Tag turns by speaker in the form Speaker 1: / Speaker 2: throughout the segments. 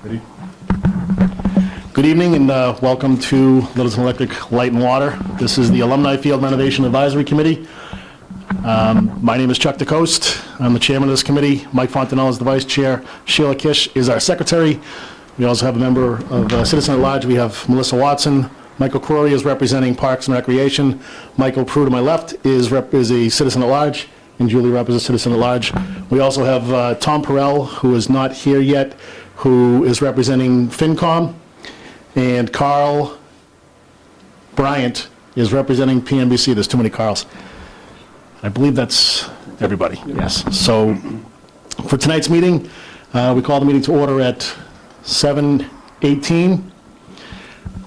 Speaker 1: Ready? Good evening and welcome to Littleton Electric Light and Water. This is the Alumni Field Renovation Advisory Committee. My name is Chuck DeCoste. I'm the chairman of this committee. Mike Fontanella is the vice chair. Sheila Kish is our secretary. We also have a member of Citizen at Large. We have Melissa Watson. Michael Crory is representing Parks and Recreation. Michael Prue to my left is a Citizen at Large, and Julie Rupp is a Citizen at Large. We also have Tom Perrell, who is not here yet, who is representing FinCom, and Carl Bryant is representing PNBC. There's too many Carls. I believe that's everybody, yes. So for tonight's meeting, we call the meeting to order at 7:18.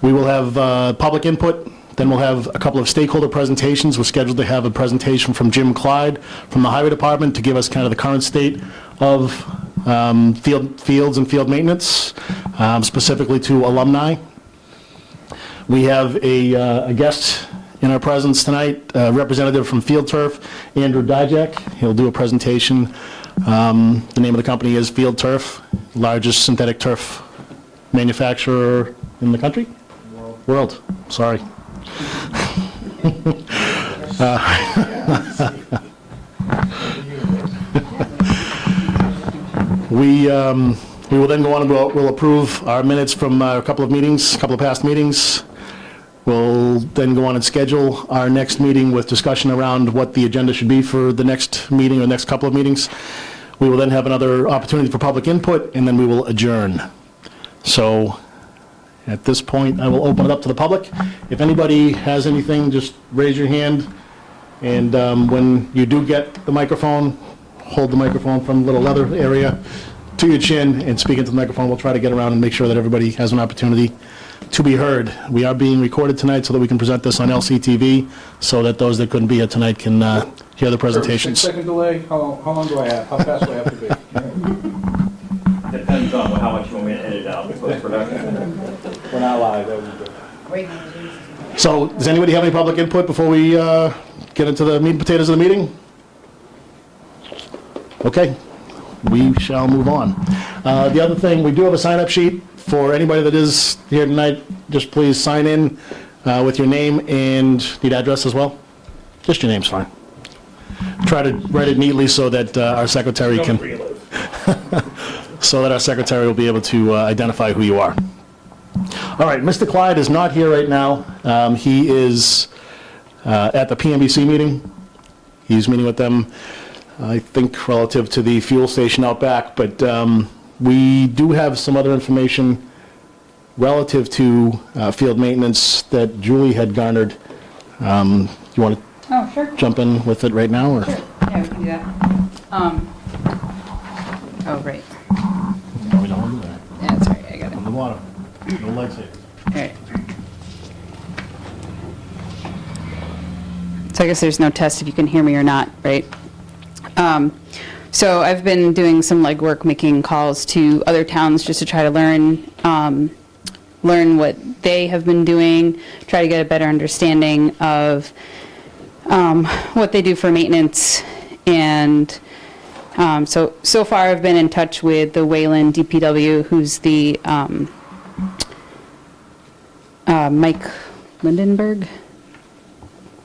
Speaker 1: We will have public input, then we'll have a couple of stakeholder presentations. We're scheduled to have a presentation from Jim Clyde from the Highway Department to give us kind of the current state of fields and field maintenance, specifically to alumni. We have a guest in our presence tonight, a representative from Field Turf, Andrew Dijak. He'll do a presentation. The name of the company is Field Turf, largest synthetic turf manufacturer in the country? World. Sorry. We will then go on and we'll approve our minutes from a couple of past meetings. We'll then go on and schedule our next meeting with discussion around what the agenda should be for the next meeting or next couple of meetings. We will then have another opportunity for public input, and then we will adjourn. So at this point, I will open it up to the public. If anybody has anything, just raise your hand, and when you do get the microphone, hold the microphone from the little leather area to your chin and speak into the microphone. We'll try to get around and make sure that everybody has an opportunity to be heard. We are being recorded tonight so that we can present this on LCTV, so that those that couldn't be here tonight can hear the presentations.
Speaker 2: 6-second delay? How long do I have? How fast do I have to be?
Speaker 3: Depends on how much you want me to edit out in post-production.
Speaker 2: We're not live, that would be good.
Speaker 1: So, does anybody have any public input before we get into the meat and potatoes of the meeting? Okay, we shall move on. The other thing, we do have a sign-up sheet for anybody that is here tonight. Just please sign in with your name and need address as well. Just your name's fine. Try to write it neatly so that our secretary can will be able to identify who you are. All right, Mr. Clyde is not here right now. He is at the PNBC meeting. He's meeting with them, I think, relative to the fuel station out back, but we do have some other information relative to field maintenance that Julie had garnered. You want to jump in with it right now? Or?
Speaker 4: Sure. Yeah, we can do that. Oh, right.
Speaker 1: No, we don't want to do that.
Speaker 4: Yeah, that's right. I got it.
Speaker 1: On the water. No legs here.
Speaker 4: All right. So I guess there's no test if you can hear me or not, right? So I've been doing some legwork, making calls to other towns just to try to learn what they have been doing, try to get a better understanding of what they do for maintenance. And so far I've been in touch with the Wayland DPW, who's the Mike Lindenberg.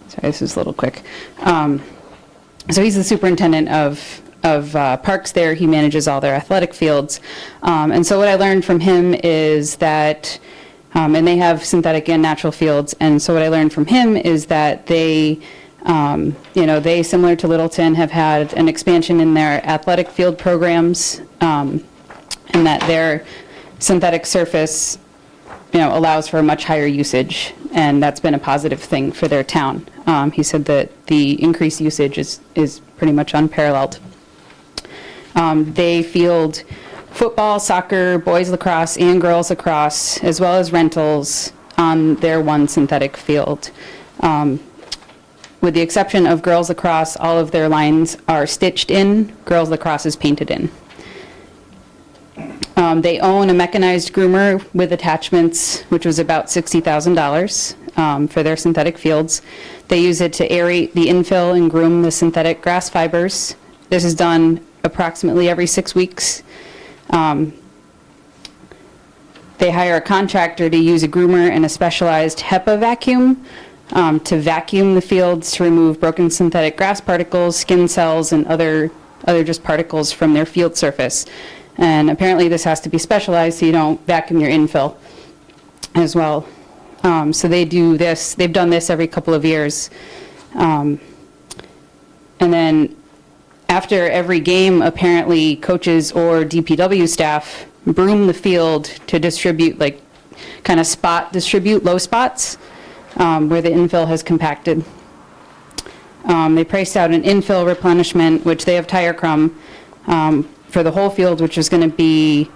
Speaker 4: Sorry, this is a little quick. So he's the superintendent of parks there. He manages all their athletic fields. And so what I learned from him is that, and they have synthetic and natural fields, and so what I learned from him is that they, they, similar to Littleton, have had an expansion in their athletic field programs, and that their synthetic surface, allows for a much higher usage, and that's been a positive thing for their town. He said that the increased usage is pretty much unparalleled. They field football, soccer, boys lacrosse, and girls lacrosse, as well as rentals on their one synthetic field. With the exception of girls lacrosse, all of their lines are stitched in. Girls lacrosse is painted in. They own a mechanized groomer with attachments, which was about $60,000 for their synthetic fields. They use it to aerate the infill and groom the synthetic grass fibers. This is done approximately every 6 weeks. They hire a contractor to use a groomer and a specialized HEPA vacuum to vacuum the fields to remove broken synthetic grass particles, skin cells, and other just particles from their field surface. And apparently this has to be specialized so you don't vacuum your infill as well. So they do this, they've done this every couple of years. And then after every game, apparently coaches or DPW staff broom the field to distribute, like, kind of spot distribute low spots where the infill has compacted. They priced out an infill replenishment, which they have tire crumb, for the whole field, which is going to be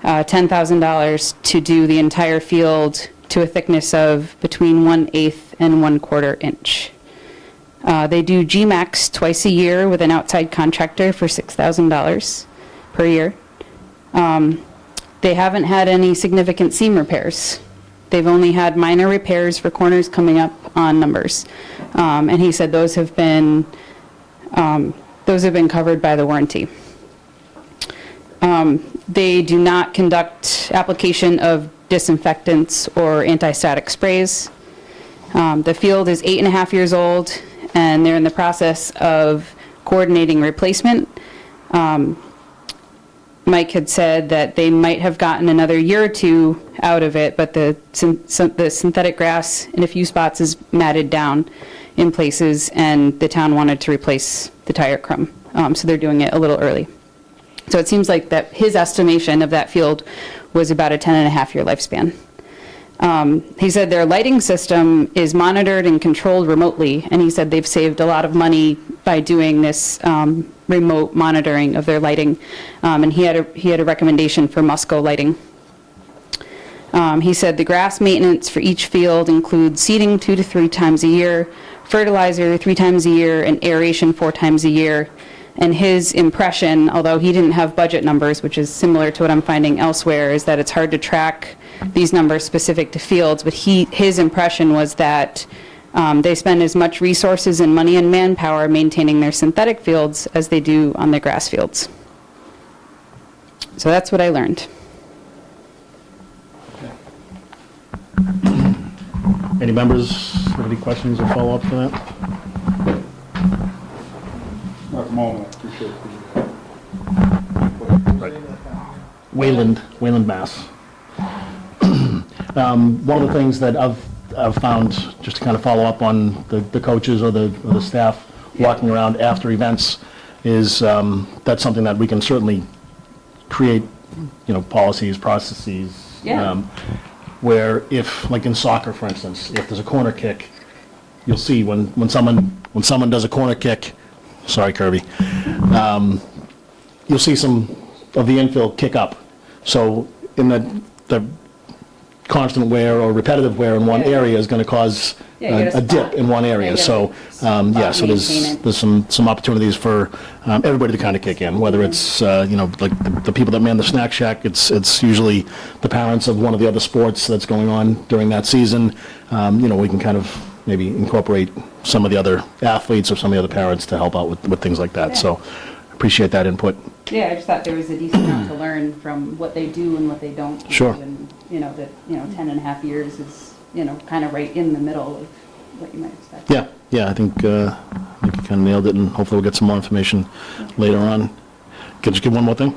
Speaker 4: $10,000 to do the entire field to a thickness of between 1/8 and 1/4 inch. They do GMAX twice a year with an outside contractor for $6,000 per year. They haven't had any significant seam repairs. They've only had minor repairs for corners coming up on numbers. And he said those have been covered by the warranty. They do not conduct application of disinfectants or anti-static sprays. The field is 8.5 years old, and they're in the process of coordinating replacement. Mike had said that they might have gotten another year or two out of it, but the synthetic grass in a few spots is matted down in places, and the town wanted to replace the tire crumb, so they're doing it a little early. So it seems like that his estimation of that field was about a 10.5-year lifespan. He said their lighting system is monitored and controlled remotely, and he said they've saved a lot of money by doing this remote monitoring of their lighting. And he had a recommendation for Musco lighting. He said the grass maintenance for each field includes seeding 2 to 3 times a year, fertilizer 3 times a year, and aeration 4 times a year. And his impression, although he didn't have budget numbers, which is similar to what I'm finding elsewhere, is that it's hard to track these numbers specific to fields, but his impression was that they spend as much resources and money and manpower maintaining their synthetic fields as they do on their grass fields. So that's what I learned.
Speaker 1: Any members have any questions or follow-up to that?
Speaker 2: At the moment, I appreciate
Speaker 1: Wayland, Mass. One of the things that I've found, just to kind of follow up on the coaches or the staff walking around after events, is that's something that we can certainly create, policies, processes.
Speaker 4: Yeah.
Speaker 1: Where if, like in soccer, for instance, if there's a corner kick, you'll see when someone does a corner kick, sorry, Kirby, you'll see some of the infill kick up. So in the constant wear or repetitive wear in one area is going to cause a dip in one area. So, so there's some opportunities for everybody to kind of kick in, whether it's, like the people that man the snack shack, it's usually the parents of one of the other sports that's going on during that season. We can kind of maybe incorporate some of the other athletes or some of the other parents to help out with things like that.
Speaker 4: Yeah.
Speaker 1: So appreciate that input.
Speaker 4: Yeah, I just thought there was a decent amount to learn from what they do and what they don't do.
Speaker 1: Sure.
Speaker 4: And, 10.5 years is, kind of right in the middle of what you might expect.
Speaker 1: Yeah, I think you kind of nailed it, and hopefully we'll get some more information later on. Can I just give one more thing?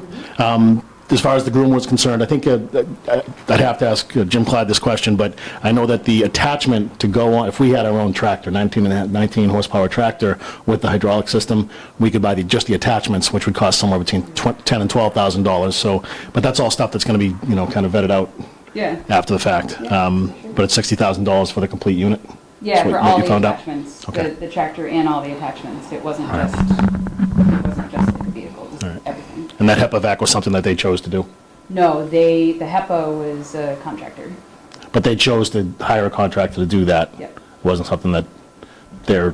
Speaker 1: As far as the groom was concerned, I think I'd have to ask Jim Clyde this question, but I know that the attachment to go on, if we had our own tractor, 19 horsepower tractor with the hydraulic system, we could buy just the attachments, which would cost somewhere between $10,000 and $12,000. So, but that's all stuff that's going to be, kind of vetted out after the fact. But it's $60,000 for the complete unit.
Speaker 4: Yeah,
Speaker 1: That's
Speaker 4: for
Speaker 1: what
Speaker 4: all
Speaker 1: you
Speaker 4: the
Speaker 1: found out?
Speaker 4: attachments,
Speaker 1: Okay.
Speaker 4: the tractor and all the attachments. It wasn't just like a vehicle, just everything.
Speaker 1: And that HEPA vac was something that they chose to do.
Speaker 4: No, the HEPA was a contractor.
Speaker 1: But they chose to hire a contractor to do that.
Speaker 4: Yep.
Speaker 1: It wasn't something that the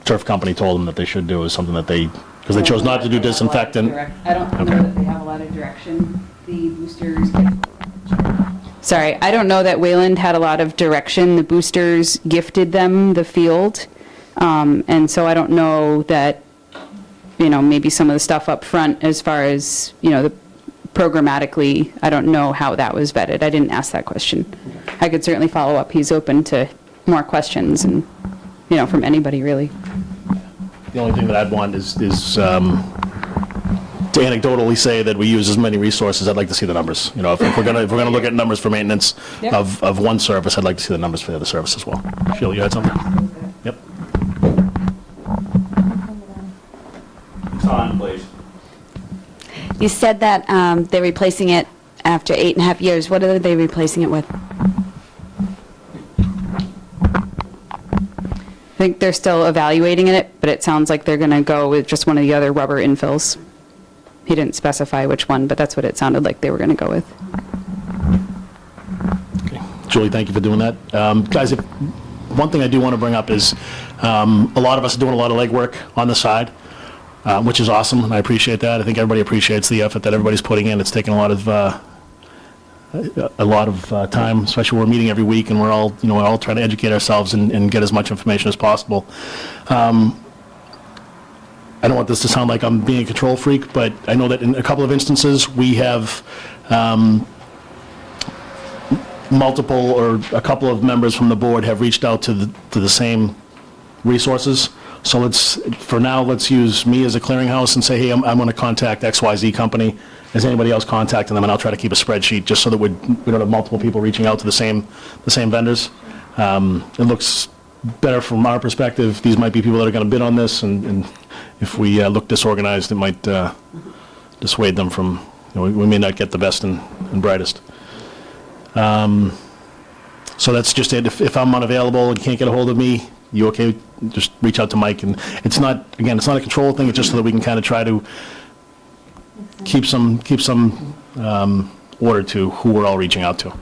Speaker 1: turf company told them that they should do. It was something that because they chose not to do disinfectant.
Speaker 4: I don't know that they have a lot of direction. The boosters Sorry, I don't know that Wayland had a lot of direction. The boosters gifted them the field. And so I don't know that, maybe some of the stuff up front as far as, the programmatically, I don't know how that was vetted. I didn't ask that question. I could certainly follow up. He's open to more questions and, from anybody really.
Speaker 1: The only thing that I'd want is to anecdotally say that we use as many resources. I'd like to see the numbers. If we're gonna look at numbers for maintenance of one service, I'd like to see the numbers for the other service as well. Sheila, you had something? Yep.
Speaker 3: It's on, please.
Speaker 5: You said that they're replacing it after 8.5 years. What are they replacing it with?
Speaker 4: I think they're still evaluating it, but it sounds like they're going to go with just one of the other rubber infills. He didn't specify which one, but that's what it sounded like they were going to go with.
Speaker 1: Okay. Julie, thank you for doing that. Guys, one thing I do want to bring up is a lot of us are doing a lot of legwork on the side, which is awesome, and I appreciate that. I think everybody appreciates the effort that everybody's putting in. It's taken a lot of time, especially we're meeting every week, and we're all trying to educate ourselves and get as much information as possible. I don't want this to sound like I'm being a control freak, but I know that in a couple of instances, we have multiple or a couple of members from the board have reached out to the same resources. So for now, let's use me as a clearinghouse and say, hey, I'm going to contact XYZ company. Is anybody else contacting them? And I'll try to keep a spreadsheet just so that we don't have multiple people reaching out to the same vendors. It looks better from our perspective. These might be people that are going to bid on this, and if we look disorganized, it might dissuade them from, we may not get the best and brightest. So that's just it. If I'm unavailable and can't get a hold of me, you okay? Just reach out to Mike. And it's not a control thing. It's just so that we can kind of try to keep some order to who we're all reaching out to.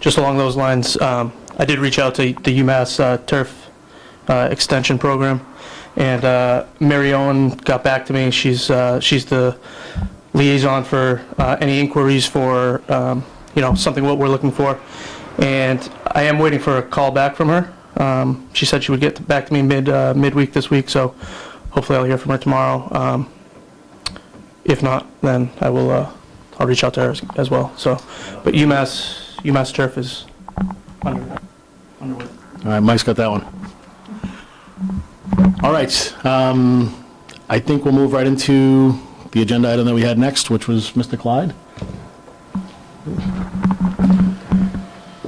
Speaker 6: Just along those lines, I did reach out to the UMass Turf Extension Program, and Mary Owen got back to me. She's the liaison for any inquiries for something what we're looking for, and I am waiting for a call back from her. She said she would get back to me midweek this week, so hopefully I'll hear from her tomorrow. If not, then I'll reach out to her as well. So, but UMass Turf is underway.
Speaker 1: All right, Mike's got that one. All right, I think we'll move right into the agenda item that we had next, which was Mr. Clyde.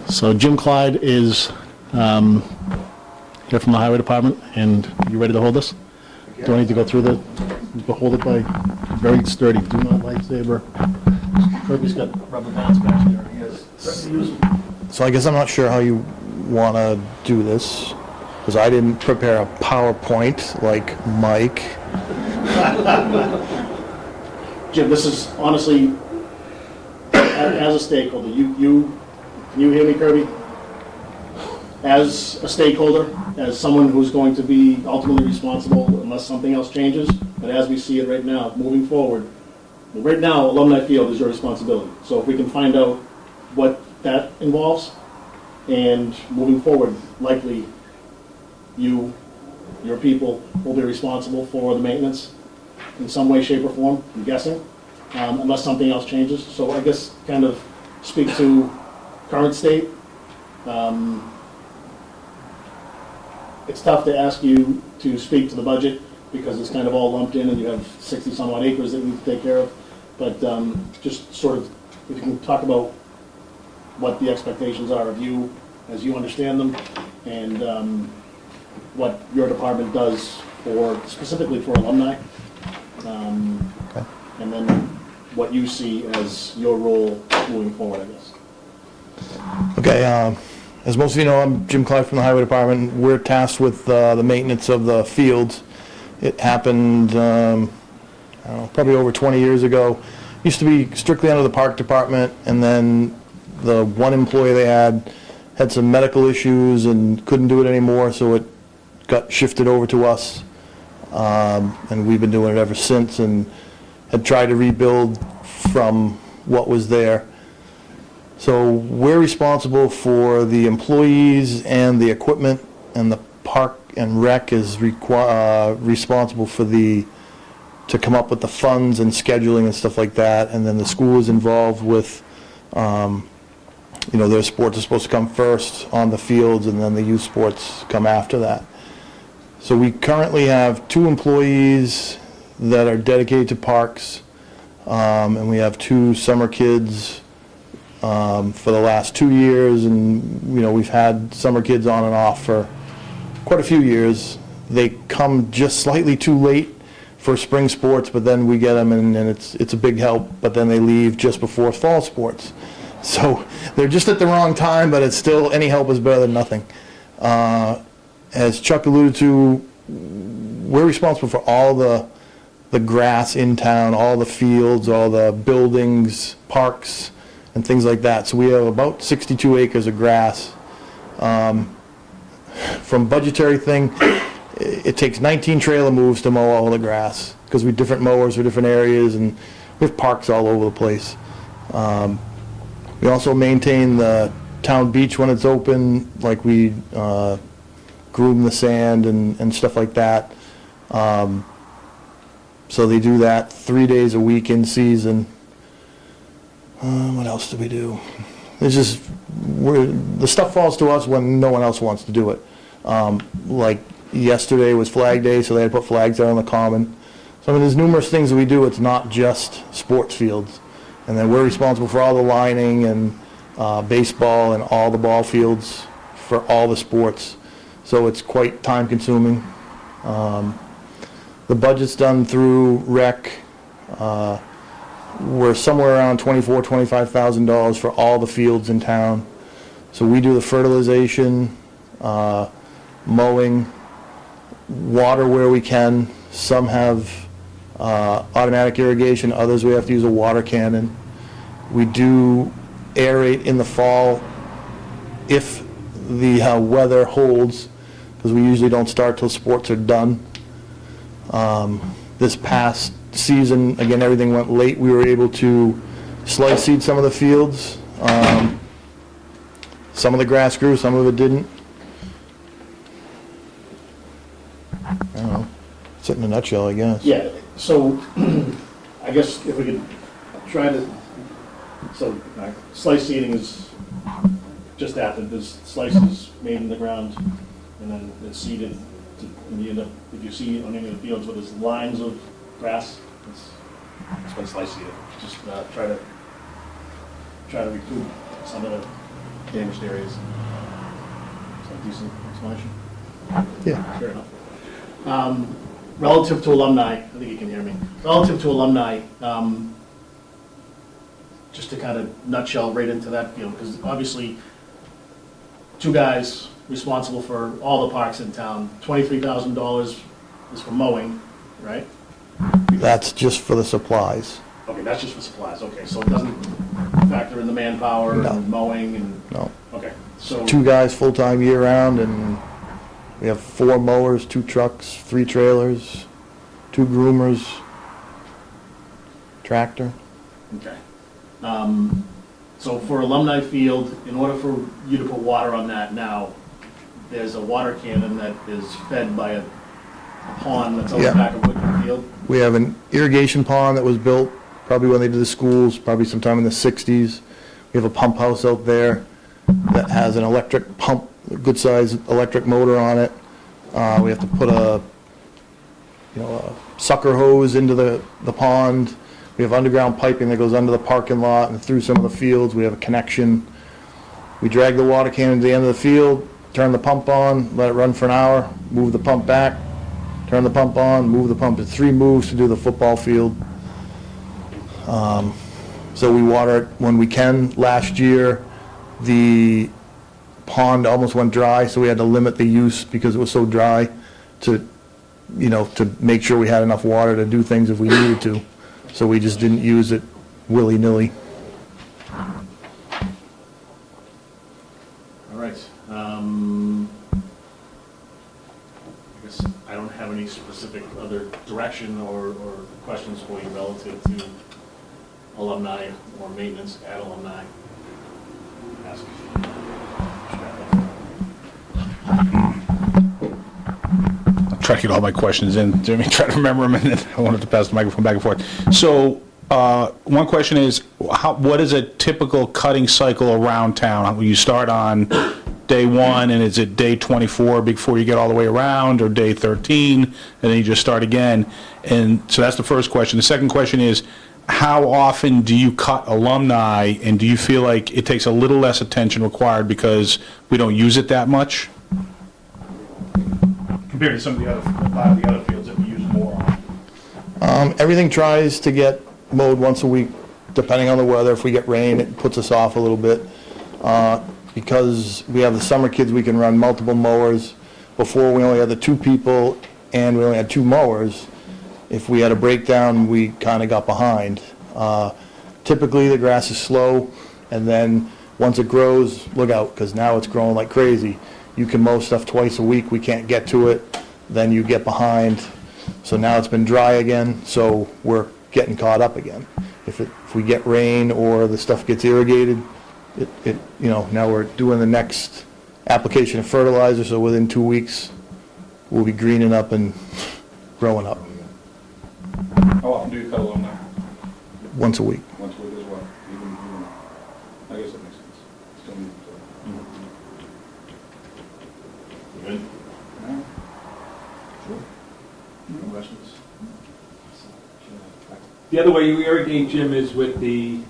Speaker 1: So Jim Clyde is here from the Highway Department, and you ready to hold this? Do I need to go through hold it by, very sturdy, do not lightsaber. Kirby's got rubber bands back there. He has.
Speaker 2: So I guess I'm not sure how you want to do this, because I didn't prepare a PowerPoint like Mike.
Speaker 1: Jim, this is honestly, as a stakeholder, can you hear me, Kirby? As a stakeholder, as someone who's going to be ultimately responsible unless something else changes, but as we see it right now, moving forward, well, right now, Alumni Field is your responsibility. So if we can find out what that involves, and moving forward, likely your people will be responsible for the maintenance in some way, shape, or form, I'm guessing, unless something else changes. So I guess kind of speak to current state. It's tough to ask you to speak to the budget because it's kind of all lumped in and you have 60 some odd acres that you need to take care of. But just sort of, if you can talk about what the expectations are of you as you understand them, and what your department does specifically for alumni,
Speaker 2: Okay.
Speaker 1: and then what you see as your role moving forward, I guess.
Speaker 2: Okay, as most of you know, I'm Jim Clyde from the Highway Department. We're tasked with the maintenance of the fields. It happened, I don't know, probably over 20 years ago. Used to be strictly under the Park Department, and then the one employee they had some medical issues and couldn't do it anymore, so it got shifted over to us. And we've been doing it ever since, and had tried to rebuild from what was there. So we're responsible for the employees and the equipment, and the Park and Rec is responsible for the to come up with the funds and scheduling and stuff like that, and then the school is involved with, their sports are supposed to come first on the fields, and then the youth sports come after that. So we currently have 2 employees that are dedicated to parks, and we have 2 summer kids for the last 2 years, and, we've had summer kids on and off for quite a few years. They come just slightly too late for spring sports, but then we get them, and it's a big help, but then they leave just before fall sports. So they're just at the wrong time, but it's still, any help is better than nothing. As Chuck alluded to, we're responsible for all the grass in town, all the fields, all the buildings, parks, and things like that. So we have about 62 acres of grass. From budgetary thing, it takes 19 trailer moves to mow all the grass, because we have different mowers for different areas, and we have parks all over the place. We also maintain the town beach when it's open, like we groom the sand and stuff like that. So they do that 3 days a week in season. What else do we do? It's just, the stuff falls to us when no one else wants to do it. Like yesterday was Flag Day, so they had to put flags out on the common. So I mean, there's numerous things that we do. It's not just sports fields. And then we're responsible for all the lining and baseball and all the ball fields for all the sports. So it's quite time consuming. The budget's done through rec. We're somewhere around $24,000–$25,000 for all the fields in town. So we do the fertilization, mowing, water where we can. Some have automatic irrigation, others we have to use a water cannon. We do aerate in the fall if the weather holds, because we usually don't start till sports are done. This past season, again, everything went late. We were able to slice seed some of the fields. Some of the grass grew, some of it didn't. I don't know. It's it in a nutshell, I guess.
Speaker 1: Yeah, so I guess if we could try to, slice seeding is just after this slice is made in the ground, and then it's seeded, and you end up, if you see on any of the fields where there's lines of grass, it's been slice seeded. Just try to recoup some of the damaged areas. Is that a decent explanation?
Speaker 2: Yeah.
Speaker 1: Fair enough. Relative to alumni, I think you can hear me. Relative to alumni, just to kind of nutshell right into that field, because obviously 2 guys responsible for all the parks in town. $23,000 is for mowing, right?
Speaker 2: That's just for the supplies.
Speaker 1: Okay, that's just for supplies. Okay, so it doesn't factor in the manpower
Speaker 2: No.
Speaker 1: and mowing and,
Speaker 2: No.
Speaker 1: okay. So
Speaker 2: 2 guys full-time year-round, and we have 4 mowers, 2 trucks, 3 trailers, 2 groomers, tractor.
Speaker 1: Okay. So for Alumni Field, in order for you to put water on that now, there's a water cannon that is fed by a pond that's on
Speaker 2: Yeah.
Speaker 1: the back of Woodland Field.
Speaker 2: We have an irrigation pond that was built probably when they did the schools, probably sometime in the 60s. We have a pump house out there that has an electric pump, a good-sized electric motor on it. We have to put a sucker hose into the pond. We have underground piping that goes under the parking lot and through some of the fields. We have a connection. We drag the water cannon to the end of the field, turn the pump on, let it run for an hour, move the pump back, turn the pump on, move the pump. It's 3 moves to do the football field. So we water it when we can. Last year, the pond almost went dry, so we had to limit the use because it was so dry to make sure we had enough water to do things if we needed to. So we just didn't use it willy-nilly.
Speaker 1: All right. I guess I don't have any specific other direction or questions for you relative to alumni or maintenance at alumni. Ask.
Speaker 7: try to get all my questions in, try to remember them, and then I wanted to pass the microphone back and forth. So, one question is, what is a typical cutting cycle around town? You start on day 1, and is it day 24 before you get all the way around, or day 13, and then you just start again? And so that's the first question. The second question is, how often do you cut alumni, and do you feel like it takes a little less attention required because we don't use it that much? Compared to some of the other fields that we use more on.
Speaker 2: Everything tries to get mowed once a week, depending on the weather. If we get rain, it puts us off a little bit. Because we have the summer kids, we can run multiple mowers. Before, we only had the 2 people, and we only had 2 mowers. If we had a breakdown, we kind of got behind. Typically, the grass is slow, and then once it grows, look out, because now it's growing like crazy. You can mow stuff twice a week, we can't get to it, then you get behind. So now it's been dry again, so we're getting caught up again. If we get rain or the stuff gets irrigated, now we're doing the next application of fertilizer, so within 2 weeks, we'll be greening up and growing up.
Speaker 7: How often do you cut alumni?
Speaker 2: Once a week.
Speaker 7: Once a week as well? I guess that makes sense. Still need to-
Speaker 3: Good.
Speaker 7: No questions?
Speaker 3: The other way you irrigate, Jim, is with the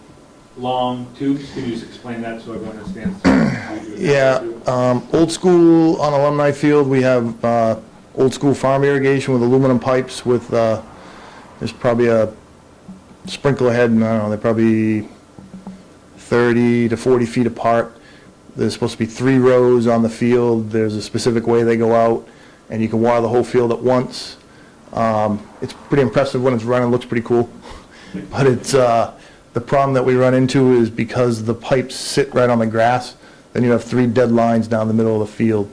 Speaker 3: long tubes. Can you just explain that so everyone understands? how you do it?
Speaker 2: Yeah, old school on Alumni Field, we have old school farm irrigation with aluminum pipes with, there's probably a sprinkler head, and I don't know, they're probably 30 to 40 feet apart. There's supposed to be 3 rows on the field. There's a specific way they go out, and you can water the whole field at once. It's pretty impressive when it's running, looks pretty cool. But it's, the problem that we run into is because the pipes sit right on the grass, then you have 3 dead lines down the middle of the field.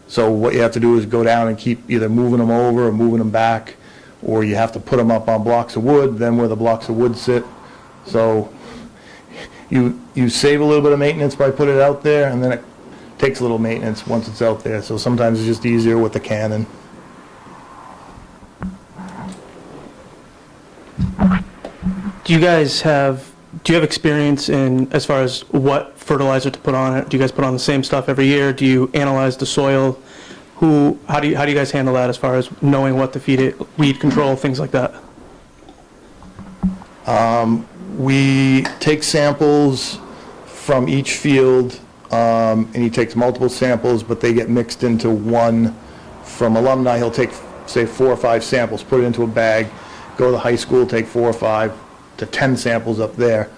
Speaker 2: So what you have to do is go down and keep either moving them over or moving them back, or you have to put them up on blocks of wood, then where the blocks of wood sit. So you save a little bit of maintenance by putting it out there, and then it takes a little maintenance once it's out there. So sometimes it's just easier with the cannon.
Speaker 6: Do you have experience in, as far as what fertilizer to put on it? Do you guys put on the same stuff every year? Do you analyze the soil? How do you guys handle that as far as knowing what to feed it, weed control, things like that?
Speaker 2: We take samples from each field, and he takes multiple samples, but they get mixed into one. From Alumni, he'll take, say, 4 or 5 samples, put it into a bag, go to the high school, take 4 or 5 to 10 samples up there.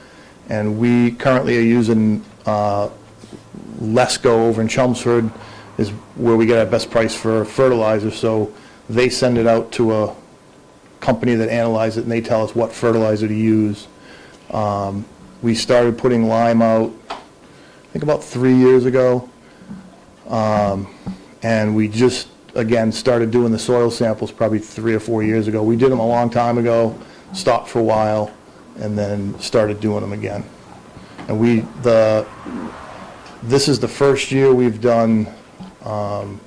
Speaker 2: And we currently are using Lesco over in Chelmsford, is where we get our best price for fertilizer. So they send it out to a company that analyzes it, and they tell us what fertilizer to use. We started putting lime out, I think about 3 years ago. And we just, again, started doing the soil samples probably 3 or 4 years ago. We did them a long time ago, stopped for a while, and then started doing them again. And this is the first year we've done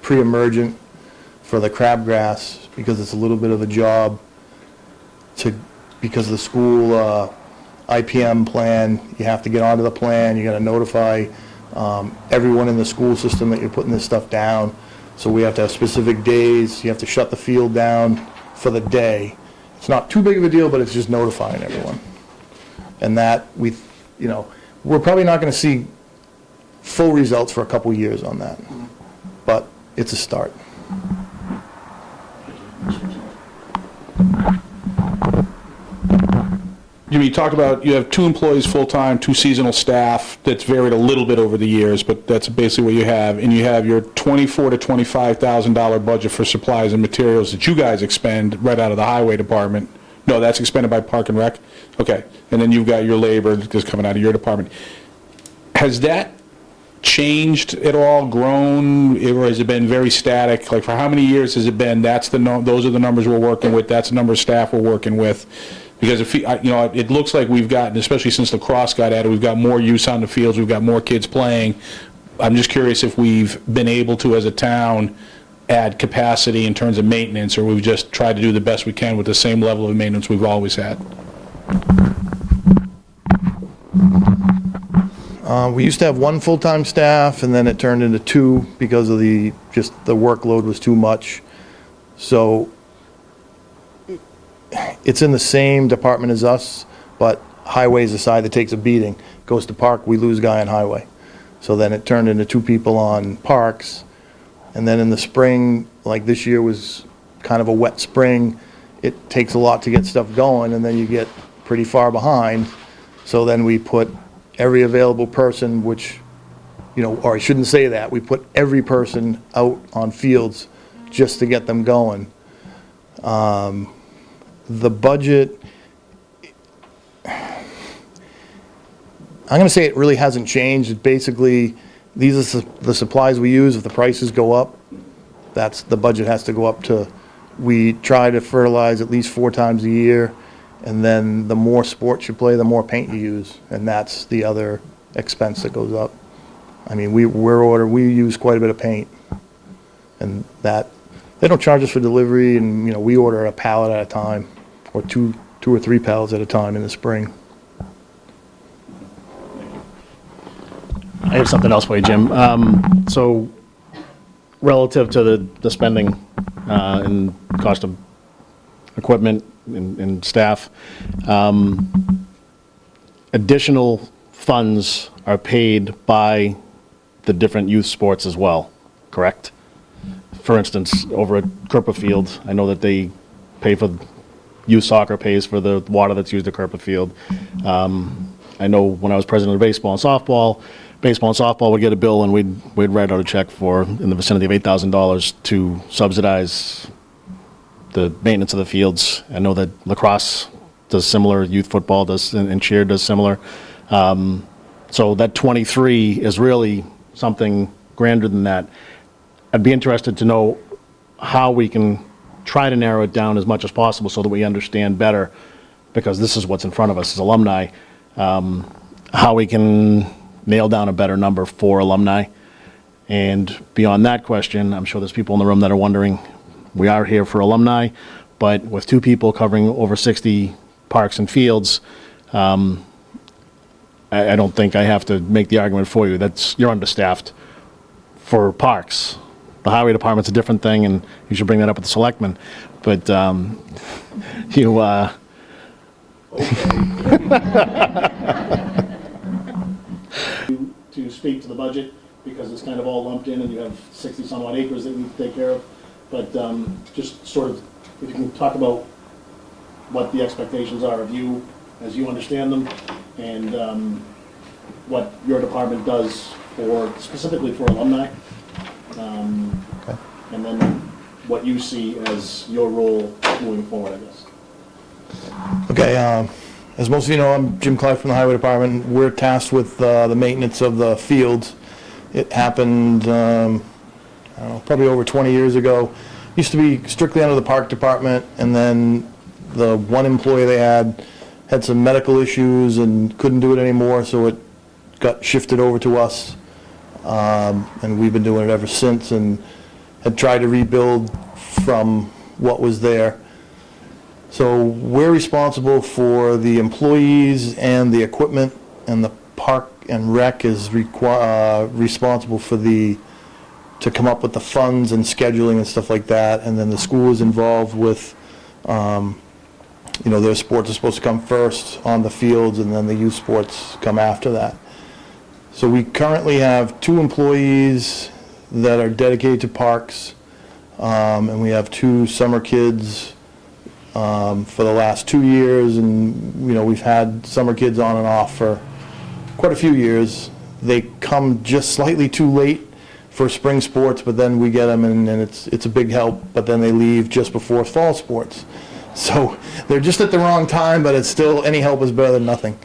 Speaker 2: pre-emergent for the crabgrass, because it's a little bit of a job because of the school IPM plan. You have to get onto the plan, you got to notify everyone in the school system that you're putting this stuff down. So we have to have specific days, you have to shut the field down for the day. It's not too big of a deal, but it's just notifying everyone. And that, we're probably not going to see full results for a couple years on that, but it's a start.
Speaker 7: You talked about you have 2 employees full-time, 2 seasonal staff. That's varied a little bit over the years, but that's basically what you have. And you have your $24,000 to $25,000 budget for supplies and materials that you guys expend right out of the highway department. No, that's expended by Park and Rec? Okay. And then you've got your labor that's coming out of your department. Has that changed at all, grown, or has it been very static? Like, for how many years has it been, those are the numbers we're working with, that's the number of staff we're working with? Because it looks like we've gotten, especially since lacrosse got added, we've got more use on the fields, we've got more kids playing. I'm just curious if we've been able to, as a town, add capacity in terms of maintenance, or we've just tried to do the best we can with the same level of maintenance we've always had?
Speaker 2: We used to have one full-time staff, and then it turned into two because of the workload was too much. So it's in the same department as us, but highway's the side that takes a beating. Goes to park, we lose guy on highway. So then it turned into two people on parks. And then in the spring, like this year was kind of a wet spring, it takes a lot to get stuff going, and then you get pretty far behind. So then we put every available person, which, or I shouldn't say that, we put every person out on fields just to get them going. The budget, I'm going to say it really hasn't changed. It basically, these are the supplies we use. If the prices go up, the budget has to go up to, we try to fertilize at least 4 times a year. And then the more sports you play, the more paint you use. And that's the other expense that goes up. I mean, we use quite a bit of paint. And that, they don't charge us for delivery, and, we order a pallet at a time, or two or three pallets at a time in the spring.
Speaker 1: I have something else for you, Jim. So relative to the spending and cost of equipment and staff, additional funds are paid by the different youth sports as well, correct? For instance, over at Kerpa Field, I know that they pay for, youth soccer pays for the water that's used at Kerpa Field. I know when I was president of baseball and softball would get a bill, and we'd write out a check for in the vicinity of $8,000 to subsidize the maintenance of the fields. I know that lacrosse does similar, youth football does, and cheer does similar. So that 23 is really something grander than that. I'd be interested to know how we can try to narrow it down as much as possible so that we understand better, because this is what's in front of us as alumni, how we can nail down a better number for alumni. And beyond that question, I'm sure there's people in the room that are wondering, we are here for alumni, but with 2 people covering over 60 parks and fields, I don't think I have to make the argument for you. You're understaffed for parks. The highway department's a different thing, and you should bring that up with the selectmen. But to speak to the budget, because it's kind of all lumped in, and you have 60-some odd acres that you need to take care of. But just sort of, if you can talk about what the expectations are of you as you understand them, and what your department does specifically for alumni,
Speaker 2: Okay.
Speaker 1: and then what you see as your role moving forward, I guess.
Speaker 2: Okay, as most of you know, I'm Jim Clive from the Highway Department. We're tasked with the maintenance of the fields. It happened, I don't know, probably over 20 years ago. Used to be strictly under the Park Department, and then the one employee they had some medical issues and couldn't do it anymore, so it got shifted over to us. And we've been doing it ever since, and had tried to rebuild from what was there. So we're responsible for the employees and the equipment, and the Park and Rec is responsible for to come up with the funds and scheduling and stuff like that. And then the school is involved with, their sports are supposed to come first on the fields, and then the youth sports come after that. So we currently have 2 employees that are dedicated to parks, and we have 2 summer kids for the last 2 years, and we've had summer kids on and off for quite a few years. They come just slightly too late for spring sports, but then we get them, and it's a big help, but then they leave just before fall sports. So they're just at the wrong time, but it's still, any help is better than nothing.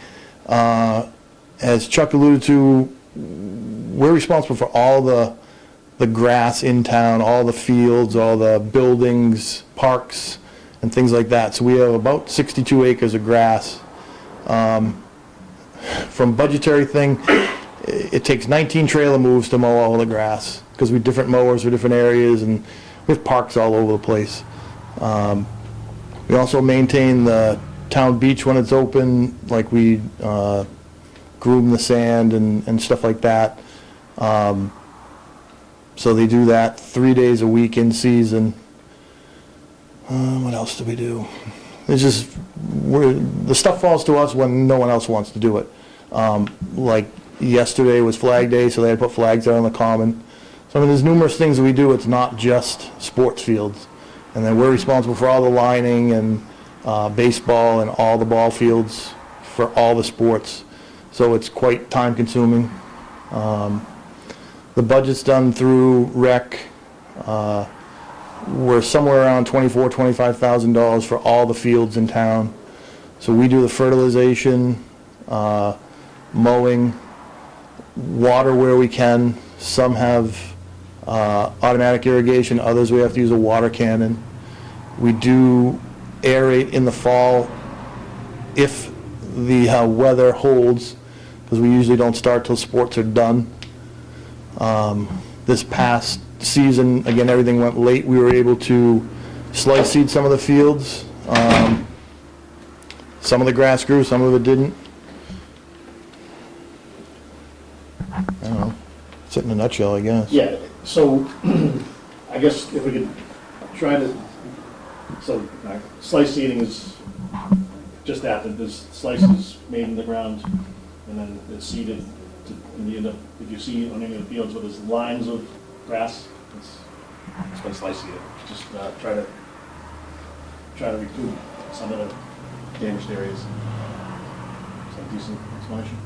Speaker 2: As Chuck alluded to, we're responsible for all the grass in town, all the fields, all the buildings, parks, and things like that. So we have about 62 acres of grass. From budgetary thing, it takes 19 trailer moves to mow all the grass, because we have different mowers for different areas, and we have parks all over the place. We also maintain the town beach when it's open, like we groom the sand and stuff like that. So they do that 3 days a week in season. What else do we do? It's just, the stuff falls to us when no one else wants to do it. Like yesterday was Flag Day, so they had to put flags out on the common. So I mean, there's numerous things that we do. It's not just sports fields. And then we're responsible for all the lining and baseball and all the ball fields for all the sports. So it's quite time consuming. The budget's done through rec. We're somewhere around $24,000, $25,000 for all the fields in town. So we do the fertilization, mowing, water where we can. Some have automatic irrigation, others we have to use a water cannon. We do aerate in the fall if the weather holds, because we usually don't start till sports are done. This past season, again, everything went late. We were able to slice seed some of the fields. Some of the grass grew, some of it didn't. I don't know. It's it in a nutshell, I guess.
Speaker 1: Yeah, so I guess if we could try to, so slice seeding is just after there's slices made in the ground and then it's seeded. And you end up, if you see on any of the fields where there's lines of grass, it's been slice seeded. Just try to recoup some of the damaged areas. Is that a decent explanation?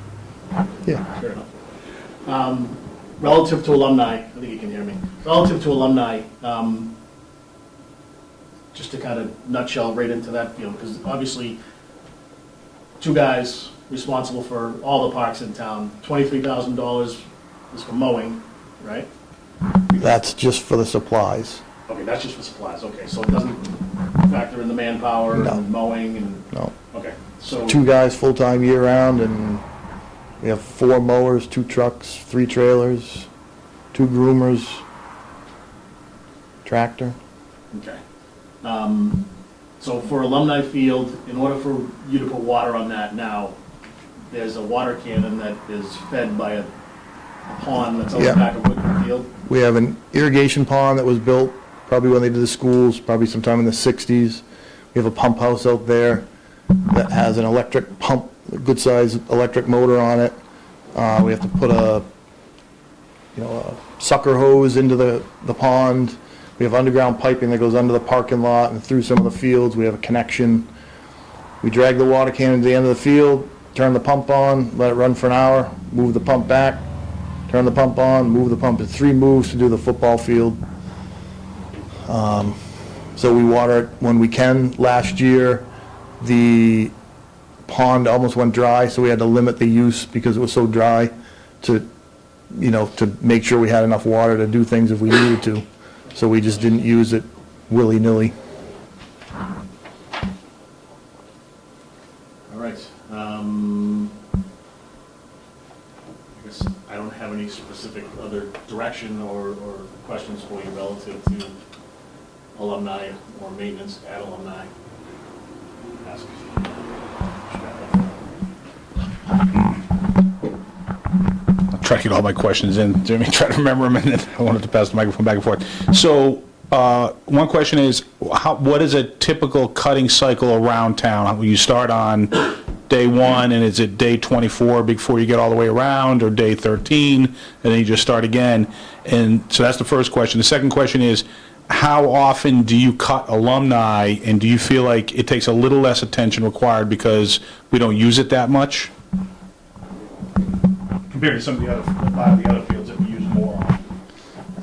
Speaker 2: Yeah.
Speaker 1: Fair enough. Relative to alumni, I think you can hear me. Relative to alumni, just to kind of nutshell right into that field, because obviously, two guys responsible for all the parks in town. $23,000 is for mowing, right?
Speaker 2: That's just for the supplies.
Speaker 1: Okay, that's just for supplies. Okay, so it doesn't factor in the manpower
Speaker 2: No.
Speaker 1: and mowing and.
Speaker 2: No.
Speaker 1: Okay, so.
Speaker 2: Two guys full-time year-round, and we have 4 mowers, 2 trucks, 3 trailers, 2 groomers, tractor.
Speaker 1: Okay. So for Alumni Field, in order for you to put water on that now, there's a water cannon that is fed by a pond that's on the
Speaker 2: Yeah.
Speaker 1: back of Woodland Field.
Speaker 2: We have an irrigation pond that was built probably when they did the schools, probably sometime in the 60s. We have a pump house out there that has an electric pump, a good-sized electric motor on it. We have to put a sucker hose into the pond. We have underground piping that goes under the parking lot and through some of the fields. We have a connection. We drag the water cannon to the end of the field, turn the pump on, let it run for an hour, move the pump back, turn the pump on, move the pump. It's 3 moves to do the football field. So we water it when we can. Last year, the pond almost went dry, so we had to limit the use because it was so dry to make sure we had enough water to do things if we needed to. So we just didn't use it willy-nilly.
Speaker 1: All right. I guess I don't have any specific other direction or questions for you relative to alumni or maintenance at alumni. Ask.
Speaker 7: I'll try to get all my questions in, Jimmy, try to remember them, and then I wanted to pass the microphone back and forth. So, one question is, what is a typical cutting cycle around town? You start on day 1, and is it day 24 before you get all the way around, or day 13, and then you just start again? And so that's the first question. The second question is, how often do you cut alumni, and do you feel like it takes a little less attention required because we don't use it that much? Compared to some of the other fields that we use more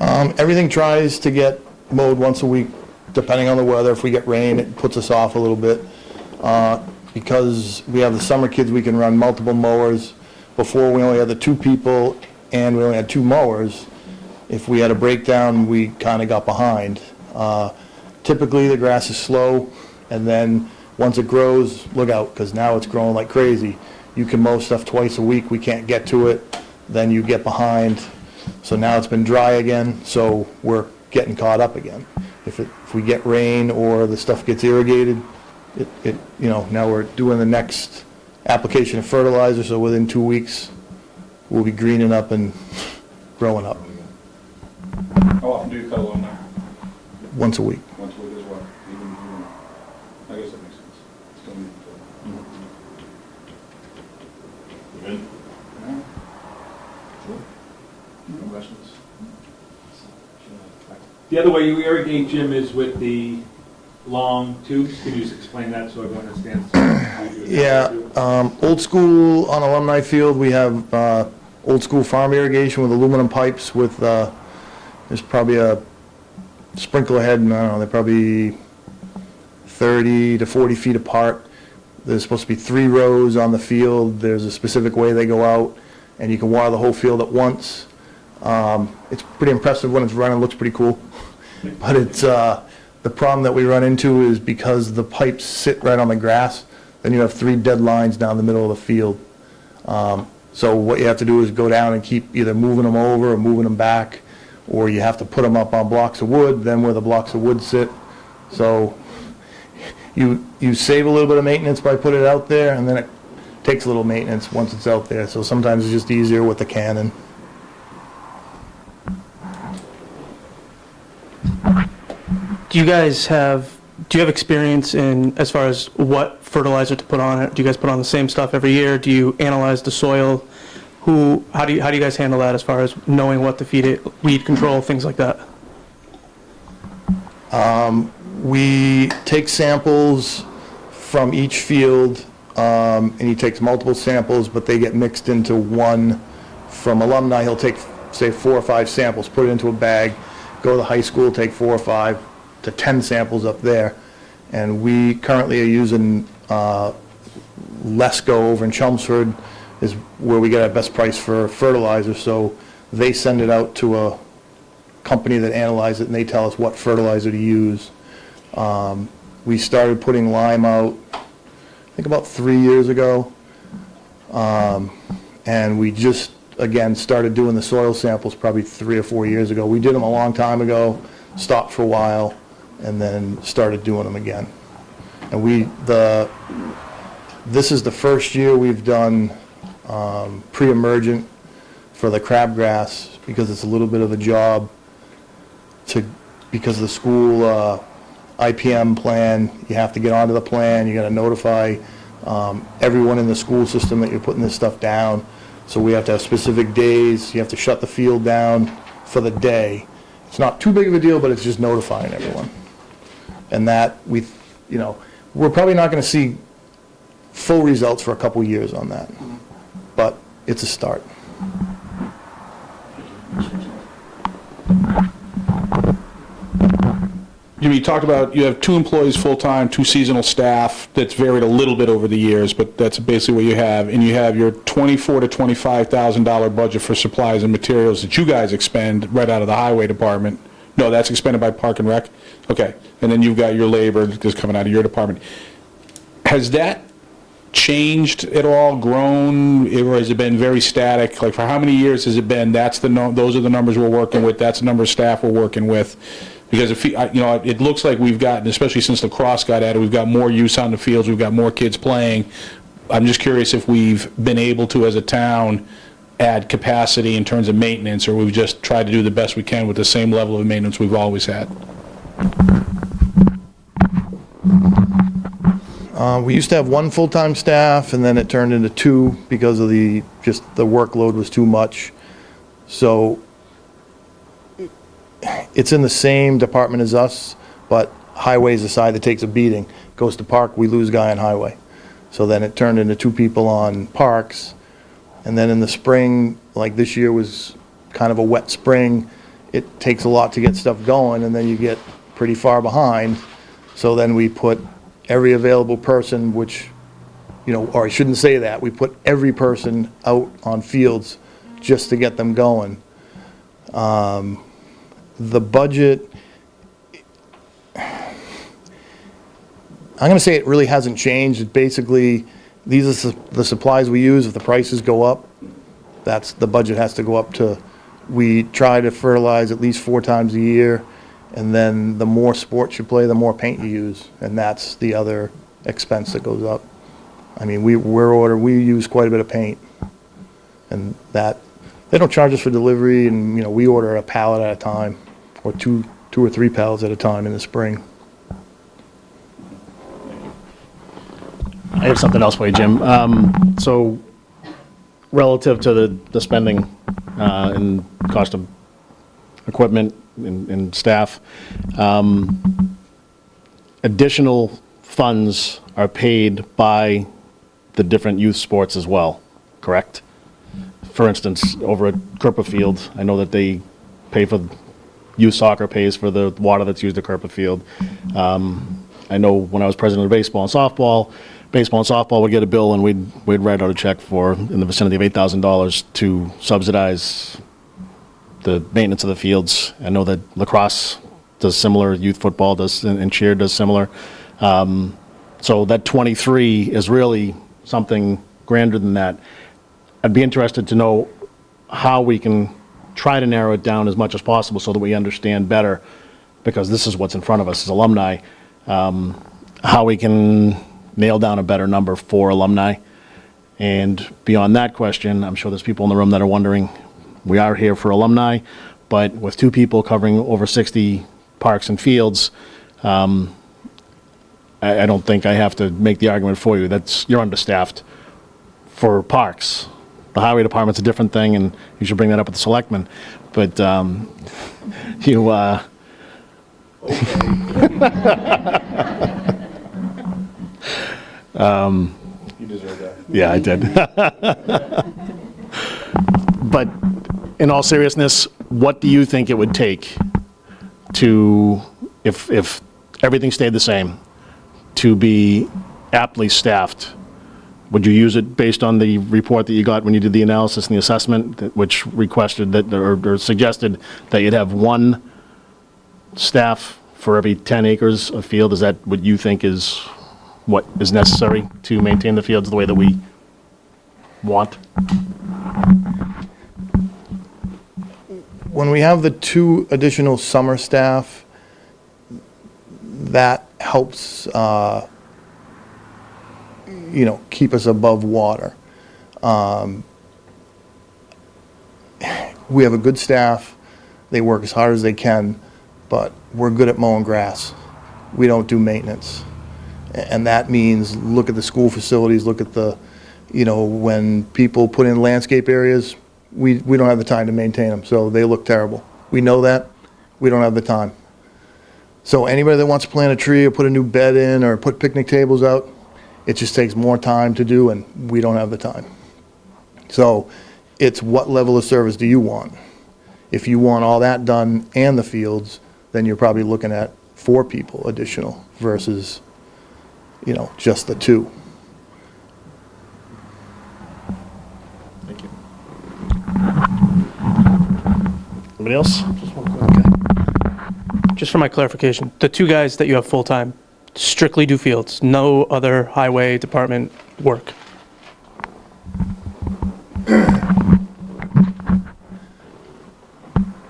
Speaker 7: on.
Speaker 2: Everything tries to get mowed once a week, depending on the weather. If we get rain, it puts us off a little bit. Because we have the summer kids, we can run multiple mowers. Before, we only had the 2 people, and we only had 2 mowers. If we had a breakdown, we kind of got behind. Typically, the grass is slow, and then once it grows, look out, because now it's growing like crazy. You can mow stuff twice a week, we can't get to it, then you get behind. So now it's been dry again, so we're getting caught up again. If we get rain or the stuff gets irrigated, now we're doing the next application of fertilizer, so within 2 weeks, we'll be greening up and growing up,
Speaker 7: How often do you cut along there?
Speaker 2: once a week.
Speaker 7: Once a week as well? I guess that makes sense. Still need to-
Speaker 1: Good.
Speaker 7: No questions?
Speaker 3: The other way you irrigate, Jim, is with the long tubes. Can you just explain that so everyone understands? how you do it?
Speaker 2: Yeah, old school on Alumni Field, we have old school farm irrigation with aluminum pipes with, there's probably a sprinkler head, and I don't know, they're probably 30 to 40 feet apart. There's supposed to be 3 rows on the field. There's a specific way they go out, and you can water the whole field at once. It's pretty impressive when it's running, looks pretty cool. But it's, the problem that we run into is because the pipes sit right on the grass, then you have 3 dead lines down the middle of the field. So what you have to do is go down and keep either moving them over or moving them back, or you have to put them up on blocks of wood, then where the blocks of wood sit. So you save a little bit of maintenance by putting it out there, and then it takes a little maintenance once it's out there. So sometimes it's just easier with the cannon.
Speaker 6: Do you have experience in, as far as what fertilizer to put on it? Do you guys put on the same stuff every year? Do you analyze the soil? How do you guys handle that as far as knowing what to feed it, weed control, things like that?
Speaker 2: We take samples from each field, and he takes multiple samples, but they get mixed into one. From Alumni, he'll take, say, 4 or 5 samples, put it into a bag, go to the high school, take 4 or 5 to 10 samples up there. And we currently are using Lesco over in Chelmsford, is where we get our best price for fertilizer. So they send it out to a company that analyzes it, and they tell us what fertilizer to use. We started putting lime out, I think about 3 years ago. And we just, again, started doing the soil samples probably 3 or 4 years ago. We did them a long time ago, stopped for a while, and then started doing them again. And this is the first year we've done pre-emergent for the crabgrass, because it's a little bit of a job because the school IPM plan, you have to get onto the plan, you got to notify everyone in the school system that you're putting this stuff down. So we have to have specific days, you have to shut the field down for the day. It's not too big of a deal, but it's just notifying everyone. And that, we're probably not going to see full results for a couple years on that, but it's a start.
Speaker 7: Jimmy, you talked about you have 2 employees full-time, 2 seasonal staff. That's varied a little bit over the years, but that's basically what you have. And you have your $24,000 to $25,000 budget for supplies and materials that you guys expend right out of the highway department. No, that's expended by Park and Rec? Okay. And then you've got your labor that's coming out of your department. Has that changed at all, grown, or has it been very static? Like, for how many years has it been, those are the numbers we're working with, that's the number of staff we're working with? Because it looks like we've gotten, especially since lacrosse got added, we've got more use on the fields, we've got more kids playing. I'm just curious if we've been able to, as a town, add capacity in terms of maintenance, or we've just tried to do the best we can with the same level of maintenance we've always had.
Speaker 2: We used to have 1 full-time staff, and then it turned into 2 because of the workload was too much. So it's in the same department as us, but highway's the side that takes a beating. Goes to park, we lose guy on highway. So then it turned into 2 people on parks. And then in the spring, like this year was kind of a wet spring, it takes a lot to get stuff going, and then you get pretty far behind. So then we put every available person, which, or I shouldn't say that, we put every person out on fields just to get them going. The budget, I'm going to say it really hasn't changed. It basically, these are the supplies we use. If the prices go up, the budget has to go up to We try to fertilize at least 4 times a year, and then the more sports you play, the more paint you use, and that's the other expense that goes up. I mean, we use quite a bit of paint, and that, they don't charge us for delivery, and, you know, we order a pallet at a time, or two or three pallets at a time in the spring.
Speaker 1: I have something else for you, Jim. So relative to the spending and cost of equipment and staff, additional funds are paid by the different youth sports as well, correct? For instance, over at Kerper Field, I know that they pay for, youth soccer pays for the water that's used at Kerper Field. I know when I was president of baseball and softball would get a bill and we'd write out a check for in the vicinity of $8,000 to subsidize the maintenance of the fields. I know that lacrosse does similar, youth football does, and cheer does similar. So that 23 is really something grander than that. I'd be interested to know how we can try to narrow it down as much as possible so that we understand better, because this is what's in front of us as alumni, how we can nail down a better number for alumni. And beyond that question, I'm sure there's people in the room that are wondering, we are here for alumni, but with 2 people covering over 60 parks and fields, I don't think I have to make the argument for you. You're understaffed for parks. The highway department's a different thing, and you should bring that up with the selectmen. But you,
Speaker 7: You deserve that.
Speaker 1: yeah, I did. But in all seriousness, what do you think it would take to, if everything stayed the same, to be aptly staffed? Would you use it based on the report that you got when you did the analysis and the assessment, which requested that, or suggested that you'd have 1 staff for every 10 acres of field? Is that what you think is what is necessary to maintain the fields the way that we want?
Speaker 2: When we have the 2 additional summer staff, that helps, you know, keep us above water. We have a good staff. They work as hard as they can, but we're good at mowing grass. We don't do maintenance. And that means, look at the school facilities, look at the, you know, when people put in landscape areas, we don't have the time to maintain them, so they look terrible. We know that. We don't have the time. So anybody that wants to plant a tree or put a new bed in or put picnic tables out, it just takes more time to do, and we don't have the time. So it's what level of service do you want? If you want all that done and the fields, then you're probably looking at 4 people additional versus, you know, just the 2.
Speaker 1: Thank you. Anybody else?
Speaker 6: Just for my clarification, the 2 guys that you have full-time strictly do fields, no other highway department work?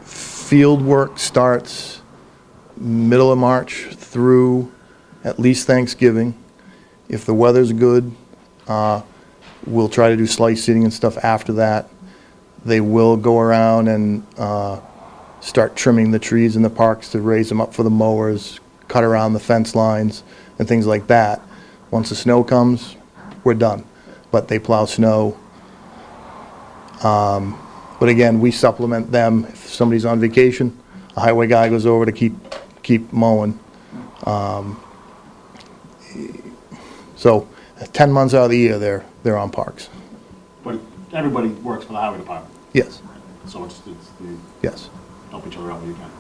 Speaker 2: Field work starts middle of March through at least Thanksgiving. If the weather's good, we'll try to do slice seeding and stuff after that. They will go around and start trimming the trees in the parks to raise them up for the mowers, cut around the fence lines and things like that. Once the snow comes, we're done. But they plow snow. But again, we supplement them. If somebody's on vacation, a highway guy goes over to keep mowing. So 10 months out of the year, they're on parks.
Speaker 1: But everybody works for the highway department,
Speaker 2: Yes,
Speaker 1: so it's
Speaker 2: yes.
Speaker 1: help each other out when you can.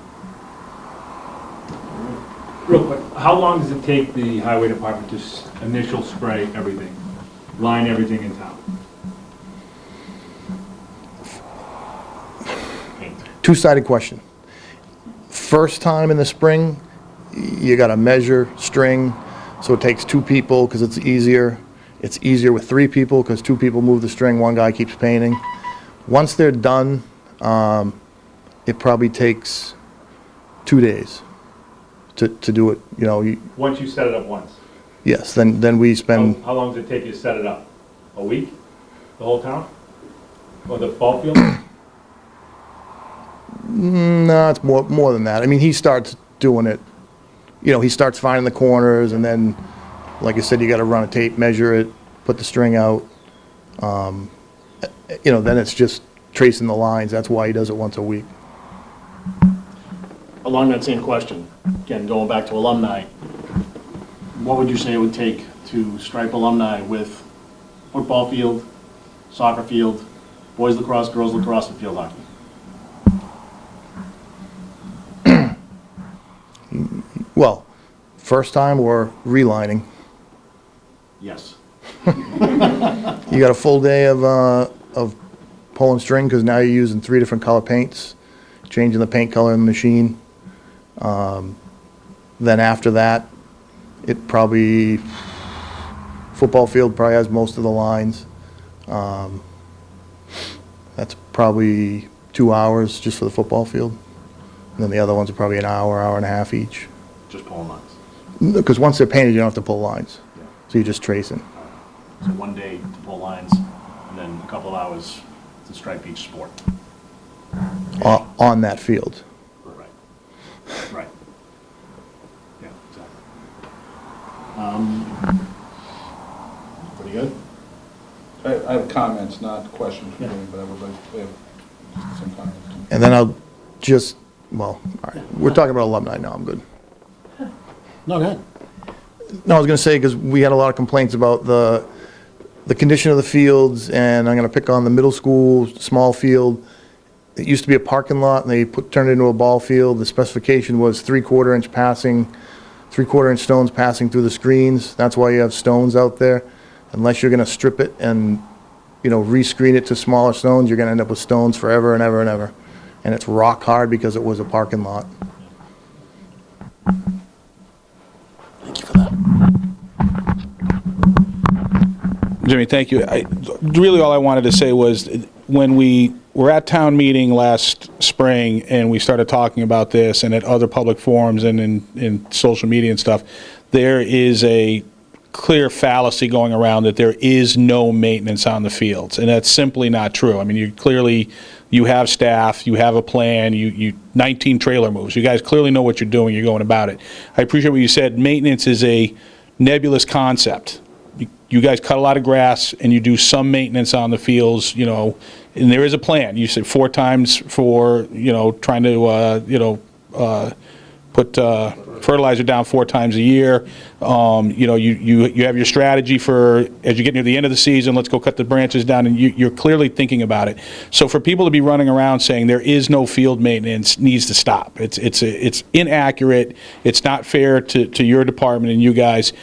Speaker 3: Real quick, how long does it take the highway department to initial spray everything, line everything in town?
Speaker 2: Two-sided question. First time in the spring, you gotta measure, string, so it takes 2 people because it's easier. It's easier with 3 people because 2 people move the string, 1 guy keeps painting. Once they're done, it probably takes 2 days to do it, you know,
Speaker 3: Once you set it up once?
Speaker 2: yes, then we spend,
Speaker 3: How long does it take you to set it up? A week? The whole town? Or the ball field?
Speaker 2: no, it's more than that. I mean, he starts doing it, you know, he starts finding the corners, and then, like I said, you gotta run a tape measure it, put the string out. You know, then it's just tracing the lines. That's why he does it once a week.
Speaker 1: Along that same question, again, going back to Alumni, what would you say it would take to stripe Alumni with football field, soccer field, boys lacrosse, girls lacrosse, and field hockey?
Speaker 2: Well, first time or relining.
Speaker 1: Yes.
Speaker 2: You got a full day of pulling string, because now you're using 3 different color paints, changing the paint color in the machine. Then after that, it probably, football field probably has most of the lines. That's probably 2 hours just for the football field. And then the other ones are probably an hour, hour and a half each.
Speaker 1: Just pulling lines.
Speaker 2: Because once they're painted, you don't have to pull lines.
Speaker 1: Yeah.
Speaker 2: So you're just tracing.
Speaker 1: So 1 day to pull lines, and then a couple of hours to stripe each sport.
Speaker 2: On that field.
Speaker 1: Right. Right. Yeah, exactly. Pretty good?
Speaker 7: I have comments, not questions
Speaker 1: Yeah.
Speaker 7: but I would like to have some comments.
Speaker 2: And then I'll just, well, all right, we're talking about Alumni now, I'm good.
Speaker 1: No, go ahead.
Speaker 2: No, I was gonna say, because we had a lot of complaints about the condition of the fields, and I'm gonna pick on the middle school, small field. It used to be a parking lot, and they turned it into a ball field. The specification was 3/4 inch passing, 3/4 inch stones passing through the screens. That's why you have stones out there. Unless you're gonna strip it and, you know, rescreen it to smaller stones, you're gonna end up with stones forever and ever and ever. And it's rock hard because it was a parking lot.
Speaker 1: Thank you for that.
Speaker 7: Jimmy, thank you. Really, all I wanted to say was, when we were at town meeting last spring and we started talking about this, and at other public forums and in social media and stuff, there is a clear fallacy going around that there is no maintenance on the fields, and that's simply not true. I mean, you have staff, you have a plan, you 19 trailer moves. You guys clearly know what you're doing, you're going about it. I appreciate what you said. Maintenance is a nebulous concept. You guys cut a lot of grass and you do some maintenance on the fields, you know, and there is a plan. You said 4 times for, you know, trying to, put fertilizer down 4 times a year. You know, you have your strategy for, as you get near the end of the season, let's go cut the branches down, and you're clearly thinking about it. So for people to be running around saying there is no field maintenance needs to stop. It's inaccurate. It's not fair to your department and you guys.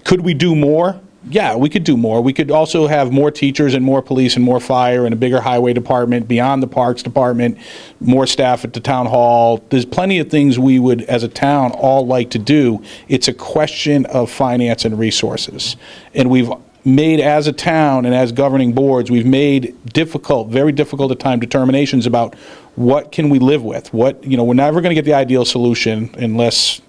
Speaker 7: Could we do more? Yeah, we could do more. We could also have more teachers and more police and more fire and a bigger highway department beyond the parks department, more staff at the town hall. There's plenty of things we would, as a town, all like to do. It's a question of finance and resources. And we've made, as a town and as governing boards, we've made difficult, very difficult at times, determinations about what can we live with. What, you know, we're never going to get the ideal solution unless...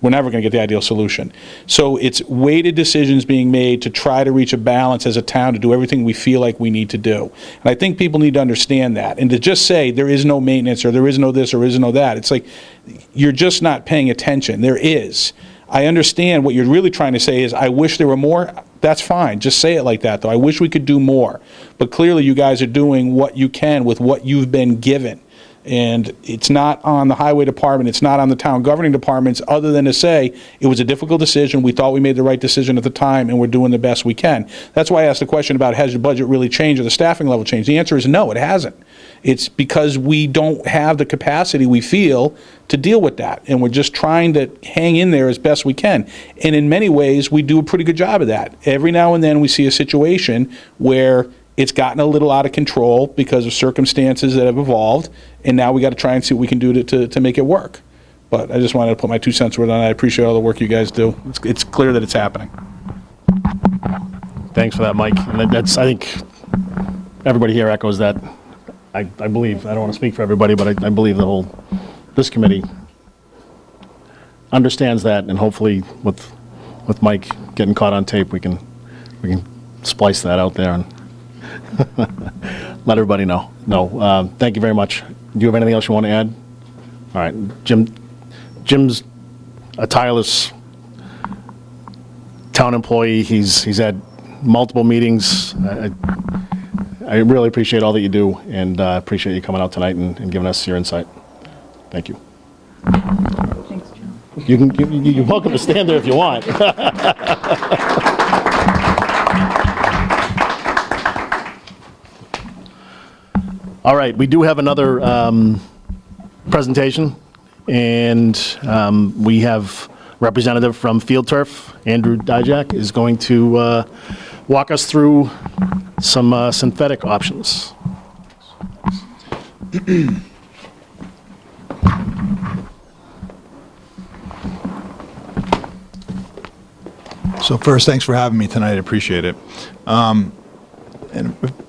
Speaker 7: we're never going to get the ideal solution. So it's weighted decisions being made to try to reach a balance as a town to do everything we feel like we need to do. And I think people need to understand that. And to just say there is no maintenance or there is no this or there is no that, it's like you're just not paying attention. There is. I understand what you're really trying to say is, I wish there were more. That's fine. Just say it like that, though. I wish we could do more. But clearly you guys are doing what you can with what you've been given. And it's not on the highway department, it's not on the town governing departments, other than to say, it was a difficult decision, we thought we made the right decision at the time, and we're doing the best we can. That's why I asked the question about, has your budget really changed or the staffing level changed? The answer is no, it hasn't. It's because we don't have the capacity, we feel, to deal with that. And we're just trying to hang in there as best we can. And in many ways, we do a pretty good job of that. Every now and then we see a situation where it's gotten a little out of control because of circumstances that have evolved, and now we got to try and see what we can do to make it work. But I just wanted to put my 2 cents worth on it. I appreciate all the work you guys do. It's clear that it's happening.
Speaker 1: Thanks for that, Mike. And that's, I think, everybody here echoes that I believe, I don't want to speak for everybody, but I believe this committee understands that, and hopefully with Mike getting caught on tape, we can splice that out there and let everybody know. No, thank you very much. Do you have anything else you want to add? All right, Jim's a tireless town employee. He's had multiple meetings. I really appreciate all that you do, and appreciate you coming out tonight and giving us your insight. Thank you.
Speaker 4: Thanks, Jim.
Speaker 1: You're welcome to stand there if you want. All right, we do have another presentation, and we have representative from Field Turf, Andrew Dijak, is going to walk us through some synthetic options.
Speaker 8: So first, thanks for having me tonight. I appreciate it. And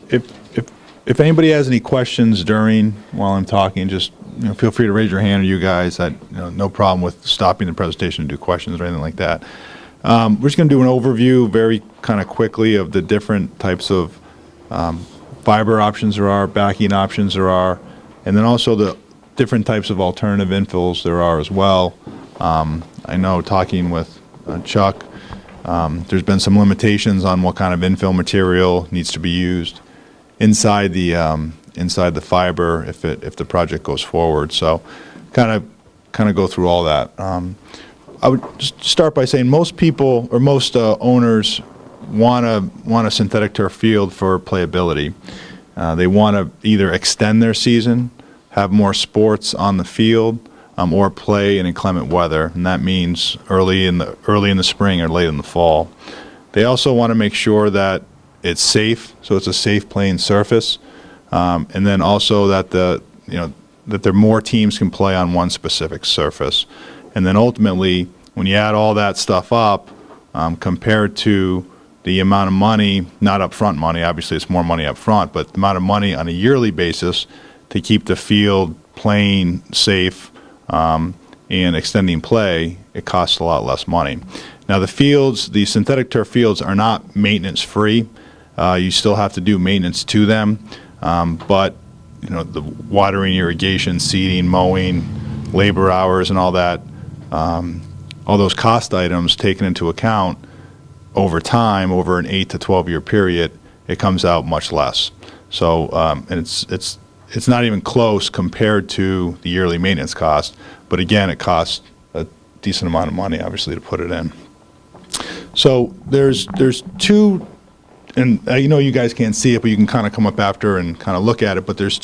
Speaker 8: if anybody has any questions while I'm talking, just feel free to raise your hand, or you guys. No problem with stopping the presentation to do questions or anything like that. We're just going to do an overview very kind of quickly of the different types of fiber options there are, backing options there are, and then also the different types of alternative infills there are as well. I know talking with Chuck, there's been some limitations on what kind of infill material needs to be used inside the fiber if the project goes forward. So kind of go through all that. I would just start by saying most people or most owners want a synthetic turf field for playability. They want to either extend their season, have more sports on the field, or play in inclement weather, and that means early in the spring or late in the fall. They also want to make sure that it's safe, so it's a safe playing surface, and then also that that more teams can play on one specific surface. And then ultimately, when you add all that stuff up, compared to the amount of money, not upfront money, obviously it's more money up front, but the amount of money on a yearly basis to keep the field playing safe and extending play, it costs a lot less money. Now the synthetic turf fields are not maintenance free. You still have to do maintenance to them, but the watering, irrigation, seeding, mowing, labor hours, and all that, all those cost items taken into account over time, over an 8 to 12 year period, it comes out much less. So, and it's not even close compared to the yearly maintenance cost, but again, it costs a decent amount of money, obviously, to put it in. So there's two, and you guys can't see it, but you can kind of come up after and kind of look at it, but there's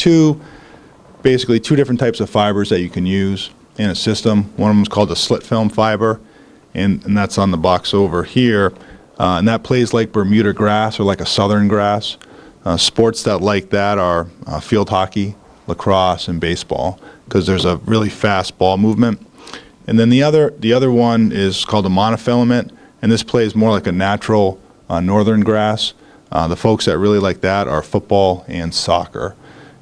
Speaker 8: basically two different types of fibers that you can use in a system. One of them is called the slit film fiber, and that's on the box over here, and that plays like Bermuda grass or like a southern grass. Sports that like that are field hockey, lacrosse, and baseball, because there's a really fast ball movement. And then the other one is called a monofilament, and this plays more like a natural northern grass. The folks that really like that are football and soccer.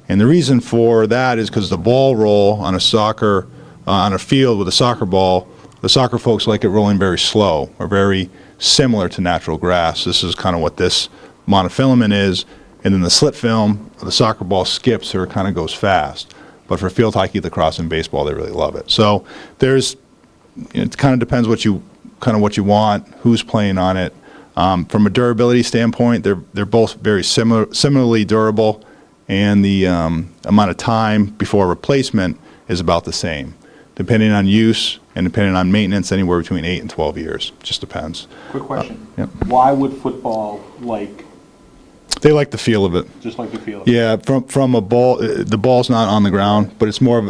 Speaker 8: And the reason for that is because the ball roll on a field with a soccer ball, the soccer folks like it rolling very slow or very similar to natural grass. This is kind of what this monofilament is. And then the slit film, the soccer ball skips or kind of goes fast. But for field hockey, lacrosse, and baseball, they really love it. So it kind of depends what you want, who's playing on it. From a durability standpoint, they're both very similarly durable, and the amount of time before replacement is about the same, depending on use and depending on maintenance, anywhere between 8 and 12 years. Just depends.
Speaker 7: Quick question.
Speaker 8: Yep.
Speaker 7: Why would football
Speaker 8: They like the feel of it.
Speaker 7: just like the feel of it?
Speaker 8: Yeah, from a ball, the ball's not on the ground, but it's more of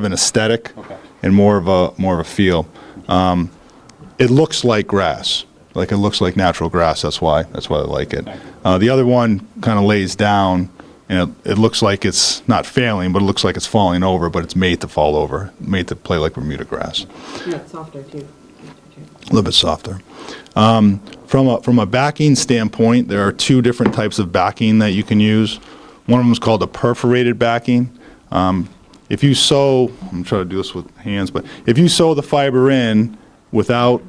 Speaker 8: an aesthetic
Speaker 7: Okay.
Speaker 8: and more of a feel. It looks like grass, like it looks like natural grass. That's why they like it. The other one kind of lays down, and it looks like it's not failing, but it looks like it's falling over. But it's made to fall over, made to play like Bermuda grass.
Speaker 9: Yeah, it's softer too.
Speaker 8: A little bit softer. From a backing standpoint, there are two different types of backing that you can use. One of them is called a perforated backing. If you sew, I'm trying to do this with hands, but if you sew the fiber in without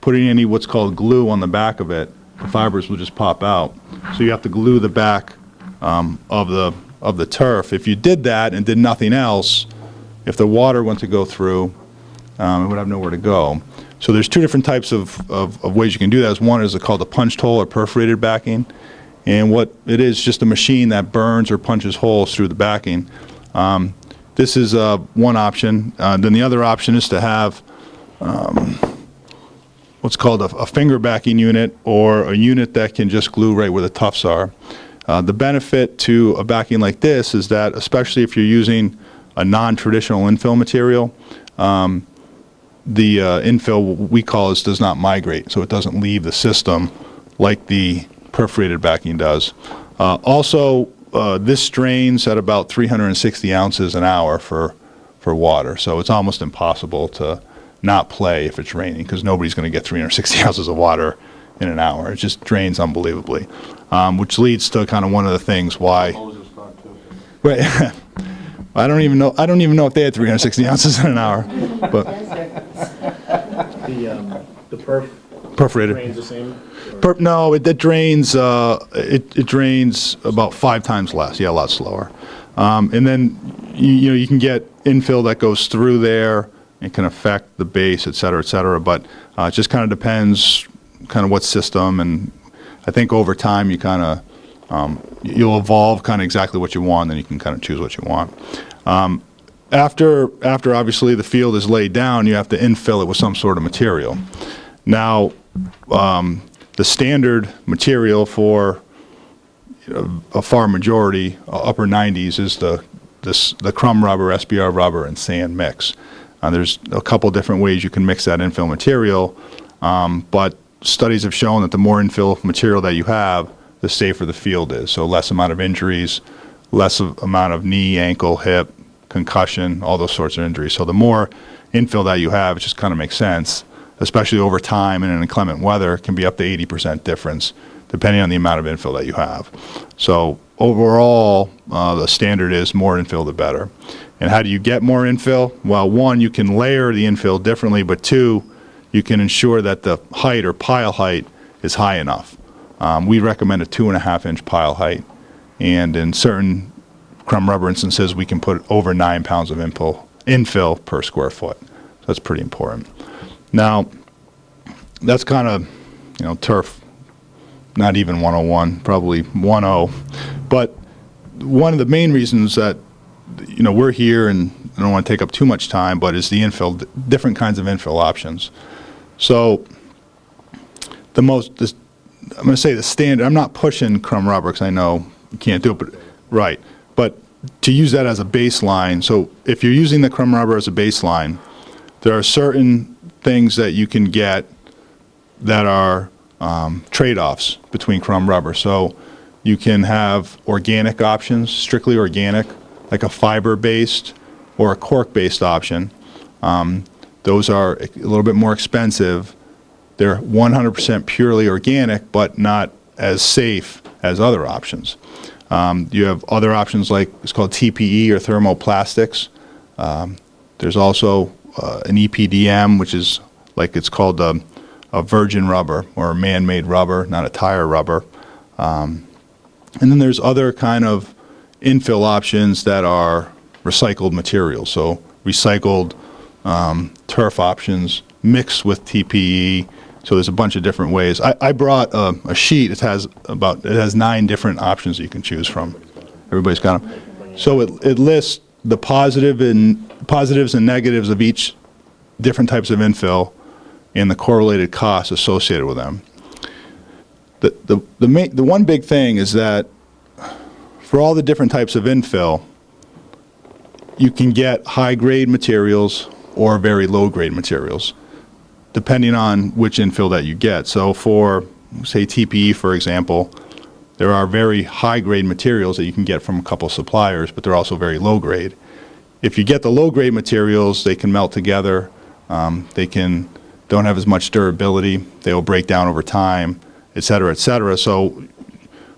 Speaker 8: putting any what's called glue on the back of it, the fibers will just pop out. So you have to glue the back of the turf. If you did that and did nothing else, if the water went to go through, it would have nowhere to go. So there's two different types of ways you can do that. One is called a punched hole or perforated backing. And what it is, just a machine that burns or punches holes through the backing. This is one option. Then the other option is to have what's called a finger backing unit, or a unit that can just glue right where the tufts are. The benefit to a backing like this is that, especially if you're using a non-traditional infill material, the infill, what we call is, does not migrate, so it doesn't leave the system like the perforated backing does. Also, this drains at about 360 ounces an hour for water, so it's almost impossible to not play if it's raining, because nobody's going to get 360 ounces of water in an hour. It just drains unbelievably, which leads to kind of one of the things why. Right. I don't even know if they had 360 ounces in an hour, but
Speaker 1: The
Speaker 8: perforated.
Speaker 1: drains the same?
Speaker 8: No, it drains. It drains about 5 times less. Yeah, a lot slower. And then you can get infill that goes through there and can affect the base, et cetera, but it just kind of depends kind of what system, and I think over time you kind of you'll evolve kind of exactly what you want, then you can kind of choose what you want. After obviously the field is laid down, you have to infill it with some sort of material. Now, the standard material for a far majority, upper 90s, is the crumb rubber, SBR rubber, and sand mix. There's a couple different ways you can mix that infill material, but studies have shown that the more infill material that you have, the safer the field is. So less amount of injuries, less amount of knee, ankle, hip, concussion, all those sorts of injuries. So the more infill that you have, it just kind of makes sense, especially over time and in inclement weather, can be up to 80% difference, depending on the amount of infill that you have. So overall, the standard is more infill the better. And how do you get more infill? Well, one, you can layer the infill differently, but two, you can ensure that the height or pile height is high enough. We recommend a 2.5-inch pile height, and in certain crumb rubber instances, we can put over 9 pounds of infill per square foot. So that's pretty important. Now, that's kind of, turf, not even 101, probably 10. But one of the main reasons that, we're here, and I don't want to take up too much time, but is the infill, different kinds of infill options. So I'm going to say the standard, I'm not pushing crumb rubber because I know you can't do it, but right. But to use that as a baseline, so if you're using the crumb rubber as a baseline, there are certain things that you can get that are trade-offs between crumb rubber. So you can have organic options, strictly organic, like a fiber-based or a cork-based option. Those are a little bit more expensive. They're 100% purely organic, but not as safe as other options. You have other options like, it's called TPE or thermoplastics. There's also an EPDM, which is like, it's called a virgin rubber or a man-made rubber, not a tire rubber. And then there's other kind of infill options that are recycled materials. So recycled turf options mixed with TPE. So there's a bunch of different ways. I brought a sheet. It has 9 different options that you can choose from. Everybody's got them. So it lists the positives and negatives of each different types of infill and the correlated costs associated with them. The one big thing is that for all the different types of infill, you can get high-grade materials or very low-grade materials, depending on which infill that you get. So for, say, TPE, for example, there are very high-grade materials that you can get from a couple suppliers, but they're also very low-grade. If you get the low-grade materials, they can melt together. They don't have as much durability. They will break down over time, et cetera, et cetera. So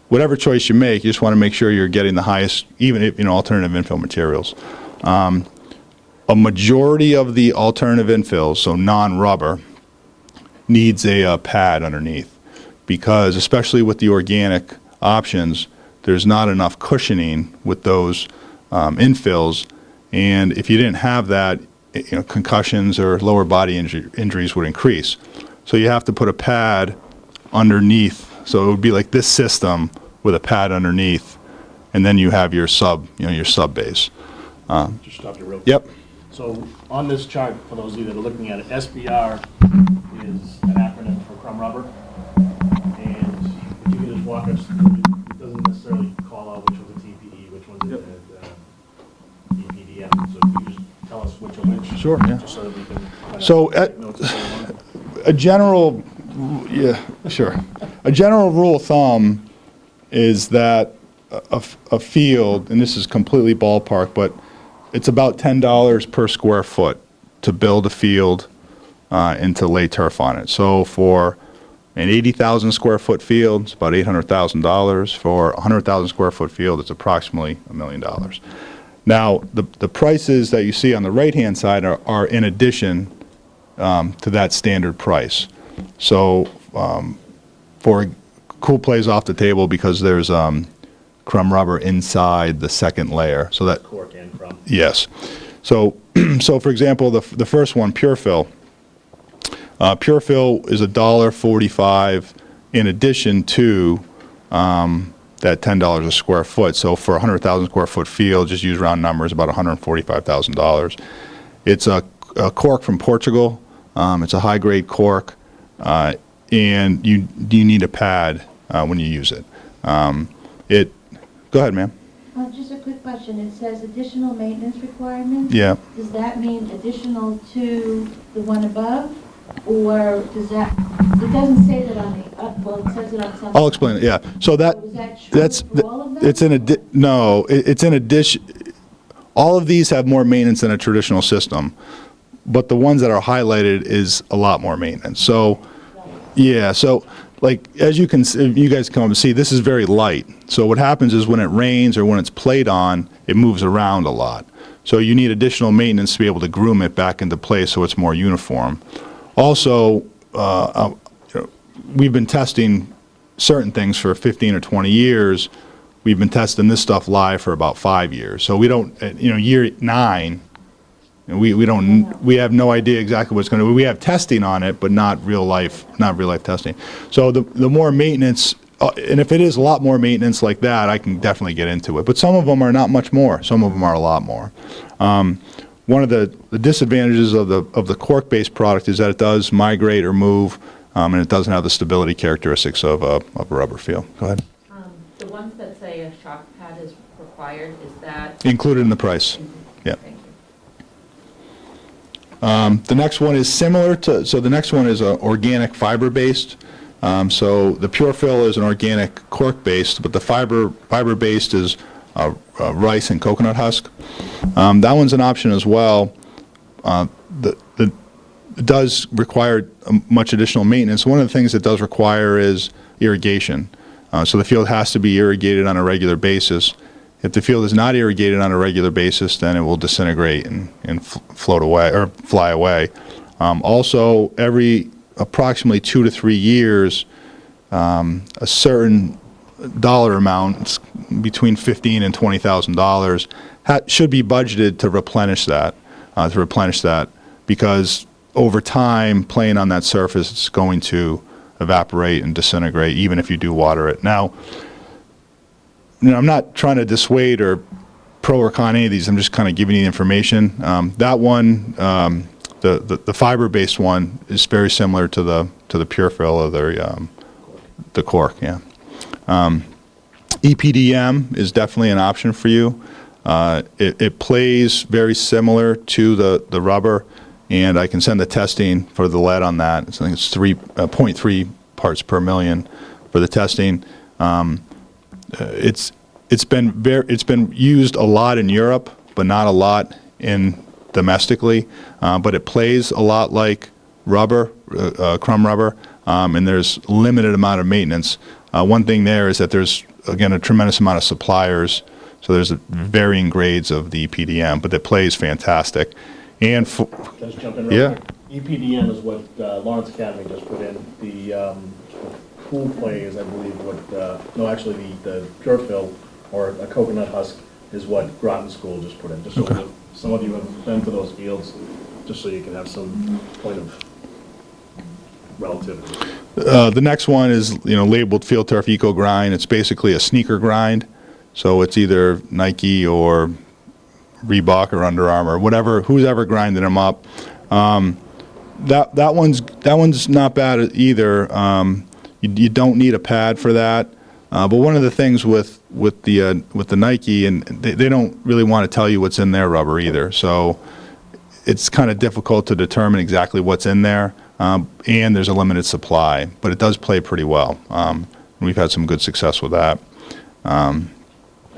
Speaker 8: whatever choice you make, you just want to make sure you're getting the highest, even if, alternative infill materials. A majority of the alternative infills, so non-rubber, needs a pad underneath, because especially with the organic options, there's not enough cushioning with those infills, and if you didn't have that, concussions or lower body injuries would increase. So you have to put a pad underneath, so it would be like this system with a pad underneath, and then you have your sub base.
Speaker 1: Just stop you real quick.
Speaker 8: Yep.
Speaker 1: So on this chart, for those of you that are looking at it, SBR is an acronym for crumb rubber. And if you could just walk us through, it doesn't necessarily call out which one's a TPE, which one's a EPDM. So if you could just tell us which are which.
Speaker 8: Sure, yeah.
Speaker 1: Just so that we can kind of
Speaker 8: So,
Speaker 1: take notes of everyone.
Speaker 8: A general, yeah, sure. A general rule of thumb is that a field, and this is completely ballpark, but it's about $10 per square foot to build a field and to lay turf on it. So for an 80,000 square foot field, it's about $800,000. For a 100,000 square foot field, it's approximately $1 million. Now, the prices that you see on the right-hand side are in addition to that standard price. So for cool plays off the table because there's crumb rubber inside the second layer. So that
Speaker 1: Cork and crumb.
Speaker 8: yes. So so for example, the first one, Pure Fill. Pure Fill is $1.45 in addition to that $10 a square foot. So for a 100,000 square foot field, just use round numbers, about $145,000. It's a cork from Portugal. It's a high grade cork, and you need a pad when you use it. Go ahead, ma'am.
Speaker 9: Just a quick question. It says additional maintenance requirements.
Speaker 8: Yeah.
Speaker 9: Does that mean additional to the one above? Or does that, it doesn't say that on the, well, it says it on some.
Speaker 8: I'll explain it. Yeah. So that
Speaker 9: So is that true
Speaker 8: that's
Speaker 9: for all of them?
Speaker 8: it's it's in addition. All of these have more maintenance than a traditional system, but the ones that are highlighted is a lot more maintenance. So yeah. So like as you guys come up and see, this is very light. So what happens is when it rains or when it's played on, it moves around a lot. So you need additional maintenance to be able to groom it back into place so it's more uniform. Also, we've been testing certain things for 15 or 20 years. We've been testing this stuff live for about 5 years. So we don't, year 9, we have no idea exactly what's going to. We have testing on it, but not real life testing. So the more maintenance, and if it is a lot more maintenance like that, I can definitely get into it. But some of them are not much more. Some of them are a lot more. One of the disadvantages of the cork-based product is that it does migrate or move, and it doesn't have the stability characteristics of a rubber field. Go ahead.
Speaker 10: The ones that say a shock pad is required, is that?
Speaker 8: Included in the price. Yeah.
Speaker 10: Thank you.
Speaker 8: The next one is similar to, so the next one is organic fiber-based. So the Pure Fill is an organic cork-based, but the fiber-based is rice and coconut husk. That one's an option as well. It does require much additional maintenance. One of the things it does require is irrigation. So the field has to be irrigated on a regular basis. If the field is not irrigated on a regular basis, then it will disintegrate and float away or fly away. Also, every approximately 2 to 3 years, a certain dollar amount, between $15,000 and $20,000, should be budgeted to replenish that. Because over time, playing on that surface, it's going to evaporate and disintegrate, even if you do water it. Now, I'm not trying to dissuade or pro or con any of these. I'm just kind of giving you the information. That one, the fiber-based one, is very similar to the Pure Fill of the cork. Yeah. EPDM is definitely an option for you. It plays very similar to the rubber, and I can send the testing for the lead on that. I think it's 3.3 parts per million for the testing. It's been used a lot in Europe, but not a lot domestically. But it plays a lot like rubber, crumb rubber, and there's limited amount of maintenance. One thing there is that there's, again, a tremendous amount of suppliers, so there's varying grades of the EPDM, but the play is fantastic. And
Speaker 1: Just jump in real
Speaker 8: Yeah.
Speaker 1: quick. EPDM is what Lawrence Academy just put in. The pool play is, I believe, what, no, actually, the pure fill or a coconut husk is what Groton School just put in. Just so that some of you have been to those fields, just so you can have some point of relativity.
Speaker 8: The next one is, labeled Field Turf Eco Grind. It's basically a sneaker grind. So it's either Nike or Reebok or Under Armour, whatever, who's ever grinding them up. That one's not bad either. You don't need a pad for that. But one of the things with the Nike, and they don't really want to tell you what's in their rubber either. So it's kind of difficult to determine exactly what's in there. And there's a limited supply, but it does play pretty well. We've had some good success with that.
Speaker 1: Can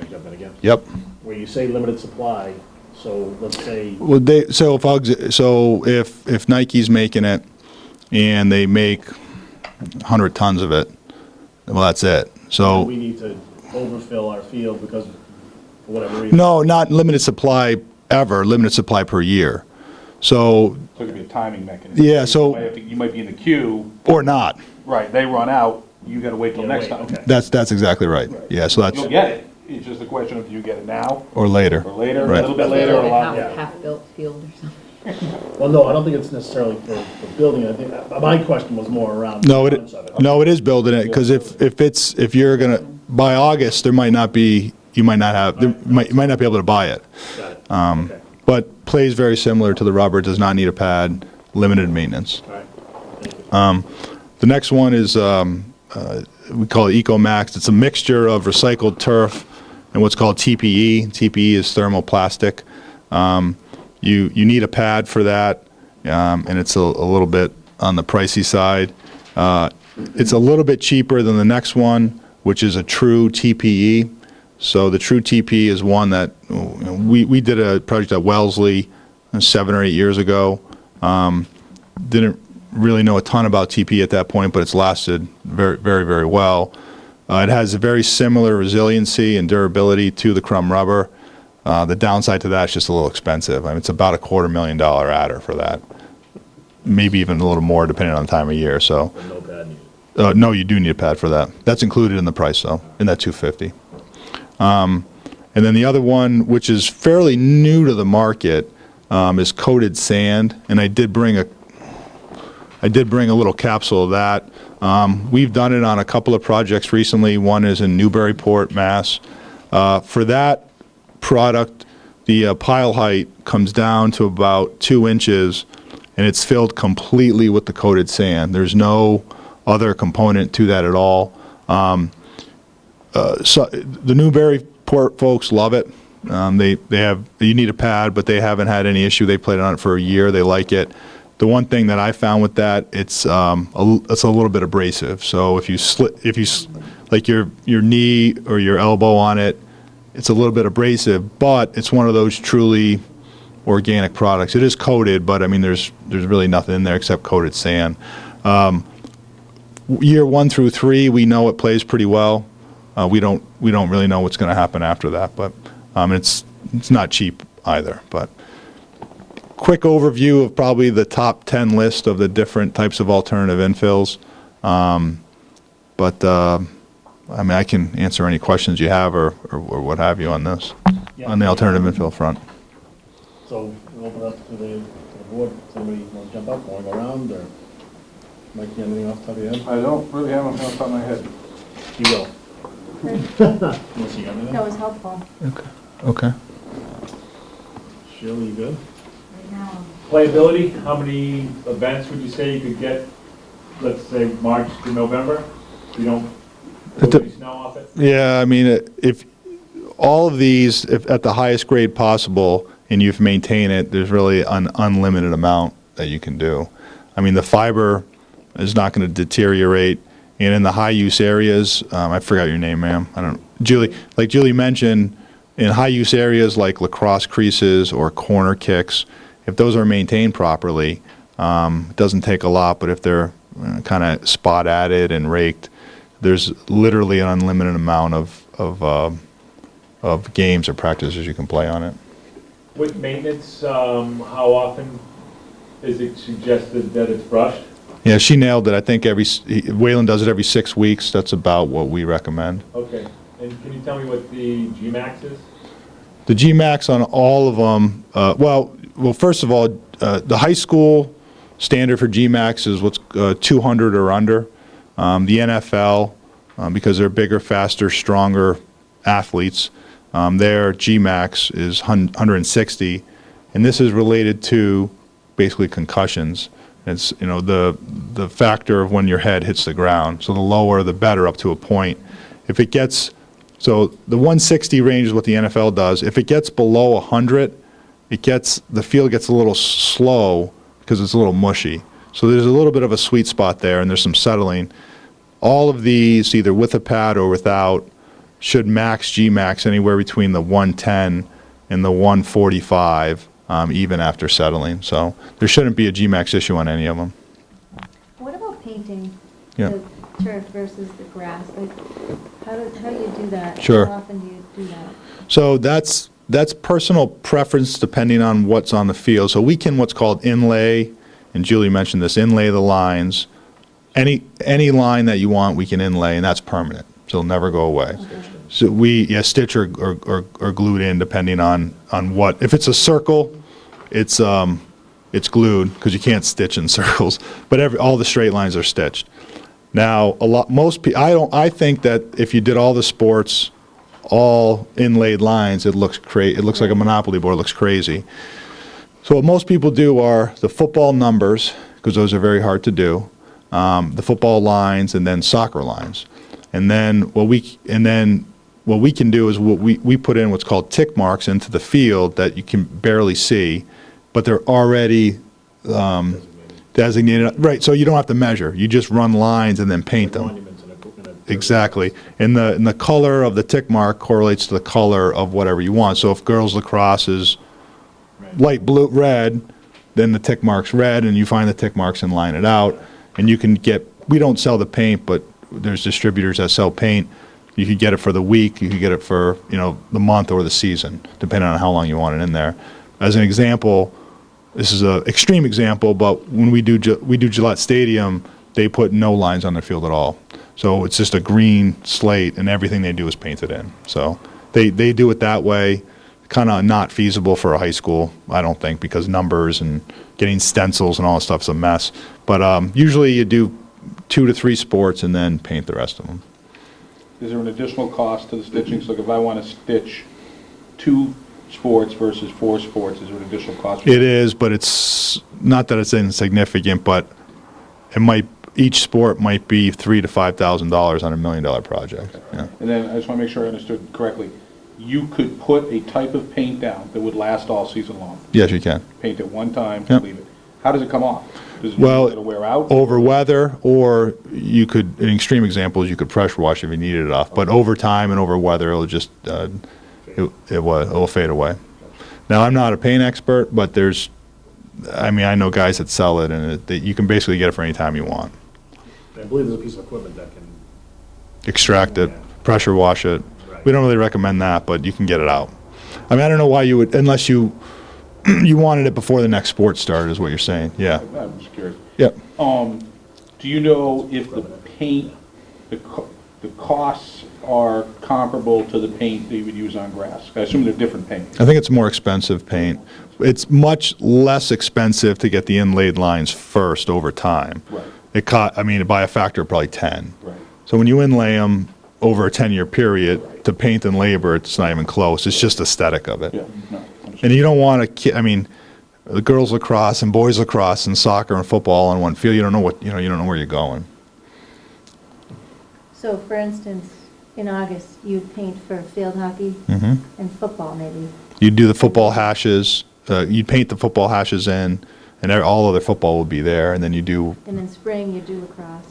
Speaker 1: I jump in again?
Speaker 8: Yep.
Speaker 1: Where you say limited supply, so let's say,
Speaker 8: Well, if Nike's making it and they make 100 tons of it, well, that's it. So
Speaker 1: we need to overfill our field because, for whatever reason.
Speaker 8: no, not limited supply ever. Limited supply per year. So
Speaker 7: So it could be a timing mechanism.
Speaker 8: Yeah, so-
Speaker 7: You might be in the queue,
Speaker 8: or not.
Speaker 7: right, they run out, you gotta wait till
Speaker 1: Yeah,
Speaker 7: next
Speaker 1: wait,
Speaker 7: time.
Speaker 1: okay.
Speaker 8: That's exactly right. Yeah. So that's
Speaker 7: You'll get it, it's just a question of do you get it now,
Speaker 8: or later.
Speaker 7: or later, a
Speaker 8: Right.
Speaker 7: little bit later, or a lot.
Speaker 1: yeah.
Speaker 10: Half-built field or something.
Speaker 1: Well, no, I don't think it's necessarily for building. I think, my question was more around.
Speaker 8: No,
Speaker 1: the balance of it.
Speaker 8: no, it is building it because if you're gonna by August, you might not be able to buy it.
Speaker 1: Got it. Okay.
Speaker 8: But plays very similar to the rubber. Does not need a pad. Limited maintenance.
Speaker 1: All right. Thank you.
Speaker 8: The next one is we call it EcoMax. It's a mixture of recycled turf and what's called TPE. TPE is thermoplastic. You need a pad for that, and it's a little bit on the pricey side. It's a little bit cheaper than the next one, which is a true TPE. So the true TPE is one that we did a project at Wellesley 7 or 8 years ago. Didn't really know a ton about TPE at that point, but it's lasted very, very, very well. It has a very similar resiliency and durability to the crumb rubber. The downside to that is just a little expensive. I mean, it's about $250,000 adder for that. Maybe even a little more depending on the time of year. So,
Speaker 1: But no pad needed.
Speaker 8: no, you do need a pad for that. That's included in the price though, in that $250. And then the other one, which is fairly new to the market, is coated sand. And I did bring a little capsule of that. We've done it on a couple of projects recently. One is in Newburyport, Mass. For that product, the pile height comes down to about 2 inches, and it's filled completely with the coated sand. There's no other component to that at all. So the Newburyport folks love it. You need a pad, but they haven't had any issue. They played on it for a year. They like it. The one thing that I found with that, it's a little bit abrasive. So if you like your knee or your elbow on it, it's a little bit abrasive, but it's one of those truly organic products. It is coated, but I mean, there's really nothing in there except coated sand. Year 1 through 3, we know it plays pretty well. We don't really know what's going to happen after that, but it's not cheap either. But quick overview of probably the top 10 list of the different types of alternative infills. I mean, I can answer any questions you have or what have you on this, on the alternative infill front.
Speaker 1: So we'll open up to the board. Somebody want to jump up, want to go around, or Mike, you have anything off the top of your head?
Speaker 7: I don't really have anything on top of my head.
Speaker 1: You will. Unless you got anything?
Speaker 9: That was helpful.
Speaker 8: Okay.
Speaker 1: Shirley, you good?
Speaker 9: Right now.
Speaker 3: Playability, how many events would you say you could get, let's say, March to November? You don't
Speaker 8: It
Speaker 3: put any snow off it?
Speaker 8: Yeah, I mean, if all of these, if at the highest grade possible, and you've maintained it, there's really an unlimited amount that you can do. I mean, the fiber is not going to deteriorate, and in the high-use areas, I forgot your name, ma'am. Julie. Like Julie mentioned, in high-use areas like lacrosse creases or corner kicks, if those are maintained properly, it doesn't take a lot. But if they're kind of spot added and raked, there's literally an unlimited amount of games or practices you can play on it.
Speaker 3: With maintenance, how often is it suggested that it's brushed?
Speaker 8: Yeah, she nailed it. I think Waylon does it every 6 weeks. That's about what we recommend.
Speaker 3: Okay, and can you tell me what the G-Max is?
Speaker 8: The G-Max on all of them, well, first of all, the high school standard for G-Max is what's 200 or under. The NFL, because they're bigger, faster, stronger athletes, their G-Max is 160, and this is related to basically concussions. It's, you know, the factor of when your head hits the ground. So the lower, the better, up to a point. If it gets, so the 160 range is what the NFL does. If it gets below 100, the field gets a little slow because it's a little mushy. So there's a little bit of a sweet spot there, and there's some settling. All of these, either with a pad or without, should max G-Max anywhere between the 110 and the 145, even after settling. So there shouldn't be a G-Max issue on any of them.
Speaker 9: What about painting
Speaker 8: Yeah.
Speaker 9: the turf versus the grass? Like, how do you do that?
Speaker 8: Sure.
Speaker 9: How often do you do that?
Speaker 8: So that's personal preference depending on what's on the field. So we can what's called inlay, and Julie mentioned this, inlay the lines. Any line that you want, we can inlay, and that's permanent. So it'll never go away. So stitch or glued in depending on what. If it's a circle, it's glued because you can't stitch in circles. But all the straight lines are stitched. Now I think that if you did all the sports, all inlaid lines, it looks it looks like a Monopoly board. It looks crazy. So what most people do are the football numbers, because those are very hard to do. The football lines, and then soccer lines. And then what we can do is we put in what's called tick marks into the field that you can barely see, but they're already designated. Right, so you don't have to measure. You just run lines and then paint them. Exactly. And the color of the tick mark correlates to the color of whatever you want. So if girls lacrosse is light blue, red, then the tick mark's red, and you find the tick marks and line it out. And you can get, we don't sell the paint, but there's distributors that sell paint. You could get it for the week, you could get it for, the month or the season, depending on how long you want it in there. As an example, this is an extreme example, but when we do Gillette Stadium, they put no lines on their field at all. So it's just a green slate, and everything they do is painted in. So they do it that way. Kind of not feasible for a high school, I don't think, because numbers and getting stencils and all that stuff is a mess. But usually you do 2 to 3 sports and then paint the rest of them.
Speaker 7: Is there an additional cost to the stitching? So like if I want to stitch 2 sports versus 4 sports, is there an additional cost?
Speaker 8: It is, but it's not that it's insignificant, but each sport might be $3,000 to $5,000 on $1 million project.
Speaker 7: Okay.
Speaker 8: Yeah.
Speaker 7: And then I just want to make sure I understood correctly. You could put a type of paint down that would last all season long.
Speaker 8: Yes, you can.
Speaker 7: Paint it one time,
Speaker 8: Yep.
Speaker 7: leave it. How does it come off? Does it
Speaker 8: Well,
Speaker 7: it'll wear out?
Speaker 8: over weather, or you could, in extreme examples, you could pressure wash if you needed it off. But over time and over weather, it'll just, it'll fade away. Now, I'm not a paint expert, but I know guys that sell it, and you can basically get it for any time you want.
Speaker 1: I believe there's a piece of equipment that can.
Speaker 8: Extract it,
Speaker 1: Yeah.
Speaker 8: pressure wash it.
Speaker 1: Right.
Speaker 8: We don't really recommend that, but you can get it out. I don't know why you would, unless you wanted it before the next sport started, is what you're saying. Yeah.
Speaker 7: I'm just curious.
Speaker 8: Yep.
Speaker 7: Do you know if the paint, the costs are comparable to the paint that you would use on grass? I assume they're different paints.
Speaker 8: I think it's more expensive paint. It's much less expensive to get the inlaid lines first over time.
Speaker 7: Right.
Speaker 8: By a factor of probably 10.
Speaker 7: Right.
Speaker 8: So when you inlay them over a 10-year period, to paint and labor, it's not even close. It's just aesthetic of it.
Speaker 7: Yeah, no, understood.
Speaker 8: And you don't want to, the girls lacrosse and boys lacrosse and soccer and football on one field, you don't know you don't know where you're going.
Speaker 9: So for instance, in August, you paint for field hockey
Speaker 8: Mm-hmm.
Speaker 9: and football maybe.
Speaker 8: You'd do the football hashes, you'd paint the football hashes in, and all other football would be there, and then you do,
Speaker 9: And in spring, you do lacrosse.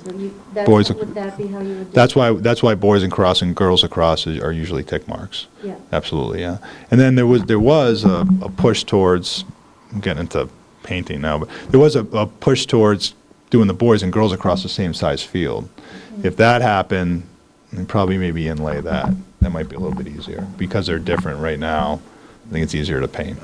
Speaker 8: Boys-
Speaker 9: Would that be how you would do it?
Speaker 8: that's why boys lacrosse and girls lacrosse are usually tick marks.
Speaker 9: Yeah.
Speaker 8: Absolutely, yeah. And then there was a push towards, I'm getting into painting now, but there was a push towards doing the boys and girls across the same size field. If that happened, then probably maybe inlay that. That might be a little bit easier. Because they're different right now, I think it's easier to paint.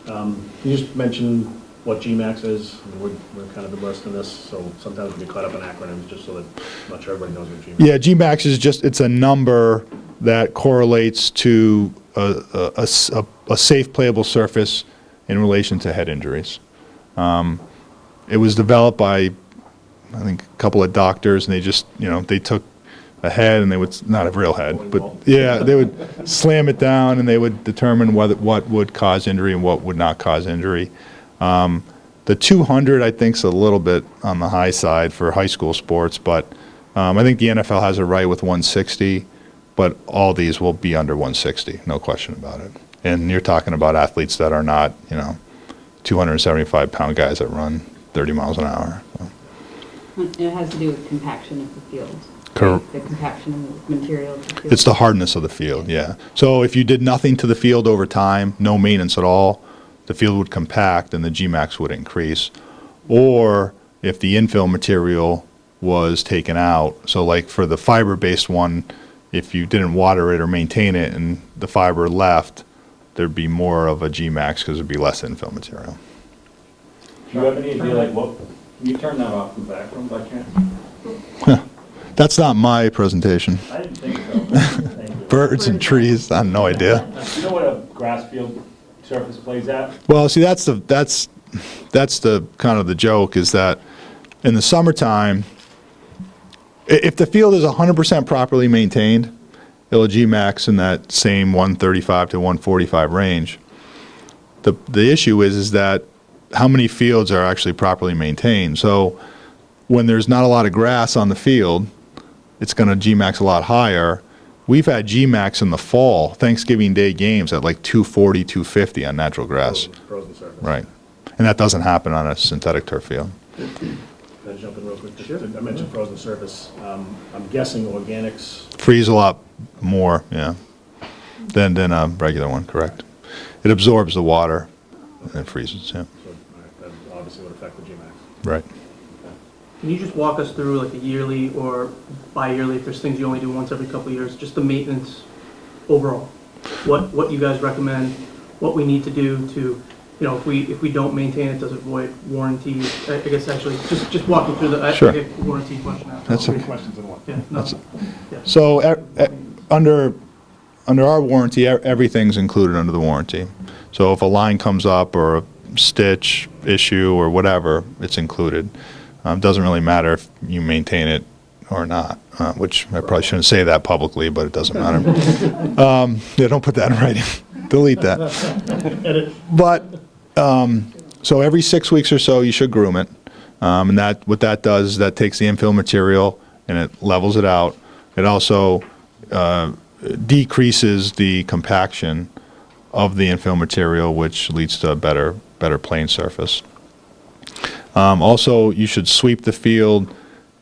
Speaker 1: Can you just mention what GMAX is? I mean, we're kind of immersed in this, so sometimes we get caught up in acronyms, just so that, I'm not sure everybody knows what GMAX is.
Speaker 8: Yeah, GMAX is just, it's a number that correlates to a safe playable surface in relation to head injuries. It was developed by, I think, a couple of doctors, and they just, they took a head and they would, not a real head, but yeah, they would slam it down and they would determine what would cause injury and what would not cause injury. The 200, I think, is a little bit on the high side for high school sports, but I think the NFL has a right with 160, but all these will be under 160, no question about it. And you're talking about athletes that are not, 275-pound guys that run 30 miles an hour. So.
Speaker 10: It has to do with compaction of the field.
Speaker 8: Correct.
Speaker 10: The compaction of the material of the field.
Speaker 8: It's the hardness of the field, yeah. So if you did nothing to the field over time, no maintenance at all, the field would compact and the Gmax would increase. Or if the infill material was taken out, so like for the fiber-based one, if you didn't water it or maintain it and the fiber left, there'd be more of a Gmax because there'd be less infill material.
Speaker 3: Do you have any idea, like, what, can you turn that off in the back room by chance?
Speaker 8: That's not my presentation.
Speaker 3: I didn't think so. Thank you.
Speaker 8: Birds and trees, I have no idea.
Speaker 3: Do you know what a grass field surface plays at?
Speaker 8: Well, see, that's the kind of the joke is that in the summertime, if the field is 100% properly maintained, it'll Gmax in that same 135 to 145 range. The issue is that how many fields are actually properly maintained. So when there's not a lot of grass on the field, it's going to Gmax a lot higher. We've had Gmax in the fall, Thanksgiving Day games at like 240, 250 on natural grass.
Speaker 1: Frozen surface.
Speaker 8: Right. And that doesn't happen on a synthetic turf field.
Speaker 1: Can I jump in real quick? I mentioned frozen surface. I'm guessing organics,
Speaker 8: Freeze a lot more, yeah, than a regular one, correct. It absorbs the water and it freezes, yeah.
Speaker 1: so that obviously would affect the GMAX.
Speaker 8: Right.
Speaker 6: Can you just walk us through like a yearly or bi-yearly, if there's things you only do once every couple of years, just the maintenance overall? What you guys recommend, what we need to do to, if we don't maintain it, does it void warranty? I guess actually, just walk me through the
Speaker 8: Sure.
Speaker 6: warranty question after.
Speaker 8: That's
Speaker 1: Three
Speaker 8: okay.
Speaker 1: questions in one.
Speaker 6: Yeah, no,
Speaker 8: That's-
Speaker 6: yeah.
Speaker 8: So under our warranty, everything's included under the warranty. So if a line comes up or a stitch issue or whatever, it's included. Doesn't really matter if you maintain it or not, which I probably shouldn't say that publicly, but it doesn't matter. Yeah, don't put that in writing. Delete that. But, so every 6 weeks or so, you should groom it. And what that does is that takes the infill material and it levels it out. It also decreases the compaction of the infill material, which leads to a better plane surface. Also, you should sweep the field.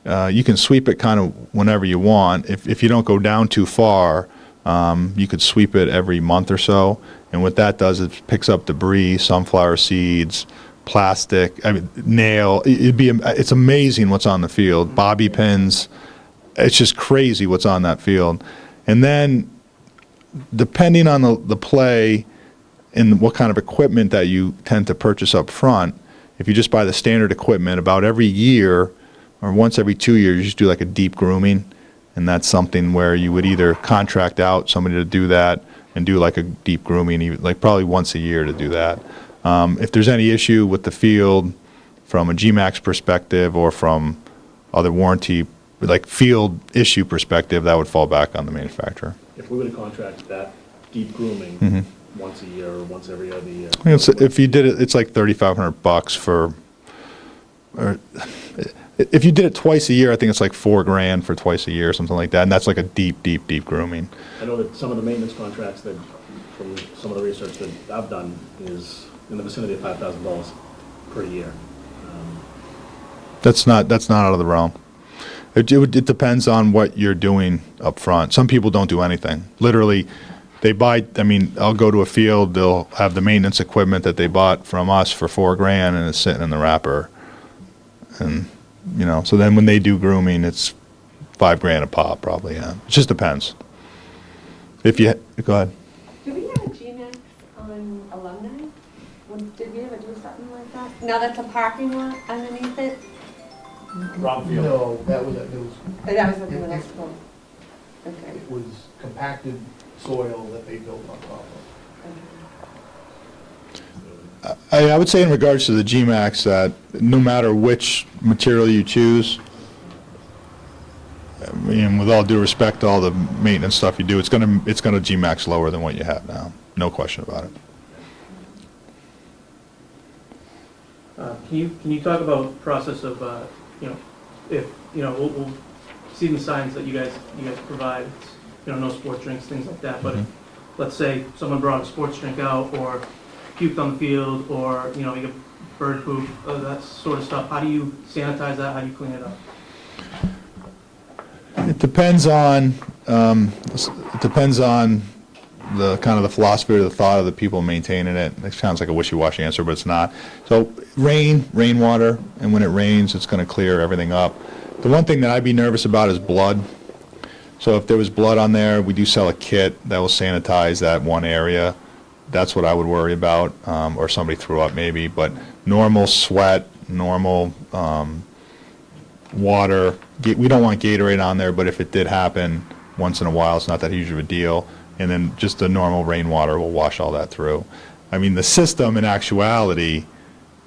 Speaker 8: You can sweep it kind of whenever you want. If you don't go down too far, you could sweep it every month or so. And what that does is it picks up debris, sunflower seeds, plastic, nail. It's amazing what's on the field. Bobby pins. It's just crazy what's on that field. And then, depending on the play and what kind of equipment that you tend to purchase up front, if you just buy the standard equipment, about every year or once every 2 years, you just do like a deep grooming. And that's something where you would either contract out somebody to do that and do like a deep grooming, like probably once a year to do that. If there's any issue with the field from a GMAX perspective or from other warranty, like field issue perspective, that would fall back on the manufacturer.
Speaker 1: If we were to contract that deep grooming once a year or once every other year.
Speaker 8: If you did it, it's like $3,500 for. Or, if you did it twice a year, I think it's like $4,000 for twice a year, something like that, and that's like a deep grooming.
Speaker 1: I know that some of the maintenance contracts that, from some of the research that I've done, is in the vicinity of $5,000 per year.
Speaker 8: That's not out of the realm. It depends on what you're doing up front. Some people don't do anything. Literally, they buy. I'll go to a field. They'll have the maintenance equipment that they bought from us for $4,000, and it's sitting in the wrapper. And, you know, so then when they do grooming, it's $5,000 a pop, probably, yeah. It just depends. If you, go ahead.
Speaker 11: Do we have a GMAX on Alumni? Did we ever do something like that? Now that's a parking lot underneath it?
Speaker 1: Wrong field.
Speaker 2: No, that was at middle school.
Speaker 11: That was at the middle school. Okay.
Speaker 2: It was compacted soil that they built on top of.
Speaker 8: I would say in regards to the GMAX that no matter which material you choose, I mean, with all due respect to all the maintenance stuff you do, it's gonna GMAX lower than what you have now. No question about it.
Speaker 6: Can you talk about process of, you know, if, you know, we'll see the signs that you guys provide, it's, you know, no sports drinks, things like that, but if, let's say someone brought a sports drink out or puked on the field or, you know, you get bird poop, that sort of stuff, how do you sanitize that, how do you clean it up?
Speaker 8: It depends on the kind of the philosophy or the thought of the people maintaining it. It sounds like a wishy-washy answer, but it's not. So rainwater, and when it rains, it's going to clear everything up. The one thing that I'd be nervous about is blood. So if there was blood on there, we do sell a kit that will sanitize that one area. That's what I would worry about, or somebody threw up maybe. But normal sweat, normal water, we don't want Gatorade on there, but if it did happen once in a while, it's not that huge of a deal. And then just the normal rainwater will wash all that through. I mean, the system in actuality,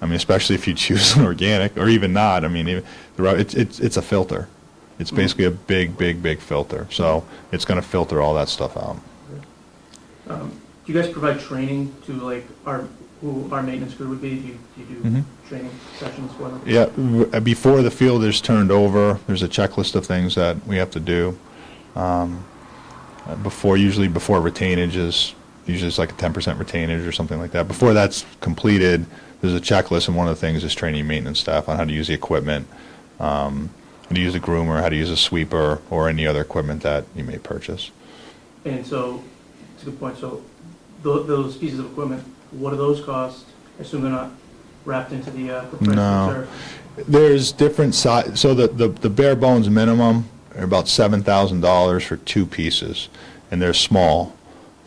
Speaker 8: I mean, especially if you choose an organic or even not, I mean, it's a filter. It's basically a big filter. So it's going to filter all that stuff out.
Speaker 6: Do you guys provide training to like who our maintenance crew would be? Do you do training sessions for them?
Speaker 8: Yeah, before the field is turned over, there's a checklist of things that we have to do. Usually before retainage is, usually it's like a 10% retainage or something like that. Before that's completed, there's a checklist, and one of the things is training maintenance staff on how to use the equipment, how to use a groomer, how to use a sweeper, or any other equipment that you may purchase.
Speaker 6: And so, it's a good point, so those pieces of equipment, what do those cost? I assume they're not wrapped into the price of the
Speaker 8: No.
Speaker 6: turf.
Speaker 8: There's different size, so the bare bones minimum are about $7,000 for 2 pieces, and they're small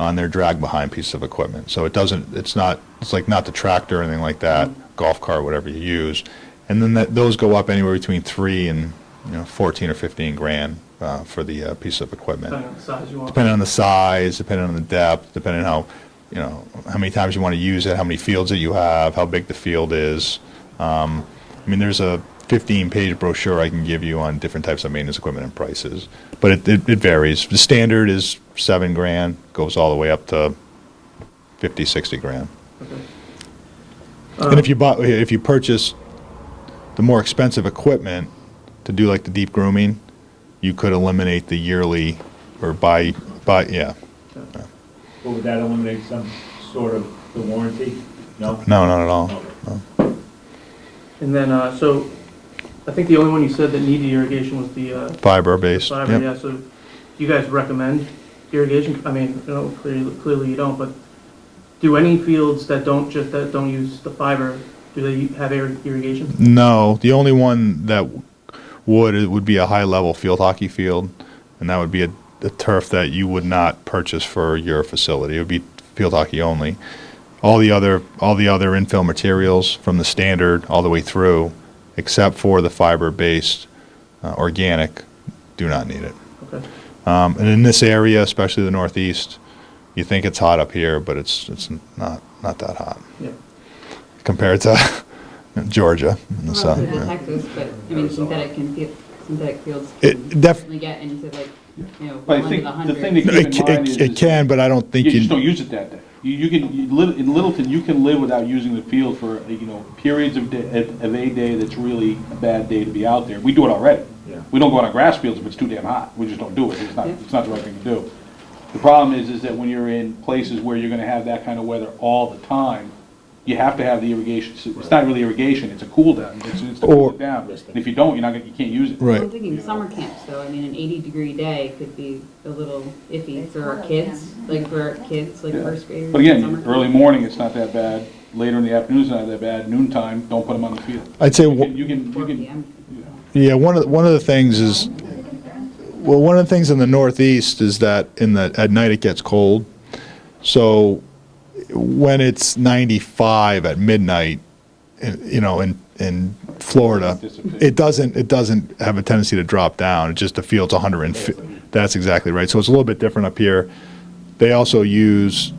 Speaker 8: on their drag behind piece of equipment. So it's like not the tractor or anything like that, golf cart, whatever you use. And then those go up anywhere between 3 and 14 or 15 grand for the piece of equipment.
Speaker 6: Depending on the size you want.
Speaker 8: Depending on the size, depending on the depth, depending on how many times you want to use it, how many fields that you have, how big the field is. I mean, there's a 15-page brochure I can give you on different types of maintenance equipment and prices, but it varies. The standard is $7 grand, goes all the way up to 50, 60 grand.
Speaker 6: Okay.
Speaker 8: And if you purchase the more expensive equipment to do like the deep grooming, you could eliminate the yearly or buy.
Speaker 3: Well, would that eliminate some sort of the warranty? No?
Speaker 8: No, not at all.
Speaker 3: Okay.
Speaker 8: No.
Speaker 6: And then, so, I think the only one you said that needed irrigation was the
Speaker 8: Fiber-based.
Speaker 6: fiber,
Speaker 8: Yep.
Speaker 6: yeah, so do you guys recommend irrigation? I mean, clearly you don't, but do any fields that don't use the fiber, do they have irrigation?
Speaker 8: No, the only one that would be a high-level field hockey field, and that would be a turf that you would not purchase for your facility. It would be field hockey only. All the other infill materials from the standard all the way through, except for the fiber-based organic, do not need it.
Speaker 6: Okay.
Speaker 8: And in this area, especially the Northeast, you think it's hot up here, but it's not that hot
Speaker 6: Yeah.
Speaker 8: compared to Georgia and the
Speaker 4: Well,
Speaker 8: south.
Speaker 4: it's
Speaker 8: Yeah.
Speaker 4: Texas, but, I mean, synthetic fields
Speaker 8: It
Speaker 4: can
Speaker 8: def-
Speaker 4: definitely get into like,
Speaker 7: But I
Speaker 4: one to
Speaker 7: think
Speaker 4: the
Speaker 7: the
Speaker 4: hundred.
Speaker 7: thing to keep in mind is.
Speaker 8: It can, but I don't think
Speaker 7: You just
Speaker 8: you.
Speaker 7: don't use it that day. You live in Littleton, you can live without using the field for, periods of a day that's really a bad day to be out there. We do it already.
Speaker 3: Yeah.
Speaker 7: We don't go on our grass fields if it's too damn hot. We just don't do it. It's not the right thing to do. The problem is that when you're in places where you're gonna have that kind of weather all the time, you have to have the irrigation. It's not really irrigation, it's a cool down. It's to cool it down. And if you don't, you can't use it.
Speaker 8: Right.
Speaker 4: I'm thinking summer camps, though. I mean, an 80-degree day could be a little iffy for our kids, like
Speaker 7: Yeah.
Speaker 4: first graders.
Speaker 7: But
Speaker 4: summer
Speaker 7: again,
Speaker 4: camp.
Speaker 7: early morning, it's not that bad. later in the afternoon's not that bad, noontime, don't put them on the field.
Speaker 8: I'd say,
Speaker 7: You can,
Speaker 8: yeah, one of the things is, well, one of the things in the Northeast is that at night it gets cold. So when it's 95 at midnight, in Florida, it doesn't have a tendency to drop down. It's just the field's 150. That's exactly right. So it's a little bit different up here. They also use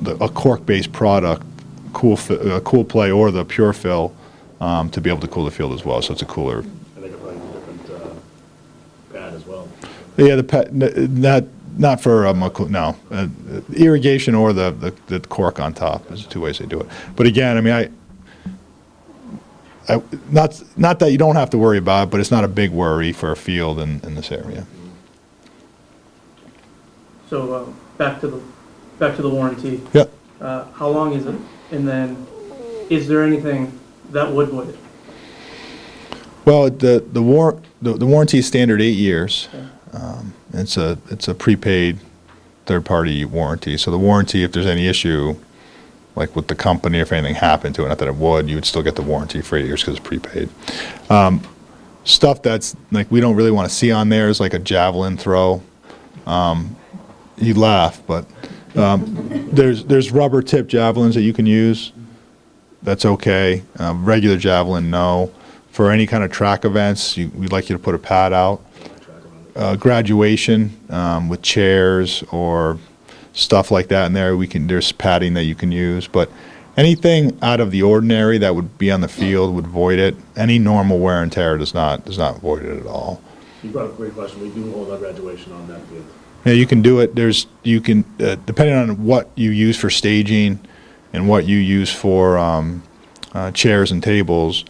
Speaker 8: a cork-based product, Cool Play or the Pure Fill, to be able to cool the field as well. So it's a cooler.
Speaker 1: And they could probably use a different pad as well.
Speaker 8: Yeah, the pet, not for no irrigation or the cork on top. There's two ways they do it. But again, I mean, not that you don't have to worry about it, but it's not a big worry for a field in this area.
Speaker 6: So, back to the warranty.
Speaker 8: Yep.
Speaker 6: How long is it? And then, is there anything that would void it?
Speaker 8: Well, the warranty is standard 8 years. It's a prepaid third-party warranty. So the warranty, if there's any issue, like with the company, if anything happened to it, not that it would, you would still get the warranty for 8 years because it's prepaid. Stuff that's like we don't really want to see on there is like a javelin throw. You laugh, but there's rubber tip javelins that you can use. That's okay. Regular javelin, no. For any kind of track events, we'd like you to put a pad out. Graduation with chairs or stuff like that in there, there's padding that you can use. But anything out of the ordinary that would be on the field would void it. Any normal wear and tear does not void it at all.
Speaker 1: You brought up a great question. We do hold our graduation on that field.
Speaker 8: Yeah, you can do it. Depending on what you use for staging and what you use for chairs and tables.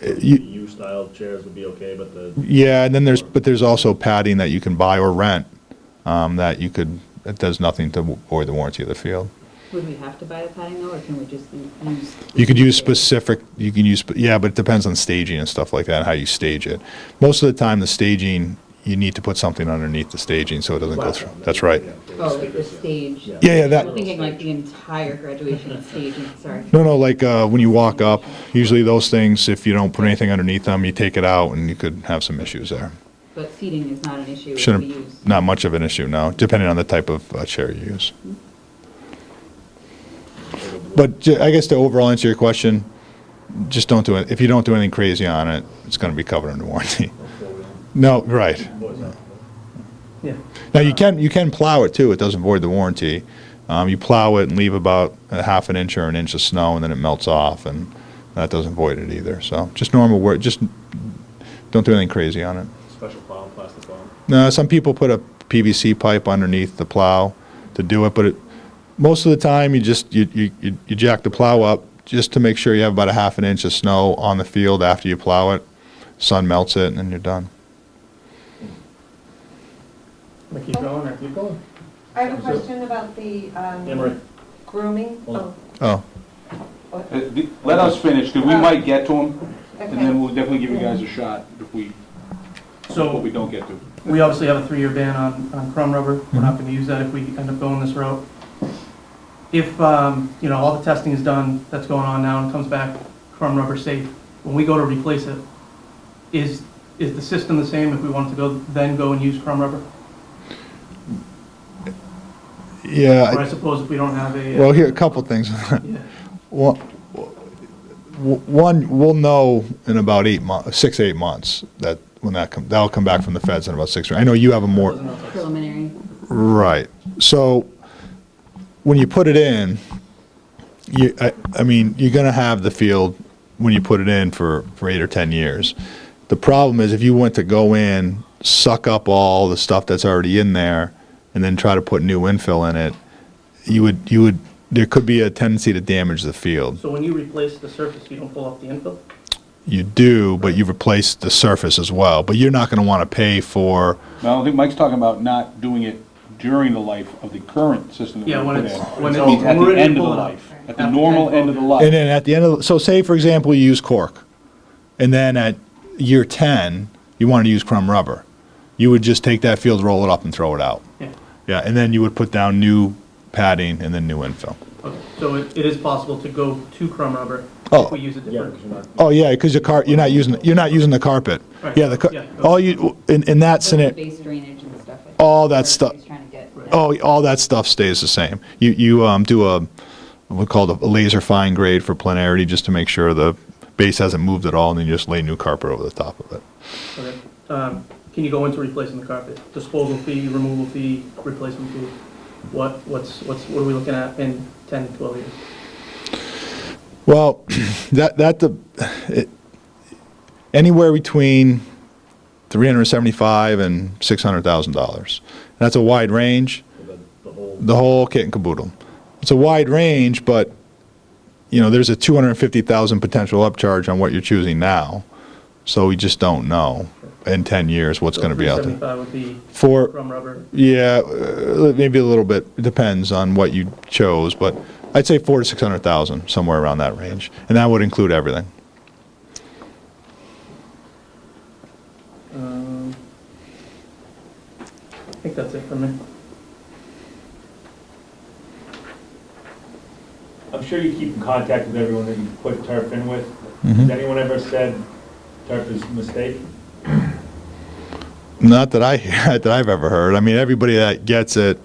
Speaker 1: U-style chairs would be okay, but
Speaker 8: Yeah, and then there's also padding that you can buy or rent that does nothing to void the warranty of the field.
Speaker 10: Would we have to buy the padding though, or can we just use?
Speaker 8: You could use yeah, but it depends on staging and stuff like that, and how you stage it. Most of the time, the staging, you need to put something underneath the staging so it doesn't go through. That's right.
Speaker 10: Oh, like the stage?
Speaker 8: Yeah, that.
Speaker 10: I'm thinking like the entire graduation staging, sorry.
Speaker 8: No, like when you walk up, usually those things, if you don't put anything underneath them, you take it out and you could have some issues there.
Speaker 10: But seating is not an issue if we use?
Speaker 8: Not much of an issue, no, depending on the type of chair you use. But I guess to overall answer your question, just don't do it. If you don't do anything crazy on it, it's going to be covered under warranty. No, right.
Speaker 6: Yeah.
Speaker 8: Now you can plow it too. It doesn't void the warranty. You plow it and leave about a half an inch or an inch of snow, and then it melts off, and that doesn't void it either. So just normal work. Just don't do anything crazy on it.
Speaker 1: special plow, plastic plow.
Speaker 8: No, some people put a PVC pipe underneath the plow to do it, but most of the time you jack the plow up just to make sure you have about a half an inch of snow on the field after you plow it. Sun melts it, and then you're done.
Speaker 6: Wanna keep going or keep going?
Speaker 11: I have a question about the
Speaker 1: Emery.
Speaker 11: grooming.
Speaker 1: Hold
Speaker 11: Oh,
Speaker 8: Oh,
Speaker 7: Let us finish, because we might get to them, and
Speaker 11: okay.
Speaker 7: then we'll definitely give you guys a shot if we don't get to.
Speaker 6: We obviously have a 3-year ban on crumb rubber. We're not going to use that if we end up going this route. If, all the testing is done that's going on now and comes back crumb rubber safe, when we go to replace it, is the system the same if we wanted to go and use crumb rubber?
Speaker 8: yeah.
Speaker 6: Or I suppose if we don't have a...
Speaker 8: Well, here, a couple things.
Speaker 6: Yeah.
Speaker 8: One, we'll know in about 6 to 8 months that when that'll come back from the feds in about 6 or... I know you have a more...
Speaker 10: Preliminary.
Speaker 8: Right. So when you put it in, I mean, you're going to have the field when you put it in for 8 or 10 years. The problem is if you went to go in, suck up all the stuff that's already in there, and then try to put new infill in it, there could be a tendency to damage the field.
Speaker 6: So when you replace the surface, you don't pull up the infill?
Speaker 8: You do, but you've replaced the surface as well. But you're not going to want to pay for...
Speaker 7: No, I think Mike's talking about not doing it during the life of the current system that we
Speaker 6: Yeah, when
Speaker 7: put
Speaker 6: it's-
Speaker 7: in.
Speaker 6: when
Speaker 7: It
Speaker 6: it's
Speaker 7: means at the
Speaker 6: ready to
Speaker 7: end of the
Speaker 6: pull it up.
Speaker 7: life, at the normal end of the
Speaker 8: And
Speaker 7: life.
Speaker 8: then at the end of... So say, for example, you use cork, and then at year 10, you wanted to use crumb rubber. You would just take that field, roll it up, and throw it out.
Speaker 6: Yeah.
Speaker 8: Yeah, and then you would put down new padding and then new infill.
Speaker 6: Okay, so it is possible to go to crumb rubber
Speaker 8: Oh.
Speaker 6: if we use a different.
Speaker 8: Oh, yeah, because you're not using the carpet.
Speaker 6: Right.
Speaker 8: Yeah, all you, in that scenario,
Speaker 4: Base drainage and stuff.
Speaker 8: all that stuff,
Speaker 4: He's trying to get.
Speaker 8: all that stuff stays the same. You do a, we call it a laser fine grade for planarity, just to make sure the base hasn't moved at all, and then you just lay new carpet over the top of it.
Speaker 6: Okay. Can you go into replacing the carpet? Disposal fee, removal fee, replacement fee? What are we looking at in 10, 12 years?
Speaker 8: Well, anywhere between $375 and $600,000. That's a wide range. The whole kit and caboodle. It's a wide range, but there's a $250,000 potential upcharge on what you're choosing now. So we just don't know in 10 years what's going to be out there.
Speaker 6: 375 would be
Speaker 8: For
Speaker 6: crumb rubber.
Speaker 8: Yeah, maybe a little bit. It depends on what you chose, but I'd say $400,000 to $600,000, somewhere around that range, and that would include everything.
Speaker 6: I think that's it for me.
Speaker 3: I'm sure you keep in contact with everyone that you put turf in with.
Speaker 8: Mhm.
Speaker 3: Has anyone ever said turf is a mistake?
Speaker 8: Not that I've ever heard. I mean, everybody that gets it,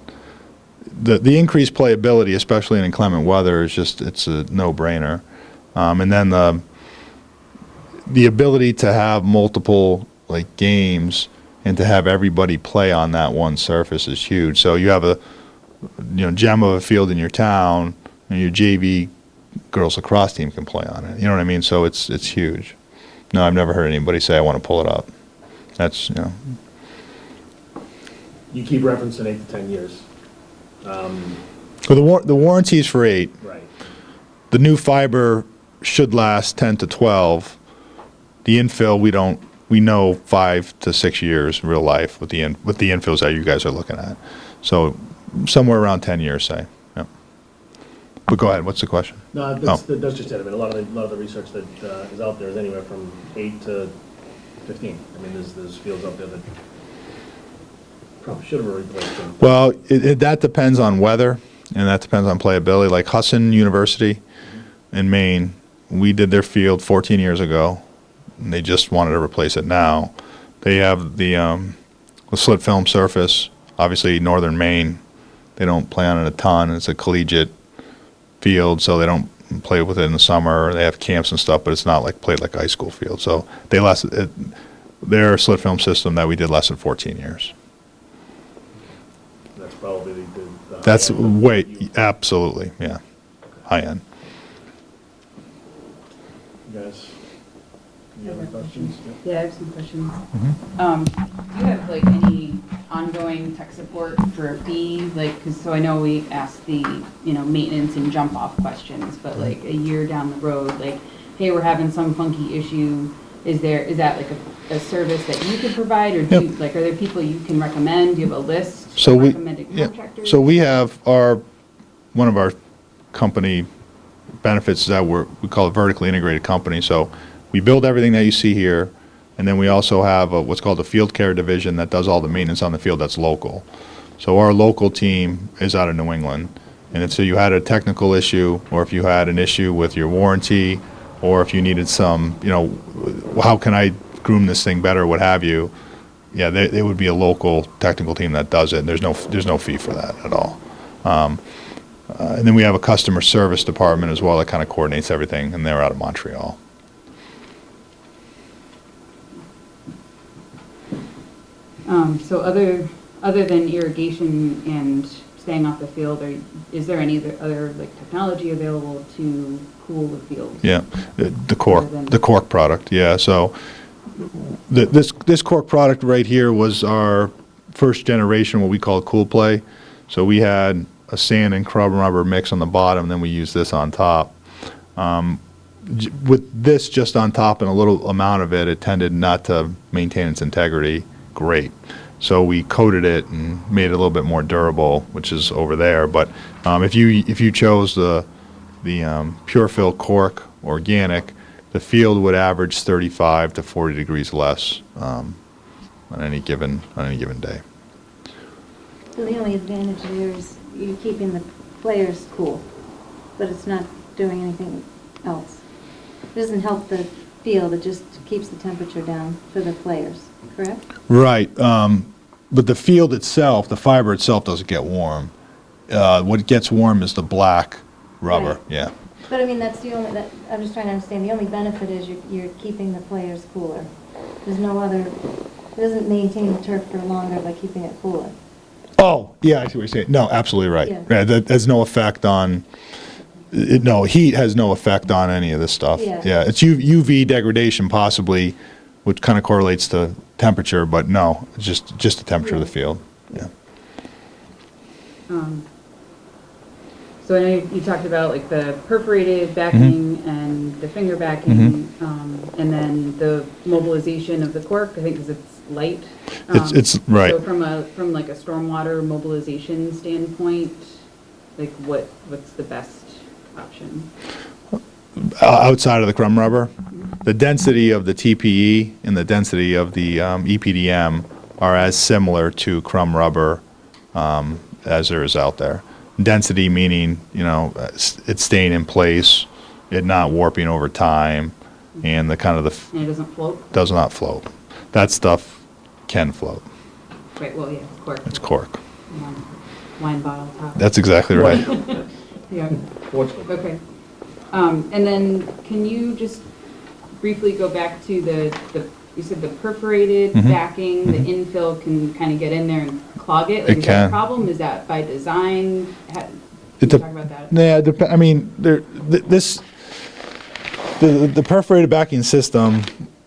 Speaker 8: the increased playability, especially in inclement weather, it's a no-brainer. And then the ability to have multiple games and to have everybody play on that one surface is huge. So you have a gem of a field in your town, and your JV girls lacrosse team can play on it. You know what I mean? So it's huge. No, I've never heard anybody say I want to pull it up. That's
Speaker 1: You keep referencing 8 to 10 years.
Speaker 8: Well, the warranty's for 8.
Speaker 1: Right.
Speaker 8: The new fiber should last 10 to 12. The infill, we know 5 to 6 years in real life with the infills that you guys are looking at. So somewhere around 10 years, say. Yeah. But go ahead. What's the question?
Speaker 1: No, that's just it. I mean, a lot of the research that is out there is anywhere from 8 to 15. I mean, there's fields out there that probably should have replaced them.
Speaker 8: Well, that depends on weather, and that depends on playability. Like Hudson University in Maine, we did their field 14 years ago, and they just wanted to replace it now. They have the slit film surface. Obviously, northern Maine, they don't play on it a ton. It's a collegiate field, so they don't play with it in the summer. They have camps and stuff, but it's not played like a high school field. So their slit film system that we did less than 14 years.
Speaker 1: That's probably the
Speaker 8: That's
Speaker 1: high end.
Speaker 8: way, absolutely, yeah, high end.
Speaker 1: You guys, any other questions?
Speaker 4: Yeah, I have some questions.
Speaker 8: Mm-hmm.
Speaker 4: Do you have any ongoing tech support for a fee? So I know we asked the, maintenance and jump off questions, but a year down the road, hey, we're having some funky issue. Is that a service that you could provide, or are there people you can recommend? Do you have a list of recommended contractors?
Speaker 8: So we have one of our company benefits is that we call it vertically integrated company. So we build everything that you see here, and then we also have what's called a field care division that does all the maintenance on the field that's local. So our local team is out of New England, and so you had a technical issue, or if you had an issue with your warranty, or if you needed some, how can I groom this thing better, what have you, yeah, there would be a local technical team that does it, and there's no fee for that at all. And then we have a customer service department as well that kind of coordinates everything, and they're out of Montreal.
Speaker 4: So other than irrigation and staying off the field, is there any other technology available to cool the field?
Speaker 8: Yeah, the cork product. Yeah, so this cork product right here was our first generation, what we call Cool Play. So we had a sand and crumb rubber mix on the bottom, and then we used this on top. With this just on top and a little amount of it, it tended not to maintain its integrity great. So we coated it and made it a little bit more durable, which is over there. But if you chose the Pure Fill Cork Organic, the field would average 35 to 40 degrees less on any given day.
Speaker 9: So the only advantage there is you're keeping the players cool. but it's not doing anything else. It doesn't help the field, it just keeps the temperature down for the players, correct?
Speaker 8: Right, but the field itself, the fiber itself doesn't get warm. What gets warm is the black rubber,
Speaker 9: Right.
Speaker 8: yeah.
Speaker 9: But I mean, that's the only, I'm just trying to understand, the only benefit is you're keeping the players cooler. There's no other, it doesn't maintain the turf for longer by keeping it cooler.
Speaker 8: Oh, yeah, I see what you're saying. No, absolutely right.
Speaker 9: Yeah.
Speaker 8: Yeah, that has no effect on, no, heat has no effect on any of this stuff.
Speaker 9: Yeah.
Speaker 8: Yeah, it's UV degradation possibly, which kind of correlates to temperature, but no, it's just the temperature of the field, yeah.
Speaker 4: So I know you talked about like the perforated backing and the finger backing, and then the mobilization of the cork, I think because it's light.
Speaker 8: It's right.
Speaker 4: So from like a stormwater mobilization standpoint, like what's the best option?
Speaker 8: Outside of the crumb rubber, the density of the TPE and the density of the EPDM are as similar to crumb rubber as there is out there. Density meaning, it's staying in place, it not warping over time, and the kind of
Speaker 4: And it doesn't float?
Speaker 8: does not float. That stuff can float.
Speaker 4: Right, well, yeah, it's cork.
Speaker 8: It's cork.
Speaker 4: Wine bottle top.
Speaker 8: That's exactly right.
Speaker 4: Yeah. Okay. And then can you just briefly go back to you said the perforated backing, the infill can kind of get in there and clog it? Like,
Speaker 8: It
Speaker 4: is that a
Speaker 8: can.
Speaker 4: problem? Is that by design? Can
Speaker 8: It
Speaker 4: you
Speaker 8: dep-
Speaker 4: talk about that?
Speaker 8: Yeah, I mean, the perforated backing system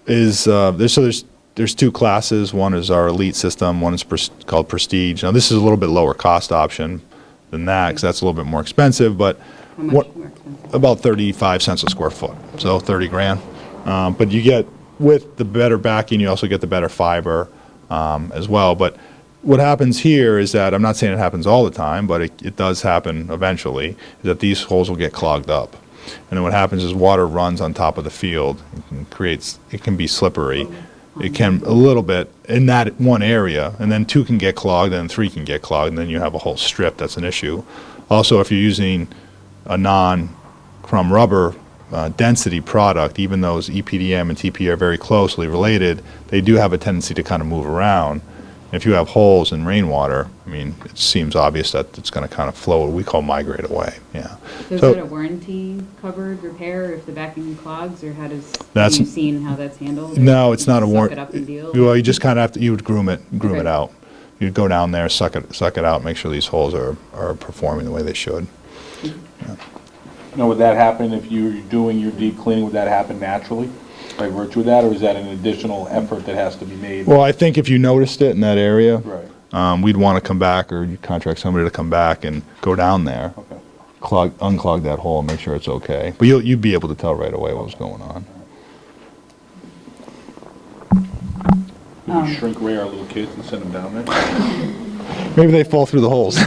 Speaker 8: is, there's two classes. One is our elite system, one is called Prestige. Now, this is a little bit lower cost option than that, because that's a little bit more expensive, but
Speaker 4: How much more expensive?
Speaker 8: about 35 cents a square foot, so 30 grand. But you get, with the better backing, you also get the better fiber as well. But what happens here is that, I'm not saying it happens all the time, but it does happen eventually, is that these holes will get clogged up. And then what happens is water runs on top of the field, it can be slippery. It can a little bit in that one area, and then 2 can get clogged, and 3 can get clogged, and then you have a whole strip. That's an issue. Also, if you're using a non-crumb rubber density product, even though EPDM and TP are very closely related, they do have a tendency to kind of move around. If you have holes in rainwater, I mean, it seems obvious that it's going to kind of flow, what we call migrate away, yeah.
Speaker 4: So is
Speaker 8: So-
Speaker 4: it a warranty covered repair if the backing clogs, or have
Speaker 8: That's-
Speaker 4: you seen how that's handled?
Speaker 8: No, it's not a
Speaker 4: Suck
Speaker 8: warrant.
Speaker 4: it up and deal?
Speaker 8: Well, you just kind of have to, you would groom it
Speaker 4: Okay.
Speaker 8: out. You'd go down there, suck it out, make sure these holes are performing the way they should.
Speaker 7: Now, would that happen if you're doing your deep cleaning, would that happen naturally by virtue of that, or is that an additional effort that has to be made?
Speaker 8: Well, I think if you noticed it in that area,
Speaker 7: Right,
Speaker 8: we'd want to come back, or you contract somebody to come back and go down there,
Speaker 7: okay.
Speaker 8: unclog that hole and make sure it's okay. But you'd be able to tell right away what was going on.
Speaker 7: Could you shrink ray our little kids and send them down there?
Speaker 8: Maybe they fall through the holes.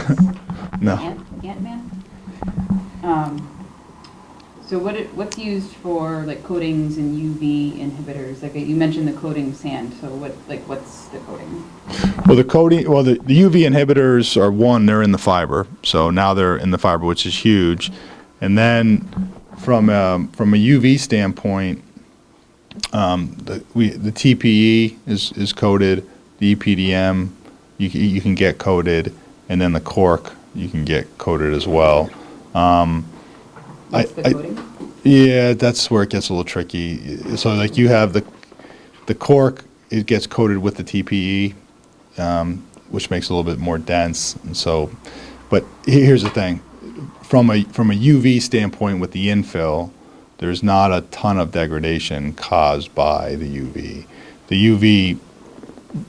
Speaker 8: No.
Speaker 4: Ant-Man? So what's used for like coatings and UV inhibitors? Like you mentioned the coating sand, so what's the coating?
Speaker 8: Well, the UV inhibitors are they're in the fiber. So now they're in the fiber, which is huge. And then from a UV standpoint, the TPE is coated, the EPDM you can get coated, and then the cork you can get coated as well.
Speaker 4: What's the coating?
Speaker 8: Yeah, that's where it gets a little tricky. So like you have the cork, it gets coated with the TPE, which makes it a little bit more dense. And so, but here's the thing, from a UV standpoint with the infill, there's not a ton of degradation caused by the UV. The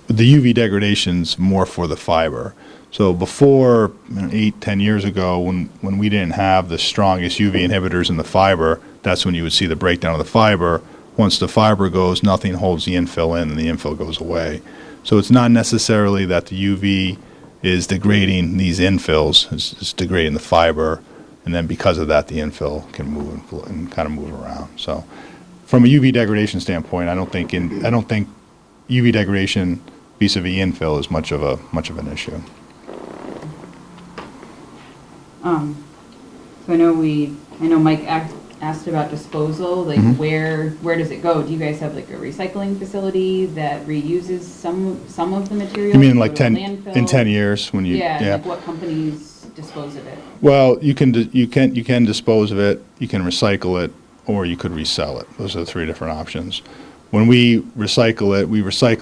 Speaker 8: UV degradation's more for the fiber. So before, 8-10 years ago, when we didn't have the strongest UV inhibitors in the fiber, that's when you would see the breakdown of the fiber. Once the fiber goes, nothing holds the infill in, and the infill goes away. So it's not necessarily that the UV is degrading these infills, it's degrading the fiber, and then because of that, the infill can move and kind of move around. So from a UV degradation standpoint, I don't think UV degradation vis-a-vis infill is much of an issue.
Speaker 4: So I know we I know Mike asked about disposal, like
Speaker 8: Mhm.
Speaker 4: where does it go? Do you guys have like a recycling facility that reuses some of the material?
Speaker 8: You mean
Speaker 4: to
Speaker 8: like
Speaker 4: go to a
Speaker 8: 10,
Speaker 4: landfill?
Speaker 8: in 10 years when you,
Speaker 4: Yeah,
Speaker 8: yeah.
Speaker 4: like what companies dispose of it?
Speaker 8: Well, you can dispose of it, you can recycle it, or you could resell it. Those are the three different options. When we recycle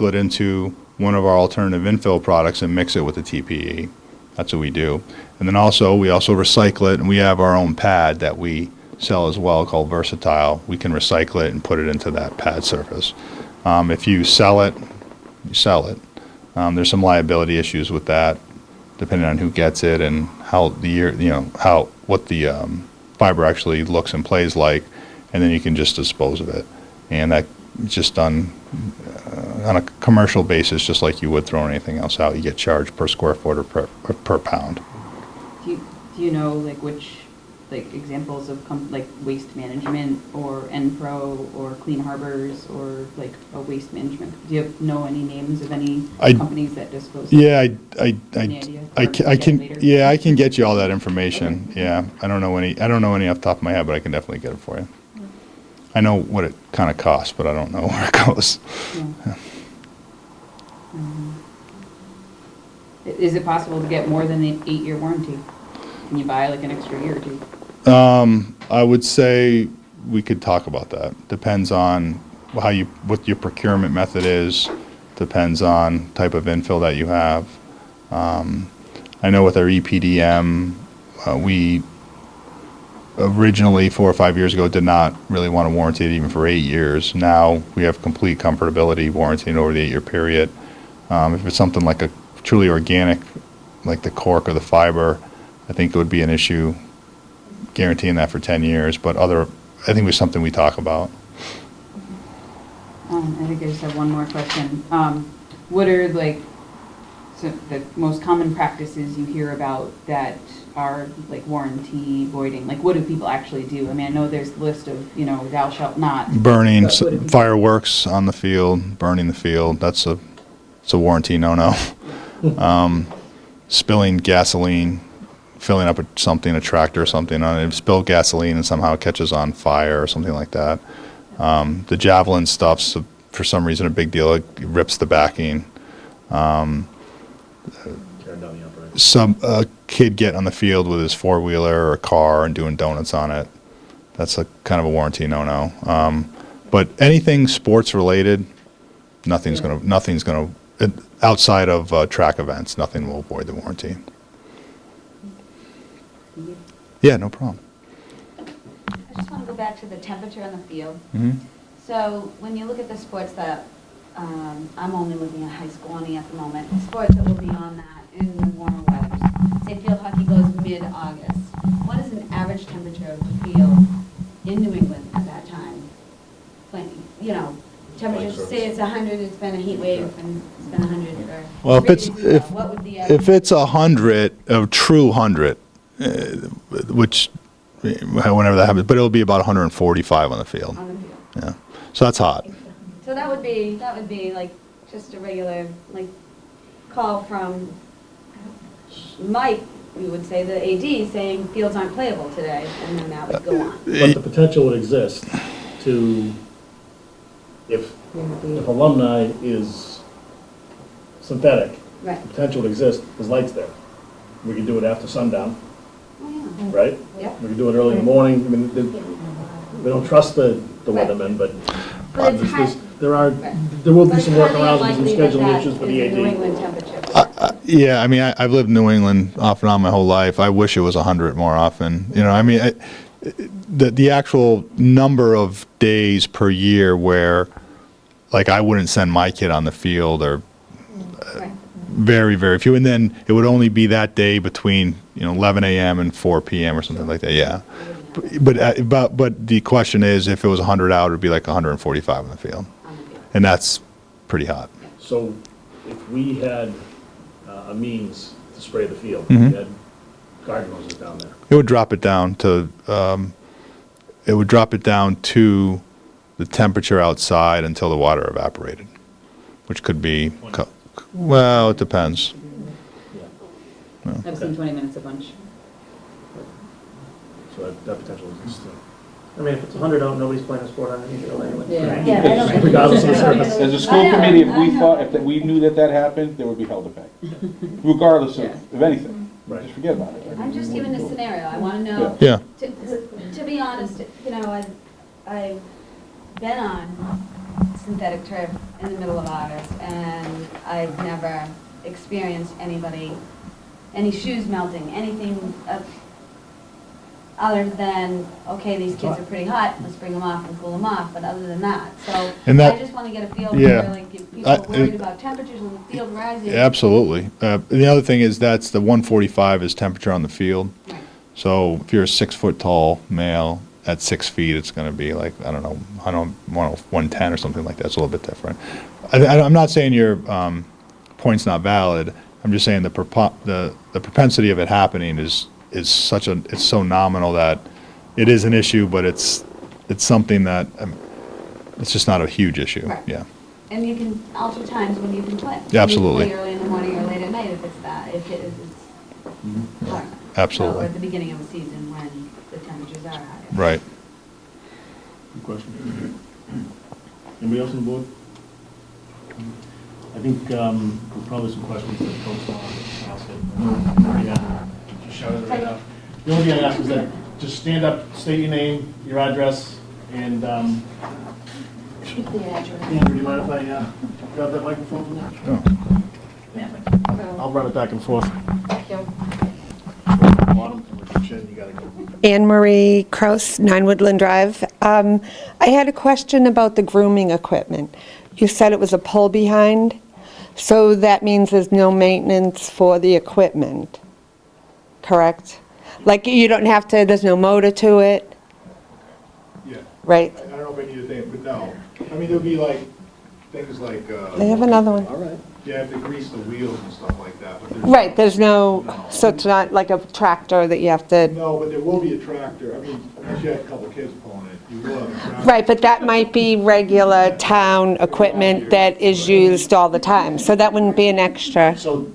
Speaker 8: it into one of our alternative infill products and mix it with the TPE. That's what we do. And then we also recycle it, and we have our own pad that we sell as well called Versatile. We can recycle it and put it into that pad surface. If you sell it, you sell it. There's some liability issues with that, depending on who gets it and how what the fiber actually looks and plays like, and then you can just dispose of it. And that's just done on a commercial basis, just like you would throw anything else out. You get charged per square foot or per pound.
Speaker 4: Do you know like which like examples of like Waste Management or Enpro or Clean Harbors or like a waste management? Do you know any names of any companies that dispose of it?
Speaker 8: Yeah,
Speaker 4: Any idea?
Speaker 8: I
Speaker 4: Or
Speaker 8: can
Speaker 4: get later?
Speaker 8: yeah, I can get you all that information. Okay. Yeah, I don't know any off the top of my head, but I can definitely get it for you. I know what it kind of costs, but I don't know where it goes.
Speaker 4: Yeah. Is it possible to get more than an 8-year warranty? Can you buy like an extra year or two?
Speaker 8: I would say we could talk about that. Depends on what your procurement method is. Depends on type of infill that you have. I know with our EPDM, we originally 4 or 5 years ago did not really want to warranty it even for 8 years. Now we have complete comfortability warranting over the 8-year period. If it's something like a truly organic, like the cork or the fiber, I think it would be an issue guaranteeing that for 10 years. But I think it was something we talk about.
Speaker 4: I think I just have one more question. What are like the most common practices you hear about that are like warranty voiding? Like what do people actually do? I mean, I know there's a list of, thou shalt not.
Speaker 8: Burning
Speaker 4: But what do people-
Speaker 8: fireworks on the field, burning the field, it's a warranty no-no. Spilling gasoline, filling up a tractor or something on it, spill gasoline and somehow it catches on fire or something like that. The javelin stuff's for some reason a big deal. It rips the backing. Some kid getting on the field with his four-wheeler or a car and doing donuts on it. That's a kind of a warranty no-no. But anything sports related, nothing's gonna outside of track events, nothing will void the warranty. Yeah, no problem.
Speaker 5: I just want to go back to the temperature on the field.
Speaker 8: Mhm.
Speaker 5: So when you look at the sports that, I'm only looking at high school only at the moment, sports that will be on that in the warmer weather, say field hockey goes mid-August, what is an average temperature of the field in New England at that time? Playing, temperature, say it's 100, it's been a heat wave and it's been 100 or.
Speaker 8: Well,
Speaker 5: what would the average?
Speaker 8: if it's 100, a true 100, which whenever that happens, but it'll be about 145 on the field.
Speaker 5: On the field.
Speaker 8: Yeah, so that's hot.
Speaker 5: So that would be like just a regular, like, call from Mike, we would say, the AD, saying fields aren't playable today, and then that would go on.
Speaker 1: But the potential would exist to, if Alumni is synthetic,
Speaker 5: Right.
Speaker 1: the potential would exist, there's lights there. We could do it after sundown,
Speaker 5: Oh, yeah.
Speaker 1: right?
Speaker 5: Yep.
Speaker 1: We could do it early in the morning. I mean, we don't trust the
Speaker 5: Right.
Speaker 1: weathermen, but
Speaker 5: But it's high-
Speaker 1: there will be some workarounds and some scheduling issues for the
Speaker 5: But it's highly
Speaker 1: AD.
Speaker 5: likely that is the New England temperature.
Speaker 8: Yeah, I mean, I've lived in New England off and on my whole life. I wish it was 100 more often. The actual number of days per year where, like, I wouldn't send my kid on the field or
Speaker 5: Right.
Speaker 8: very, very few. And then it would only be that day between 11 a.m. and 4 p.m. or something like that. Yeah, but the question is, if it was 100 out, it would be like 145 on the field,
Speaker 5: On the field.
Speaker 8: and that's pretty hot.
Speaker 1: So if we had a means to spray the field,
Speaker 8: Mhm.
Speaker 1: we had garden hoses down there.
Speaker 8: It would drop it down to the temperature outside until the water evaporated, which could be, well, it depends.
Speaker 4: I've seen 20 minutes a bunch.
Speaker 1: So that potential exists.
Speaker 6: I mean, if it's 100 out, nobody's playing a sport on any field anyway.
Speaker 9: Yeah, I don't think-
Speaker 1: Regardless of the surface.
Speaker 7: As a school committee, if we thought, if we knew that happened, there would be hell to pay, regardless of anything.
Speaker 1: Right.
Speaker 7: Just forget about it.
Speaker 5: I'm just giving a scenario, I want to know.
Speaker 8: Yeah.
Speaker 5: To be honest, you know, I've been on synthetic turf in the middle of August, and I've never experienced any shoes melting, anything other than, okay, these kids are pretty hot, let's bring them off and cool them off, but other than that. So
Speaker 8: And that-
Speaker 5: I just want to get a feel for,
Speaker 8: Yeah.
Speaker 5: like, if people are worried about temperatures on the field rising.
Speaker 8: Absolutely. The other thing is that's the 145 is temperature on the field.
Speaker 5: Right.
Speaker 8: So if you're a 6 foot tall male at 6 feet, it's going to be like, I don't know, 110 or something like that. It's a little bit different. I'm not saying your point's not valid. I'm just saying the propensity of it happening is it's so nominal that it is an issue, but it's something that it's just not a huge issue.
Speaker 5: Right.
Speaker 8: Yeah.
Speaker 5: And you can alter times when you can play.
Speaker 8: Yeah, absolutely.
Speaker 5: You can play early in the morning or late at night if it's that, if it's warm.
Speaker 8: Absolutely.
Speaker 5: Or at the beginning of the season when the temperatures are higher.
Speaker 8: Right.
Speaker 1: Good question. Anybody else on the board? I think there's probably some questions that folks want to ask it. Yeah, just shout it right now. The only thing I ask is that just stand up, state your name, your address, and
Speaker 9: Keep the address.
Speaker 1: Andrew, do you mind if I grab that microphone from there? I'll run it back and forth. Bottom, chin, you gotta go.
Speaker 12: Anne Marie Kraus, 9 Woodland Drive. I had a question about the grooming equipment. You said it was a pull behind, so that means there's no maintenance for the equipment, correct? Like you don't have to, there's no motor to it,
Speaker 8: Yeah.
Speaker 12: right?
Speaker 8: I don't know if I need to think, but no. I mean, there'll be like, things like,
Speaker 12: They have another one.
Speaker 1: All right.
Speaker 8: you have to grease the wheels and stuff like that, but there's.
Speaker 12: Right, there's no, so it's not like a tractor that you have to,
Speaker 8: No, but there will be a tractor. I mean, unless you have a couple of kids pulling it, you will have a tractor.
Speaker 12: right, but that might be regular town equipment that is used all the time, so that wouldn't be an extra.
Speaker 1: So,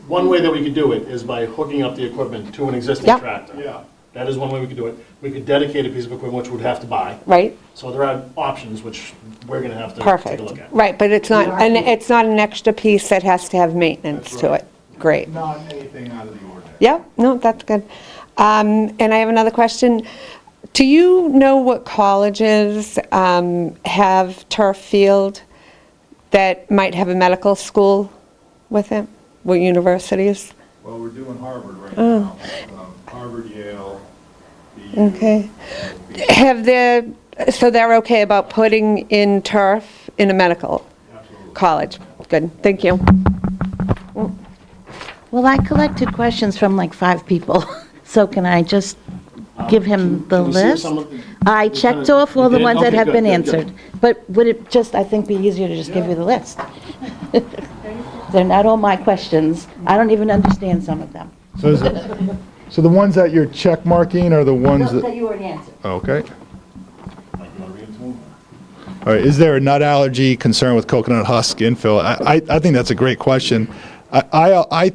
Speaker 1: one way that we could do it is by hooking up the equipment to an existing
Speaker 12: Yep.
Speaker 1: tractor.
Speaker 8: Yeah.
Speaker 1: That is one way we could do it. We could dedicate a piece of equipment, which we'd have to buy.
Speaker 12: Right?
Speaker 1: So there are options, which we're gonna have to take
Speaker 12: Perfect.
Speaker 1: a look at.
Speaker 12: Right, but it's not, and it's not an extra piece that has to have maintenance to it. Great.
Speaker 8: Not anything out of the ordinary.
Speaker 12: Yep, no, that's good. And I have another question. Do you know what colleges have turf field that might have a medical school with it? What universities?
Speaker 8: Well, we're doing Harvard right
Speaker 12: Oh.
Speaker 8: now. Harvard, Yale, BU.
Speaker 12: Okay. Have there, so they're okay about putting in turf in a medical
Speaker 8: Absolutely.
Speaker 12: college? Good, thank you.
Speaker 13: Well, I collected questions from like 5 people, so can I just give him the
Speaker 1: Can we see
Speaker 13: list?
Speaker 1: some of the-
Speaker 13: I checked off all the
Speaker 1: You did?
Speaker 13: ones that
Speaker 1: Okay,
Speaker 13: have
Speaker 1: good,
Speaker 13: been
Speaker 1: good, good.
Speaker 13: answered. But would it just, I think, be easier to just give you the list? They're not all my questions. I don't even understand some of them.
Speaker 8: So is it, so the ones that you're check marking are the ones
Speaker 13: That
Speaker 8: that,
Speaker 13: you already answered.
Speaker 8: okay.
Speaker 1: Mike, you wanna read it to him?
Speaker 8: All right, is there a nut allergy concern with coconut husk infill? I think that's a great question. I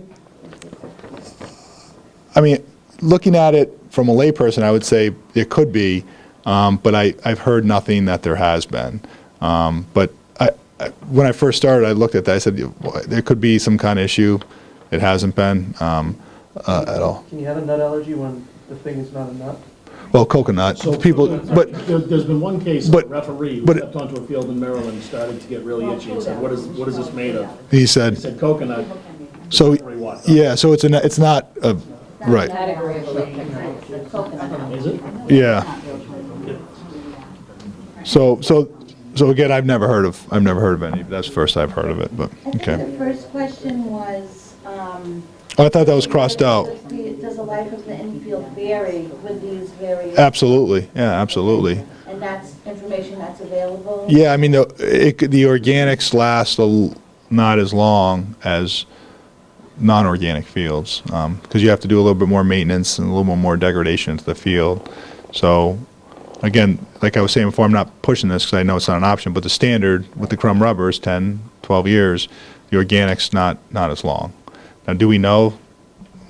Speaker 8: mean, looking at it from a layperson, I would say it could be, but I've heard nothing that there has been. But when I first started, I looked at that, I said, "Well, there could be some kind of issue. It hasn't been at all.
Speaker 6: Can you have a nut allergy when the thing is not a nut?
Speaker 8: Well, coconut,
Speaker 1: So,
Speaker 8: people, but,
Speaker 1: There's been one case, of
Speaker 8: but-
Speaker 1: a referee who
Speaker 8: but-
Speaker 1: stepped onto a field in Maryland, started to get really itchy, and said, what is this made of?
Speaker 8: he
Speaker 1: He
Speaker 8: said,
Speaker 1: said coconut,
Speaker 8: so,
Speaker 1: referee walked out.
Speaker 8: yeah, so it's not, right,
Speaker 1: Is it?
Speaker 8: yeah. So again, I've never heard of any, that's the first I've heard of it, but,
Speaker 13: I think
Speaker 8: okay.
Speaker 13: the first question was,
Speaker 8: Oh, I thought that was crossed out.
Speaker 13: does the life of the infield vary with these various?
Speaker 8: Absolutely, yeah, absolutely.
Speaker 13: And that's information that's available?
Speaker 8: Yeah, I mean, the organics last not as long as non-organic fields, because you have to do a little bit more maintenance and a little more degradation to the field. So, again, like I was saying before, I'm not pushing this because I know it's not an option, but the standard with the crumb rubber is 10, 12 years. The organics not as long. Now, do we know?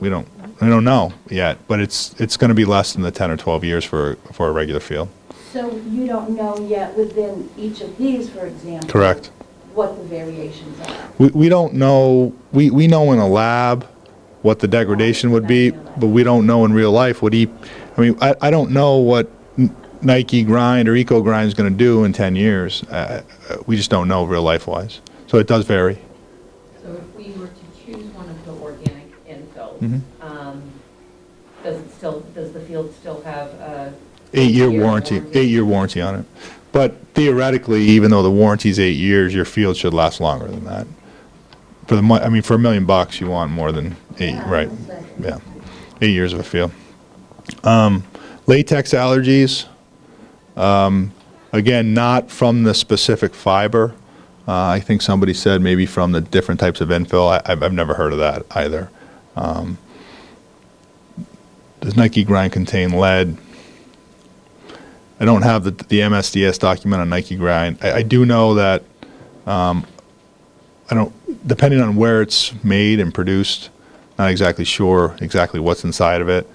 Speaker 8: We don't. don't know yet, but it's going to be less than the 10 or 12 years for a regular field.
Speaker 13: So you don't know yet within each of these, for example?
Speaker 8: Correct.
Speaker 13: What the variations are?
Speaker 8: We don't know, we know in a lab what the degradation would be, but we don't know in real life what I don't know what Nike Grind or Eco Grind is going to do in 10 years. We just don't know real life-wise. So it does vary.
Speaker 10: So if we were to choose one of the organic infills,
Speaker 8: Mhm.
Speaker 10: does the field still have a
Speaker 8: 8-year warranty, 8-year warranty on it. But theoretically, even though the warranty's 8 years, your field should last longer than that. For the for $1 million, you want more than 8, right? Yeah, 8 years of a field. Latex allergies, again, not from the specific fiber. I think somebody said maybe from the different types of infill. I've never heard of that either. Does Nike Grind contain lead? I don't have the MSDS document on Nike Grind. I do know that depending on where it's made and produced, not exactly sure exactly what's inside of it.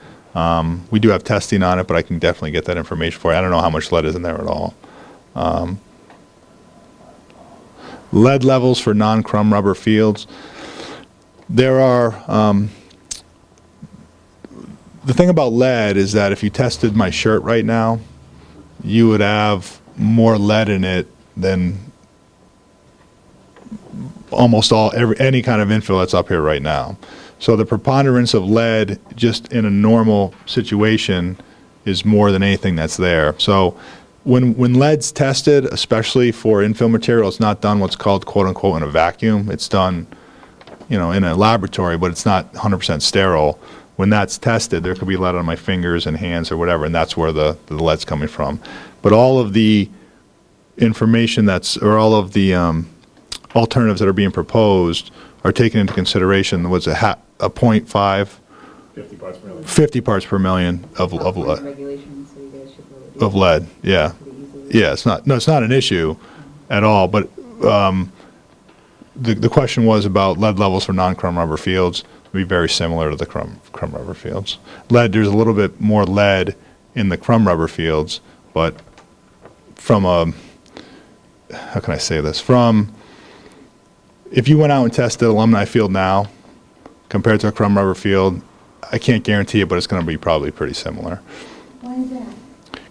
Speaker 8: We do have testing on it, but I can definitely get that information for you. I don't know how much lead is in there at all. Lead levels for non-crumb rubber fields. There are, the thing about lead is that if you tested my shirt right now, you would have more lead in it than almost any kind of infill that's up here right now. So the preponderance of lead just in a normal situation is more than anything that's there. So when lead's tested, especially for infill material, it's not done what's called quote unquote in a vacuum. It's done, in a laboratory, but it's not 100% sterile. When that's tested, there could be lead on my fingers and hands or whatever, and that's where the lead's coming from. But all of the information all of the alternatives that are being proposed are taken into consideration. What's a 0.5?
Speaker 1: 50 parts per million.
Speaker 8: 50 parts per million of lead.
Speaker 10: regulations, so you guys should really.
Speaker 8: Of lead, yeah. Yeah, it's not an issue at all, but the question was about lead levels for non-crumb rubber fields. Be very similar to the crumb rubber fields. There's a little bit more lead in the crumb rubber fields, but from how can I say this? If you went out and tested Alumni Field now, compared to a crumb rubber field, I can't guarantee it, but it's going to be probably pretty similar.
Speaker 9: Why is that?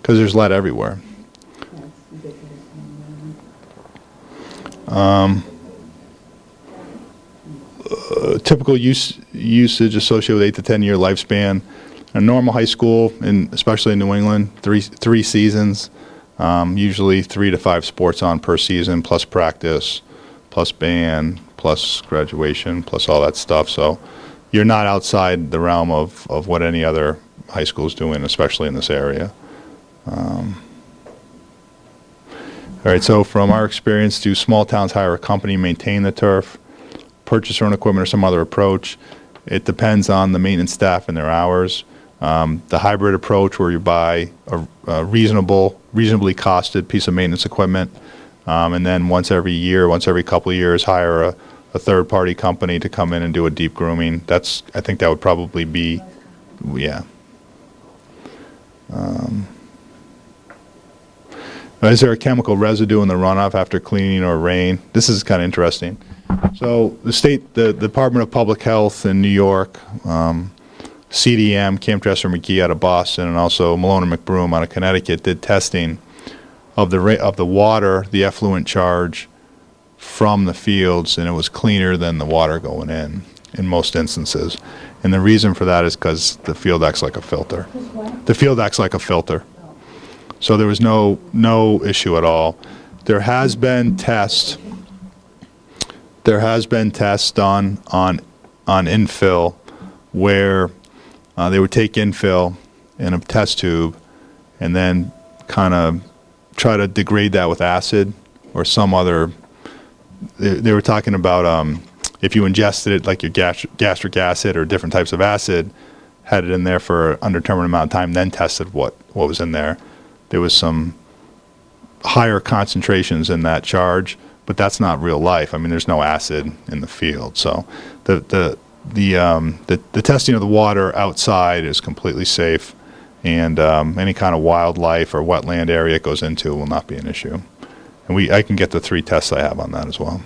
Speaker 8: Because there's lead everywhere. Typical usage associated with 8 to 10 year lifespan. A normal high school, especially in New England, three seasons, usually 3 to 5 sports on per season, plus practice, plus band, plus graduation, plus all that stuff. So you're not outside the realm of what any other high school is doing, especially in this area. All right, so from our experience, do small towns hire a company, maintain the turf, purchase their own equipment, or some other approach? It depends on the maintenance staff and their hours. The hybrid approach, where you buy a reasonably costed piece of maintenance equipment, and then once every couple of years, hire a third-party company to come in and do a deep grooming. I think that would probably be, yeah. Is there a chemical residue in the runoff after cleaning or rain? This is kind of interesting. So the Department of Public Health in New York, CDM, Camp Dresser McGee out of Boston, and also Malone and McBroom out of Connecticut did testing of the water, the effluent charge from the fields, and it was cleaner than the water going in most instances. And the reason for that is because the field acts like a filter. The field acts like a filter. So there was no issue at all. There has been tests on infill where they would take infill in a test tube and then kind of try to degrade that with acid or some other. They were talking about if you ingested it, like your gastric acid or different types of acid, had it in there for an undetermined amount of time, then tested what was in there. There was some higher concentrations in that charge, but that's not real life. I mean, there's no acid in the field. So the the testing of the water outside is completely safe, and any kind of wildlife or wetland area it goes into will not be an issue. And I can get the 3 tests I have on that as well.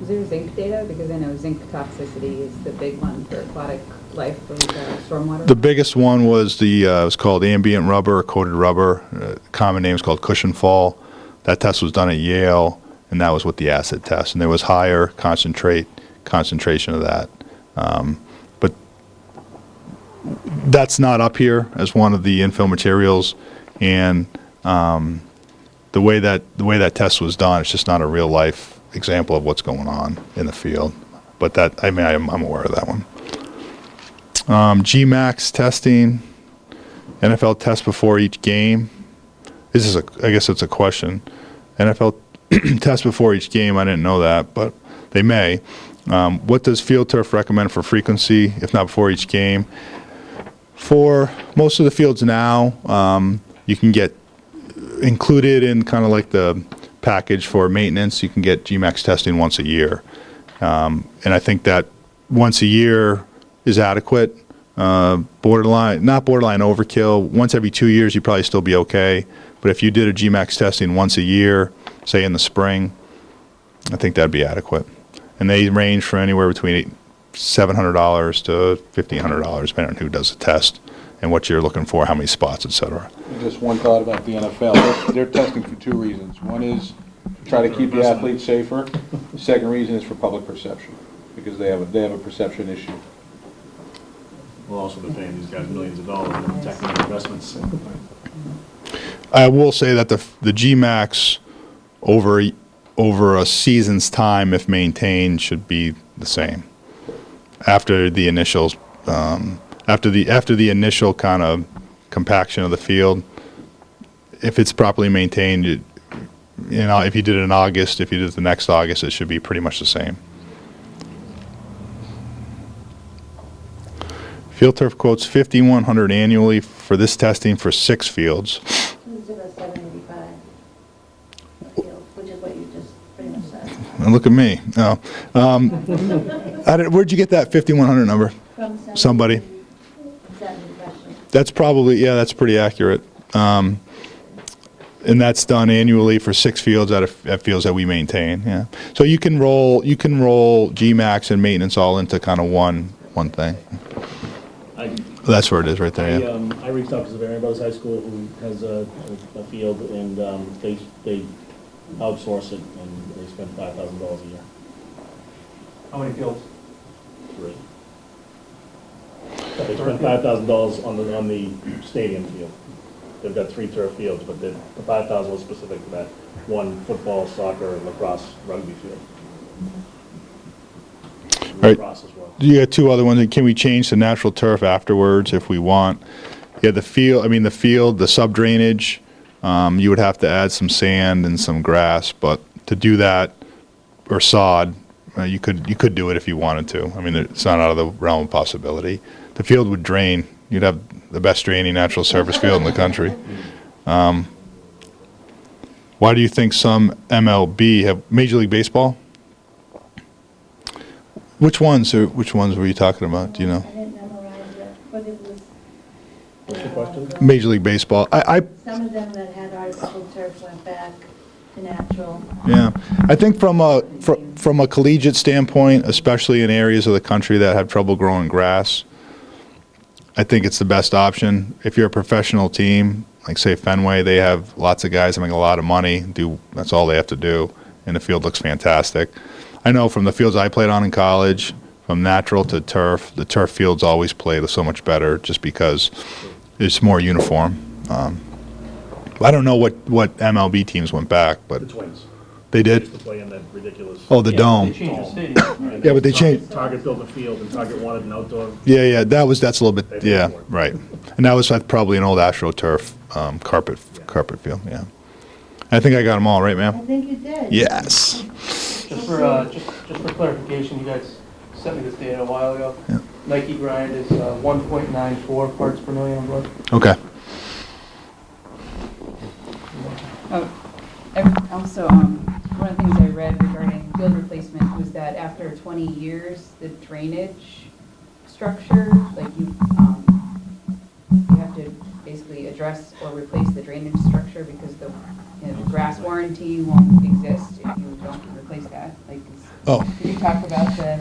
Speaker 4: Is there zinc data? Because I know zinc toxicity is the big one for aquatic life for stormwater.
Speaker 8: The biggest one was it was called ambient rubber, coated rubber. Common name is called cushion fall. That test was done at Yale, and that was with the acid test. And there was higher concentration of that. But that's not up here as one of the infill materials. And the way that test was done, it's just not a real life example of what's going on in the field. But I'm aware of that one. GMAX testing, NFL test before each game. I guess it's a question. NFL test before each game, I didn't know that, but they may. What does Field Turf recommend for frequency, if not before each game? For most of the fields now, you can get included in kind of like the package for maintenance, you can get GMAX testing once a year. And I think that once a year is adequate. Not borderline overkill. Once every 2 years, you'd probably still be okay. But if you did a GMAX testing once a year, say in the spring, I think that'd be adequate. And they range from anywhere between $700 to $1,500, depending on who does the test and what you're looking for, how many spots, et cetera.
Speaker 7: Just one thought about the NFL. They're testing for 2 reasons. One is to try to keep the athletes safer. The second reason is for public perception, because they have a perception issue.
Speaker 1: Well, also they're paying these guys millions of dollars and protecting their investments.
Speaker 8: I will say that the GMAX over a season's time, if maintained, should be the same. After the initial kind of compaction of the field, if it's properly maintained, if you did it in August, if you did it the next August, it should be pretty much the same. Field Turf quotes $5,100 annually for this testing for 6 fields.
Speaker 13: It's about 785 a field, which is what you just pretty much said.
Speaker 8: And look at me. No. Where'd you get that $5,100 number?
Speaker 13: From
Speaker 8: Somebody.
Speaker 13: 785.
Speaker 8: That's probably, yeah, that's pretty accurate. And that's done annually for 6 fields at fields that we maintain. Yeah. So you can roll GMAX and maintenance all into kind of one thing. That's where it is right there. Yeah.
Speaker 1: I reached out to Zavarian Brothers High School, who has a field, and they outsource it, and they spend $5,000 a year.
Speaker 3: How many fields?
Speaker 1: 3. They spend $5,000 on the stadium field. They've got 3 turf fields, but the $5,000 was specific to that one football, soccer, lacrosse, rugby field.
Speaker 8: Right.
Speaker 1: Lacrosse as well.
Speaker 8: You got 2 other ones. Can we change to natural turf afterwards if we want? Yeah, the field, the sub drainage, you would have to add some sand and some grass, but to do that, or sod, you could do it if you wanted to. I mean, it's not out of the realm of possibility. The field would drain. You'd have the best draining natural surface field in the country. Why do you think some MLB have Major League Baseball? Which ones were you talking about? Do you know?
Speaker 9: I didn't memorize it, but it was.
Speaker 1: What's the question?
Speaker 8: Major League Baseball.
Speaker 9: Some of them that had artificial turf went back to natural.
Speaker 8: Yeah, I think from a collegiate standpoint, especially in areas of the country that have trouble growing grass, I think it's the best option. If you're a professional team, like say Fenway, they have lots of guys that make a lot of money. That's all they have to do, and the field looks fantastic. I know from the fields I played on in college, from natural to turf, the turf fields always played so much better just because it's more uniform. I don't know what MLB teams went back, but
Speaker 1: The Twins.
Speaker 8: they
Speaker 1: They
Speaker 8: did.
Speaker 1: used to play in that ridiculous.
Speaker 8: Oh, the dome.
Speaker 6: They changed the stadium.
Speaker 8: Yeah, but they changed.
Speaker 1: Target built a field, and Target wanted an outdoor.
Speaker 8: Yeah, that's a little bit.
Speaker 1: They paid
Speaker 8: Yeah,
Speaker 1: for it.
Speaker 8: right. And that was probably an old AstroTurf carpet field. Yeah. I think I got them all right,
Speaker 9: I
Speaker 8: ma'am.
Speaker 9: think you did.
Speaker 8: Yes.
Speaker 6: Just for clarification, you guys sent me this data a while ago.
Speaker 8: Yeah.
Speaker 6: Nike grind is 1.94 parts per million on blood.
Speaker 8: Okay.
Speaker 4: Also, one of the things I read regarding field replacement was that after 20 years, the drainage structure, like you have to basically address or replace the drainage structure because the grass warranty won't exist if you don't replace that. Like, can you talk about the,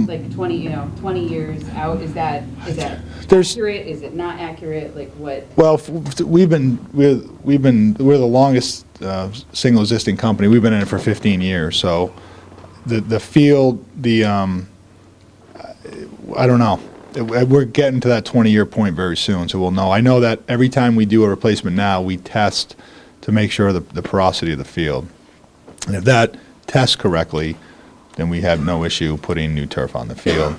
Speaker 4: like 20 years out, is that accurate? Is it not accurate? Like what?
Speaker 8: Well, we're the longest single existing company. We've been in it for 15 years. So the field, I don't know. We're getting to that 20-year point very soon, so we'll know. I know that every time we do a replacement now, we test to make sure the porosity of the field. And if that tests correctly, then we have no issue putting new turf on the field.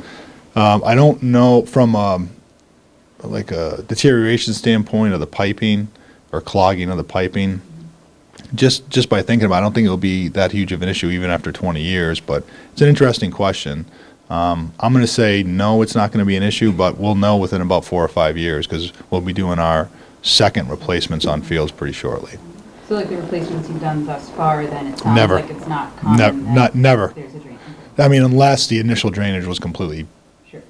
Speaker 8: I don't know from like a deterioration standpoint of the piping or clogging of the piping. Just by thinking about it, I don't think it'll be that huge of an issue even after 20 years, but it's an interesting question. I'm going to say no, it's not going to be an issue, but we'll know within about 4 or 5 years because we'll be doing our second replacements on fields pretty shortly.
Speaker 4: So like the replacements you've done thus far, then it sounds
Speaker 8: Never.
Speaker 4: like it's not common
Speaker 8: Never.
Speaker 4: there's a drain.
Speaker 8: I mean, unless the initial drainage was completely
Speaker 4: Sure.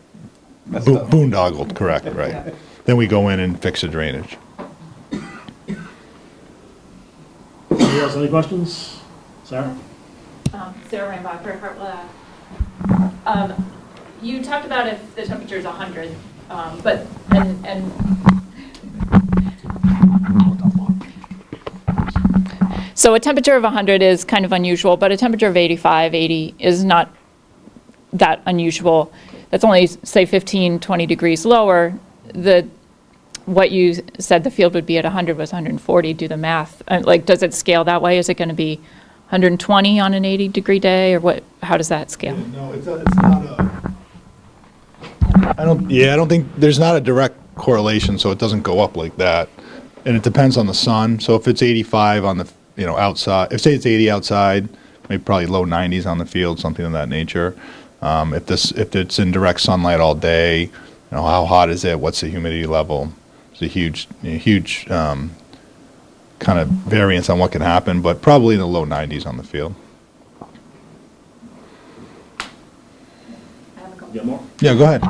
Speaker 8: boondoggled, correct, right.
Speaker 4: Yeah.
Speaker 8: Then we go in and fix the drainage.
Speaker 1: Anybody else, any questions? Sarah?
Speaker 10: Sarah Reinbacher, Hartwell. You talked about if the temperature is 100, but, and so a temperature of 100 is kind of unusual, but a temperature of 85, 80 is not that unusual. That's only, say, 15, 20 degrees lower. What you said the field would be at 100 was 140, do the math. Like, does it scale that way? Is it going to be 120 on an 80-degree day, or what? How does that scale?
Speaker 8: No, it's not a... I don't think, there's not a direct correlation, so it doesn't go up like that. And it depends on the sun. So if it's 85 on the, outside, if say it's 80 outside, maybe probably low 90s on the field, something of that nature. If it's in direct sunlight all day, how hot is it? What's the humidity level? It's a huge kind of variance on what can happen, but probably in the low 90s on the field.
Speaker 1: You got more?
Speaker 8: Yeah, go ahead.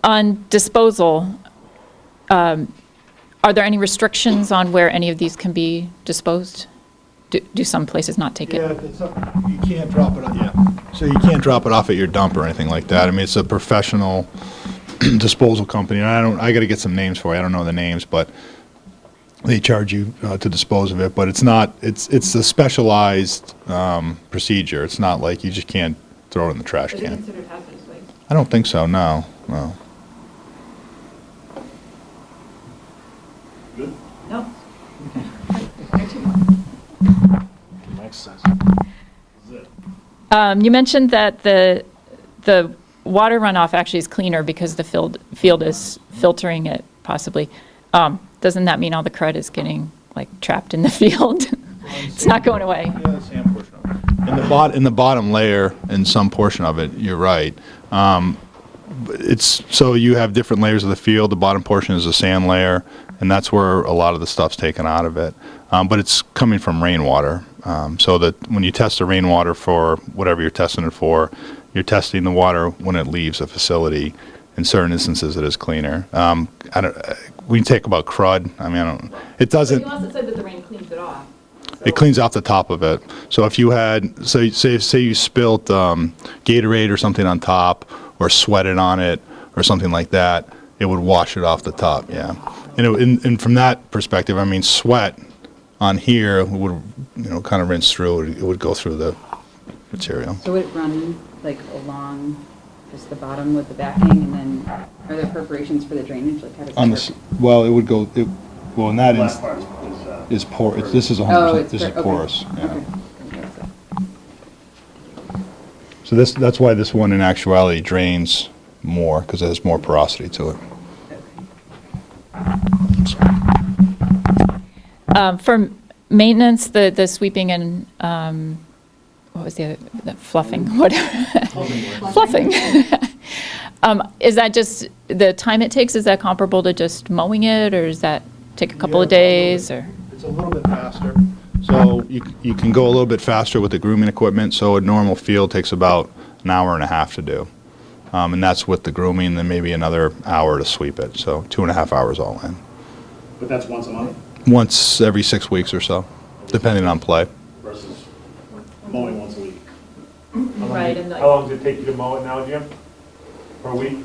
Speaker 10: On disposal, are there any restrictions on where any of these can be disposed? Do some places not take it?
Speaker 8: Yeah, you can't drop it. So you can't drop it off at your dump or anything like that. I mean, it's a professional disposal company. And I got to get some names for you. I don't know the names, but they charge you to dispose of it. But it's not. It's a specialized procedure. It's not like you just can't throw it in the trash
Speaker 10: Is it
Speaker 8: can.
Speaker 10: considered hazardous waste?
Speaker 8: I don't think so. No.
Speaker 1: Good?
Speaker 10: No.
Speaker 1: Makes sense. This is it.
Speaker 10: You mentioned that the water runoff actually is cleaner because the field is filtering it, possibly. Doesn't that mean all the crud is getting trapped in the field? It's not going away.
Speaker 8: Yeah, the sand portion of it. In the bottom layer, in some portion of it, you're right. So you have different layers of the field. The bottom portion is a sand layer, and that's where a lot of the stuff's taken out of it. But it's coming from rainwater. So that when you test the rainwater for whatever you're testing it for, you're testing the water when it leaves a facility. In certain instances, it is cleaner. We talk about crud. I mean, it doesn't.
Speaker 10: But you also said that the rain cleans it off.
Speaker 8: It cleans off the top of it. So if you had, say you spilt Gatorade or something on top, or sweated on it, or something like that, it would wash it off the top. Yeah, and from that perspective, I mean, sweat on here would kind of rinse through. It would go through the material.
Speaker 4: So would it run along just the bottom with the backing, and then are there perforations for the drainage? Like how does it work?
Speaker 8: Well, it would go. In that
Speaker 1: Last
Speaker 8: instance.
Speaker 1: part
Speaker 8: Is porous. This is 100%.
Speaker 4: Oh, it's
Speaker 8: this is
Speaker 4: okay.
Speaker 8: porous. Yeah.
Speaker 4: Okay.
Speaker 8: So that's why this one in actuality drains more because it has more porosity to it.
Speaker 10: For maintenance, the sweeping and what was the fluffing? Whatever. Fluffing. Is that just the time it takes? Is that comparable to just mowing it, or does that take a couple of days? Or
Speaker 8: It's a little bit faster. So you can go a little bit faster with the grooming equipment, so a normal field takes about an hour and a half to do. And that's with the grooming, then maybe another hour to sweep it, so 2.5 hours all in.
Speaker 1: But that's once a month
Speaker 8: Once every 6 weeks or so, depending on play.
Speaker 1: versus mowing once a week.
Speaker 10: Right, and
Speaker 3: How long does it take you to mow it now, Jim? Per week?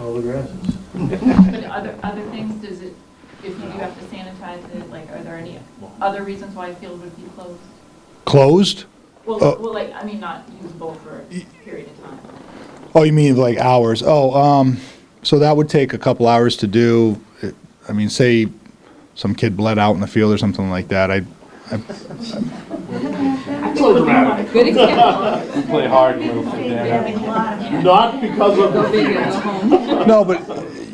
Speaker 2: All the grasses.
Speaker 10: but other things, does it, if you do have to sanitize it, like, are there any other reasons why a field would be closed?
Speaker 8: Closed?
Speaker 10: Well, like, I mean, not usable for a period of time.
Speaker 8: Oh, you mean like hours? Oh, so that would take a couple hours to do. I mean, say some kid bled out in the field or something like that.
Speaker 10: Good example.
Speaker 3: We play hard, you know, sit down. Not because of the
Speaker 8: No, but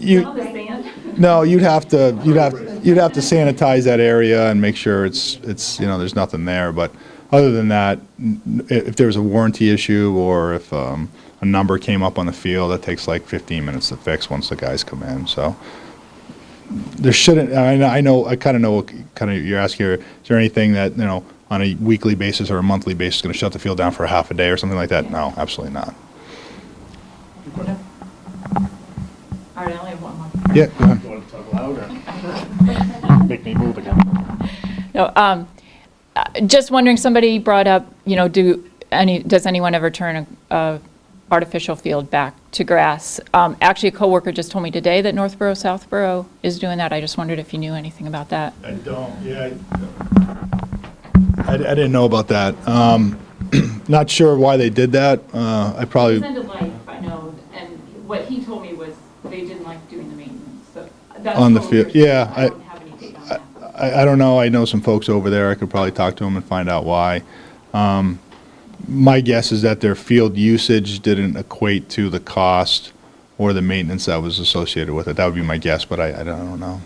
Speaker 8: you.
Speaker 10: The sand?
Speaker 8: No, you'd have to sanitize that area and make sure it's there's nothing there. But other than that, if there was a warranty issue or if a number came up on the field, that takes like 15 minutes to fix once the guys come in. So there shouldn't. I kind of know what you're asking here. Is there anything that on a weekly basis or a monthly basis is going to shut the field down for a half a day or something like that? No, absolutely not.
Speaker 10: All right, I only have one more.
Speaker 8: Yeah, go ahead.
Speaker 1: You want to talk louder? Make me move again.
Speaker 10: No, just wondering, somebody brought up, does anyone ever turn a artificial field back to grass? Actually, a coworker just told me today that Northborough, Southborough is doing that. I just wondered if you knew anything about that.
Speaker 8: I don't. Yeah, I didn't know about that. Not sure why they did that. I probably.
Speaker 10: It's end of life, I know, and what he told me was they didn't like doing the maintenance. So that's
Speaker 8: On the
Speaker 10: totally
Speaker 8: field, yeah,
Speaker 10: I don't have any data on that.
Speaker 8: I don't know. I know some folks over there. I could probably talk to them and find out why. My guess is that their field usage didn't equate to the cost or the maintenance that was associated with it. That would be my guess, but I don't know.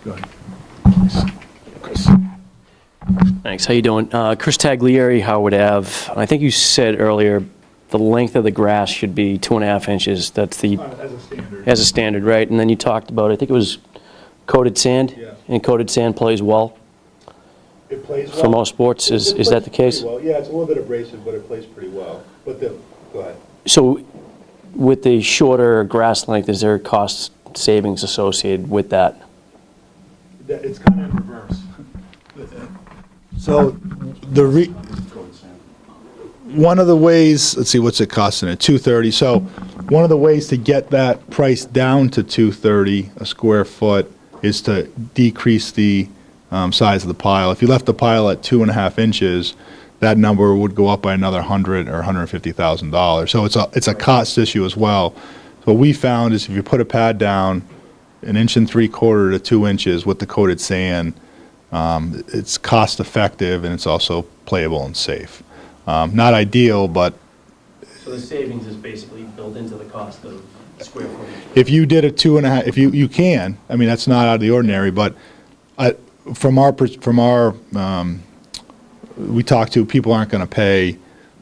Speaker 8: Go ahead. Chris.
Speaker 14: Thanks. How you doing? Chris Taglieri, Howard Ave. I think you said earlier the length of the grass should be 2.5 inches. That's the
Speaker 8: As a standard.
Speaker 14: as a standard, right? And then you talked about, I think it was coated sand.
Speaker 8: Yeah.
Speaker 14: And coated sand plays well
Speaker 8: It plays well.
Speaker 14: for most sports. Is that the case?
Speaker 8: Well, yeah, it's a little bit abrasive, but it plays pretty well. But go ahead.
Speaker 14: So, with the shorter grass length, is there cost savings associated with that?
Speaker 8: It's kind of in reverse. So one of the ways, let's see, what's it costing at $230? So one of the ways to get that price down to $230 a square foot is to decrease the size of the pile. If you left the pile at 2.5 inches, that number would go up by another $100,000 or $150,000. So it's a cost issue as well. So what we found is if you put a pad down 1 3/4 to 2 inches with the coated sand, it's cost effective and it's also playable and safe. Not ideal, but
Speaker 14: So the savings is basically built into the cost of square footage?
Speaker 8: if you did a 2.5, if you can, I mean, that's not out of the ordinary, but from our we talked to, people aren't going to pay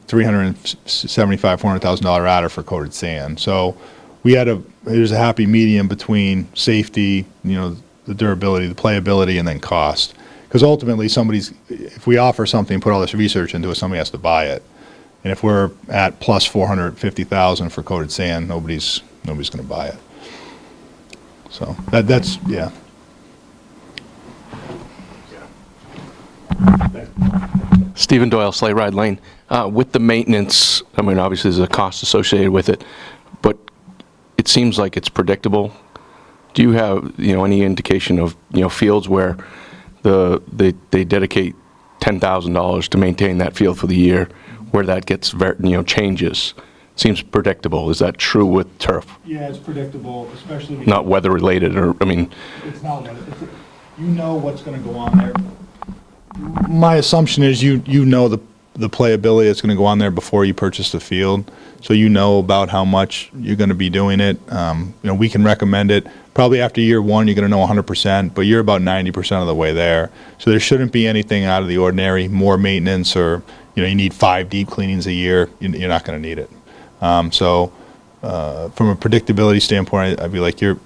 Speaker 8: $375,000, $400,000 adder for coated sand. So there's a happy medium between safety, the durability, the playability, and then cost. Because ultimately, if we offer something, put all this research into it, somebody has to buy it. And if we're at plus $450,000 for coated sand, nobody's going to buy it. So that's yeah.
Speaker 15: Stephen Doyle, Sleigh Ride Lane. With the maintenance, I mean, obviously there's a cost associated with it, but it seems like it's predictable. Do you have, any indication of, fields where they dedicate $10,000 to maintain that field for the year, where that gets, changes? Seems predictable. Is that true with turf?
Speaker 8: Yeah, it's predictable, especially because
Speaker 15: Not weather related, or, I mean,
Speaker 8: it's not you know what's going to go on there. My assumption is you know the playability that's going to go on there before you purchase the field, so you know about how much you're going to be doing it. We can recommend it. Probably after year one, you're going to know 100%, but you're about 90% of the way there. So there shouldn't be anything out of the ordinary, more maintenance, or you need 5 deep cleanings a year. You're not going to need it. So from a predictability standpoint, I'd be like, you're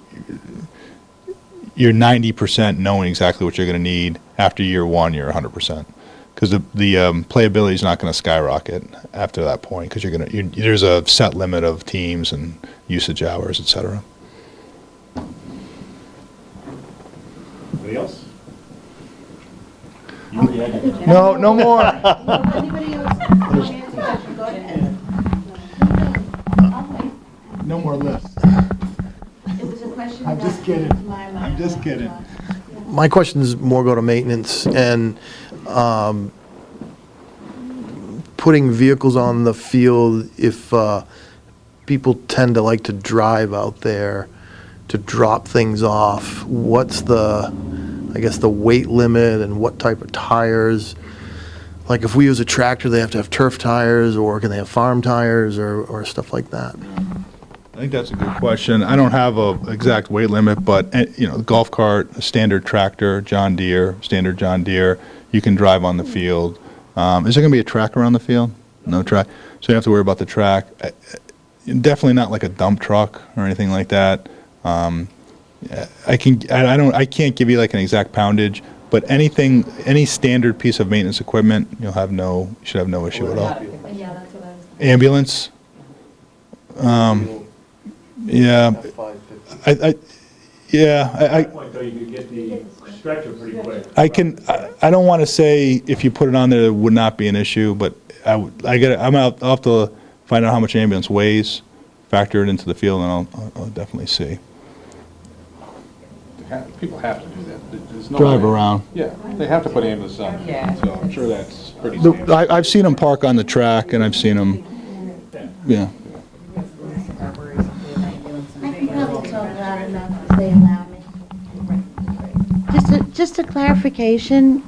Speaker 8: 90% knowing exactly what you're going to need. After year one, you're 100%. Because the playability is not going to skyrocket after that point, because there's a set limit of teams and usage hours, et cetera.
Speaker 1: Anybody else?
Speaker 2: No, no more.
Speaker 13: Anybody else want to answer that? Go ahead.
Speaker 8: No more lists.
Speaker 13: It was a question
Speaker 8: I'm
Speaker 13: about
Speaker 8: just kidding.
Speaker 13: my
Speaker 8: I'm just kidding.
Speaker 2: My questions more go to maintenance and putting vehicles on the field. If people tend to like to drive out there to drop things off, what's the weight limit and what type of tires? Like if we use a tractor, they have to have turf tires, or can they have farm tires or stuff like that?
Speaker 8: I think that's a good question. I don't have a exact weight limit, but golf cart, a standard tractor, standard John Deere, you can drive on the field. Is there going to be a track around the field? No track. So you don't have to worry about the track. Definitely not like a dump truck or anything like that. I can't give you like an exact poundage, but any standard piece of maintenance equipment, you should have no issue at all.
Speaker 9: Yeah, that's what I was.
Speaker 8: Ambulance. Yeah.
Speaker 3: At that point, though, you could get the stretcher pretty quick.
Speaker 8: I don't want to say if you put it on there, it would not be an issue, but I'll have to find out how much an ambulance weighs, factor it into the field, and I'll definitely see.
Speaker 7: People have to do that. There's no
Speaker 8: Drive
Speaker 7: way.
Speaker 8: around.
Speaker 7: Yeah, they have to put ambulances on there, so I'm sure that's pretty standard.
Speaker 8: I've seen them park on the track, and I've seen them, yeah.
Speaker 13: Just a clarification,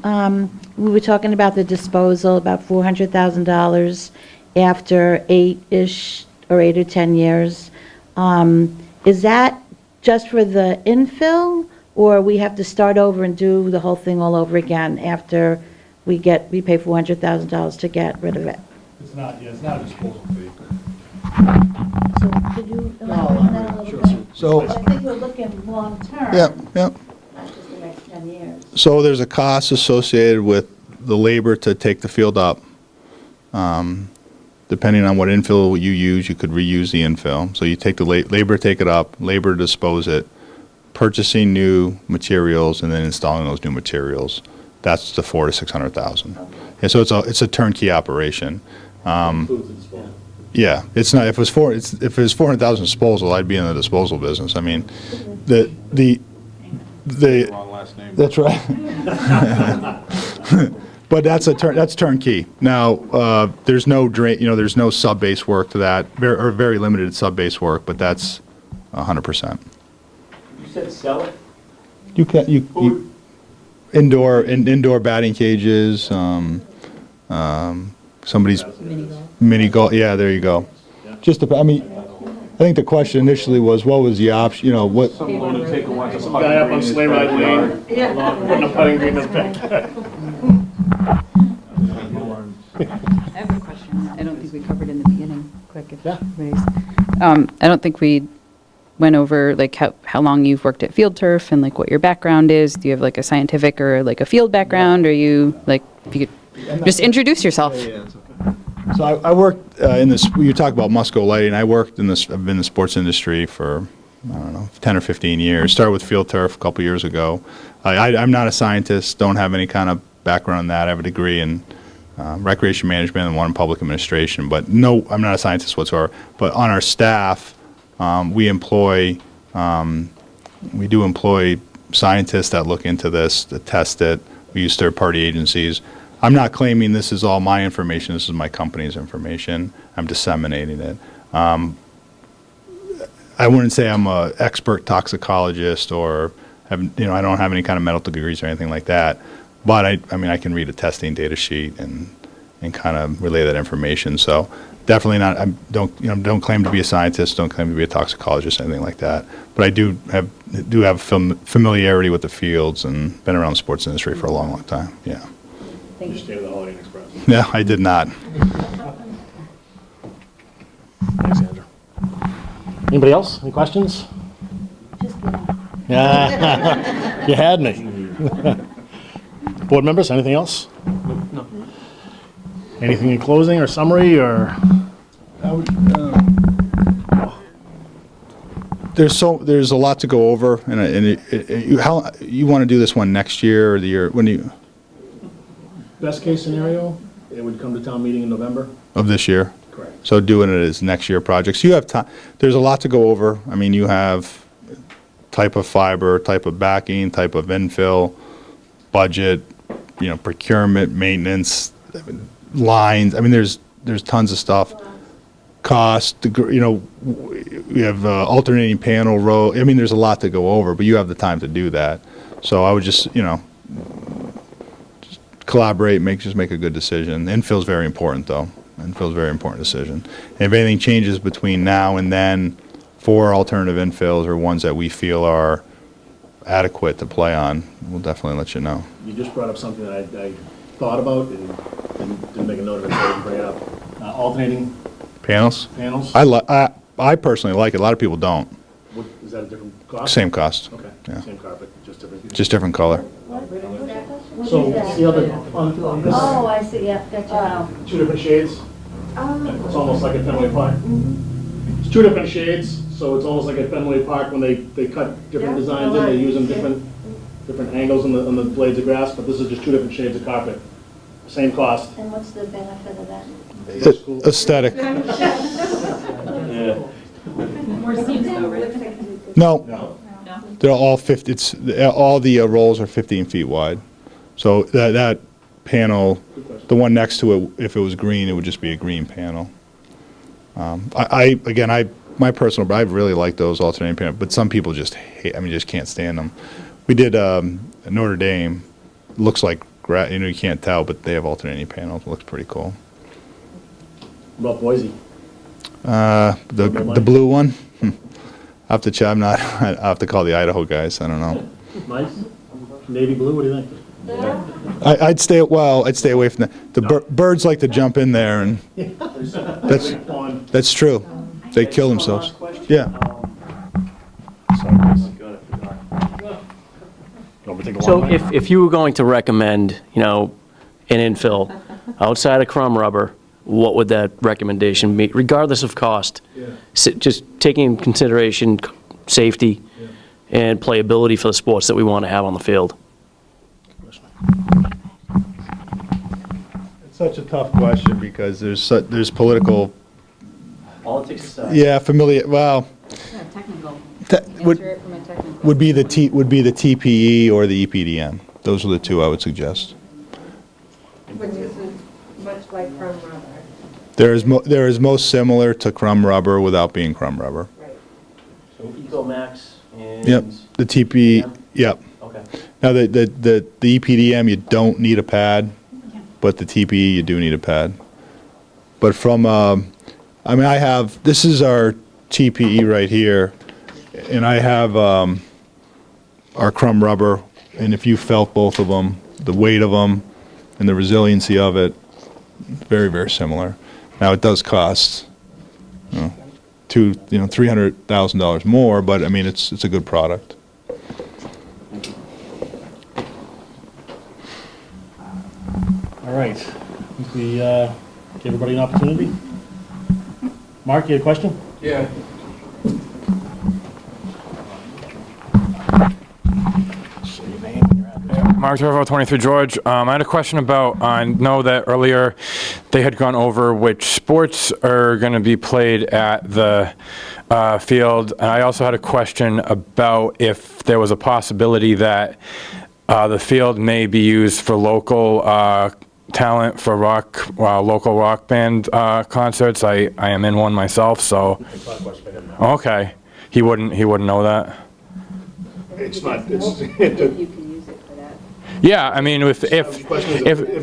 Speaker 13: we were talking about the disposal, about $400,000 after 8 or 10 years. Is that just for the infill, or we have to start over and do the whole thing all over again after we pay $400,000 to get rid of it?
Speaker 1: It's not a disposal fee.
Speaker 13: So could you elaborate on that a little bit?
Speaker 8: So,
Speaker 13: I think we're looking long-term.
Speaker 8: yeah.
Speaker 13: Not just the next 10 years.
Speaker 8: So there's a cost associated with the labor to take the field up. Depending on what infill you use, you could reuse the infill. So you take the labor, take it up, labor to dispose it, purchasing new materials, and then installing those new materials. That's the $400,000 to $600,000. And so it's a turnkey operation.
Speaker 1: Includes the disposal.
Speaker 8: Yeah, it's not. If it was $400,000 disposal, I'd be in the disposal business. I mean, the
Speaker 7: Wrong last name.
Speaker 8: That's right. But that's turnkey. Now, there's no there's no sub-base work to that, or very limited sub-base work, but that's 100%.
Speaker 3: You said sell it?
Speaker 8: You can indoor batting cages, somebody's mini golf. Yeah, there you go. I think the question initially was, what was the option? What?
Speaker 7: Some lunatic who wants a
Speaker 1: Some guy up on Sleigh Ride Lane, putting a putting green in his backyard.
Speaker 4: I have a question. I don't think we covered in the beginning. Quick, if everybody's. I don't think we went over like how long you've worked at Field Turf and like what your background is. Do you have like a scientific or like a field background? Or you like if you could just introduce yourself?
Speaker 8: Yeah, it's okay. So I worked in this. You talk about Musco Lighting. I've been in the sports industry for 10 or 15 years. Started with Field Turf a couple years ago. I'm not a scientist. Don't have any kind of background in that. I have a degree in recreation management and one in public administration. But no, I'm not a scientist whatsoever. But on our staff, we do employ scientists that look into this, to test it. We use third-party agencies. I'm not claiming this is all my information. This is my company's information. I'm disseminating it. I wouldn't say I'm an expert toxicologist or I don't have any kind of medical degrees or anything like that. But I can read a testing data sheet and kind of relay that information. So definitely not. I don't claim to be a scientist. Don't claim to be a toxicologist, anything like that. But I do have familiarity with the fields and been around the sports industry for a long, long time. Yeah.
Speaker 1: You stay with the Holiday Inn Express.
Speaker 8: Yeah, I did not.
Speaker 1: Thanks, Andrew. Anybody else? Any questions?
Speaker 9: Just kidding.
Speaker 1: Yeah, you had me. Board members, anything else?
Speaker 6: No.
Speaker 1: Anything in closing or summary or?
Speaker 8: There's a lot to go over, and how you want to do this one next year or the year when you
Speaker 1: Best case scenario, it would come to town meeting in November.
Speaker 8: of this year?
Speaker 1: Correct.
Speaker 8: So doing it as next year projects. You have time. There's a lot to go over. I mean, you have type of fiber, type of backing, type of infill, budget, procurement, maintenance, lines. I mean, there's tons of stuff. Cost, we have alternating panel row. I mean, there's a lot to go over, but you have the time to do that. So I would just collaborate, make a good decision. Infill's very important, though. Infill's a very important decision. And if anything changes between now and then for alternative infills or ones that we feel are adequate to play on, we'll definitely let you know.
Speaker 1: You just brought up something that I thought about and didn't make a note of it, so I didn't bring it up. Alternating
Speaker 8: Panels?
Speaker 1: panels?
Speaker 8: I personally like it. A lot of people don't.
Speaker 1: Is that a different cost?
Speaker 8: Same cost.
Speaker 1: Okay,
Speaker 8: Yeah.
Speaker 1: same carpet, just different.
Speaker 8: Just different color.
Speaker 1: So, see how on this,
Speaker 9: Oh, I see, yeah, gotcha.
Speaker 1: two different shades? It's almost like a Fenway Park. It's two different shades, so it's almost like a Fenway Park when they cut different designs in, they use them different angles on the blades of grass, but this is just two different shades of carpet. Same cost.
Speaker 9: And what's the benefit of that?
Speaker 8: Aesthetic.
Speaker 1: Yeah.
Speaker 10: More seams though, right?
Speaker 8: No. They're all 50, all the rolls are 15 feet wide. So that panel, the one next to it, if it was green, it would just be a green panel. My personal, I really like those alternating panels, but some people just hate, just can't stand them. We did Notre Dame, looks like, you can't tell, but they have alternating panels, it looks pretty cool.
Speaker 1: What about Boise?
Speaker 8: The blue one? I have to check. I have to call the Idaho guys. I don't know.
Speaker 1: Nice? Navy blue, what do you think?
Speaker 8: I'd stay away from the birds like to jump in there, and that's true. They kill themselves. Yeah.
Speaker 14: So if you were going to recommend, an infill outside of crumb rubber, what would that recommendation be, regardless of cost? Just taking in consideration safety and playability for the sports that we want to have on the field.
Speaker 8: It's such a tough question because there's political.
Speaker 14: Politics aside.
Speaker 8: Yeah, familiar. Well,
Speaker 4: Technical.
Speaker 8: Would be the TPE or the EPDM. Those are the two I would suggest.
Speaker 11: Which isn't much like crumb rubber.
Speaker 8: There is most similar to crumb rubber without being crumb rubber.
Speaker 11: Right.
Speaker 14: So EcoMax and...
Speaker 8: Yep, the TPE, yep.
Speaker 14: Okay.
Speaker 8: Now, the EPDM, you don't need a pad, but the TPE, you do need a pad. But from, this is our TPE right here, and I have our crumb rubber, and if you felt both of them, the weight of them and the resiliency of it, very, very similar. Now, it does cost, $300,000 more, but it's a good product.
Speaker 1: All right, I think we gave everybody an opportunity. Mark, you had a question?
Speaker 3: Yeah. Mark Turvo, 23 George. I had a question about, I know that earlier they had gone over which sports are going to be played at the field. And I also had a question about if there was a possibility that the field may be used for local talent for local rock band concerts. I am in one myself, so. Okay. He wouldn't know that?
Speaker 1: It's not,
Speaker 5: You can use it for that.
Speaker 3: Yeah, if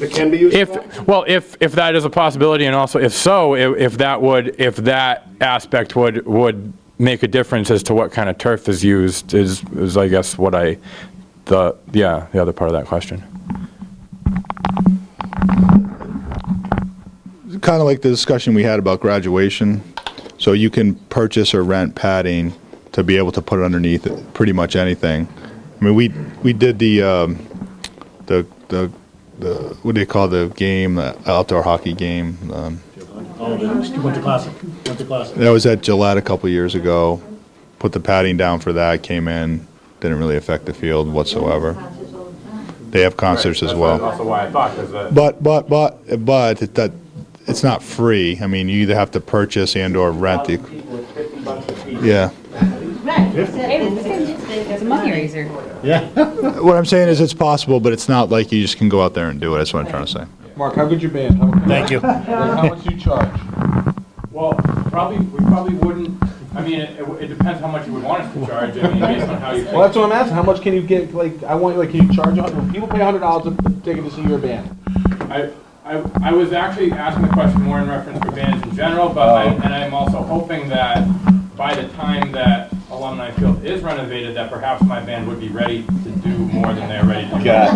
Speaker 1: it can be used for that?
Speaker 3: if that is a possibility, and also if so, if that aspect would make a difference as to what kind of turf is used is I guess what the other part of that question.
Speaker 8: Kind of like the discussion we had about graduation. So you can purchase or rent padding to be able to put it underneath pretty much anything. I mean, we did the what do you call the game, the outdoor hockey game?
Speaker 1: Oh, the Winter Classic. Winter Classic.
Speaker 8: That was at Gillette a couple years ago. Put the padding down for that, came in, didn't really affect the field whatsoever. They have concerts as well.
Speaker 3: That's also why I thought, because
Speaker 8: But it's not free. I mean, you either have to purchase and/or rent the. Yeah.
Speaker 4: It's a money raiser.
Speaker 1: Yeah.
Speaker 8: What I'm saying is it's possible, but it's not like you just can go out there and do it. That's what I'm trying to say.
Speaker 7: Mark, how good's your band?
Speaker 1: Thank you.
Speaker 7: How much do you charge?
Speaker 3: Well, we probably wouldn't, I mean, it depends how much you would want us to charge, I mean, based on how you
Speaker 7: Well, that's what I'm asking. How much can you get, like, can you charge, when people pay $100 a ticket to see your band?
Speaker 3: I was actually asking the question more in reference for bands in general, but I'm also hoping that by the time that Alumni Field is renovated, that perhaps my band would be ready to do more than they're ready to do right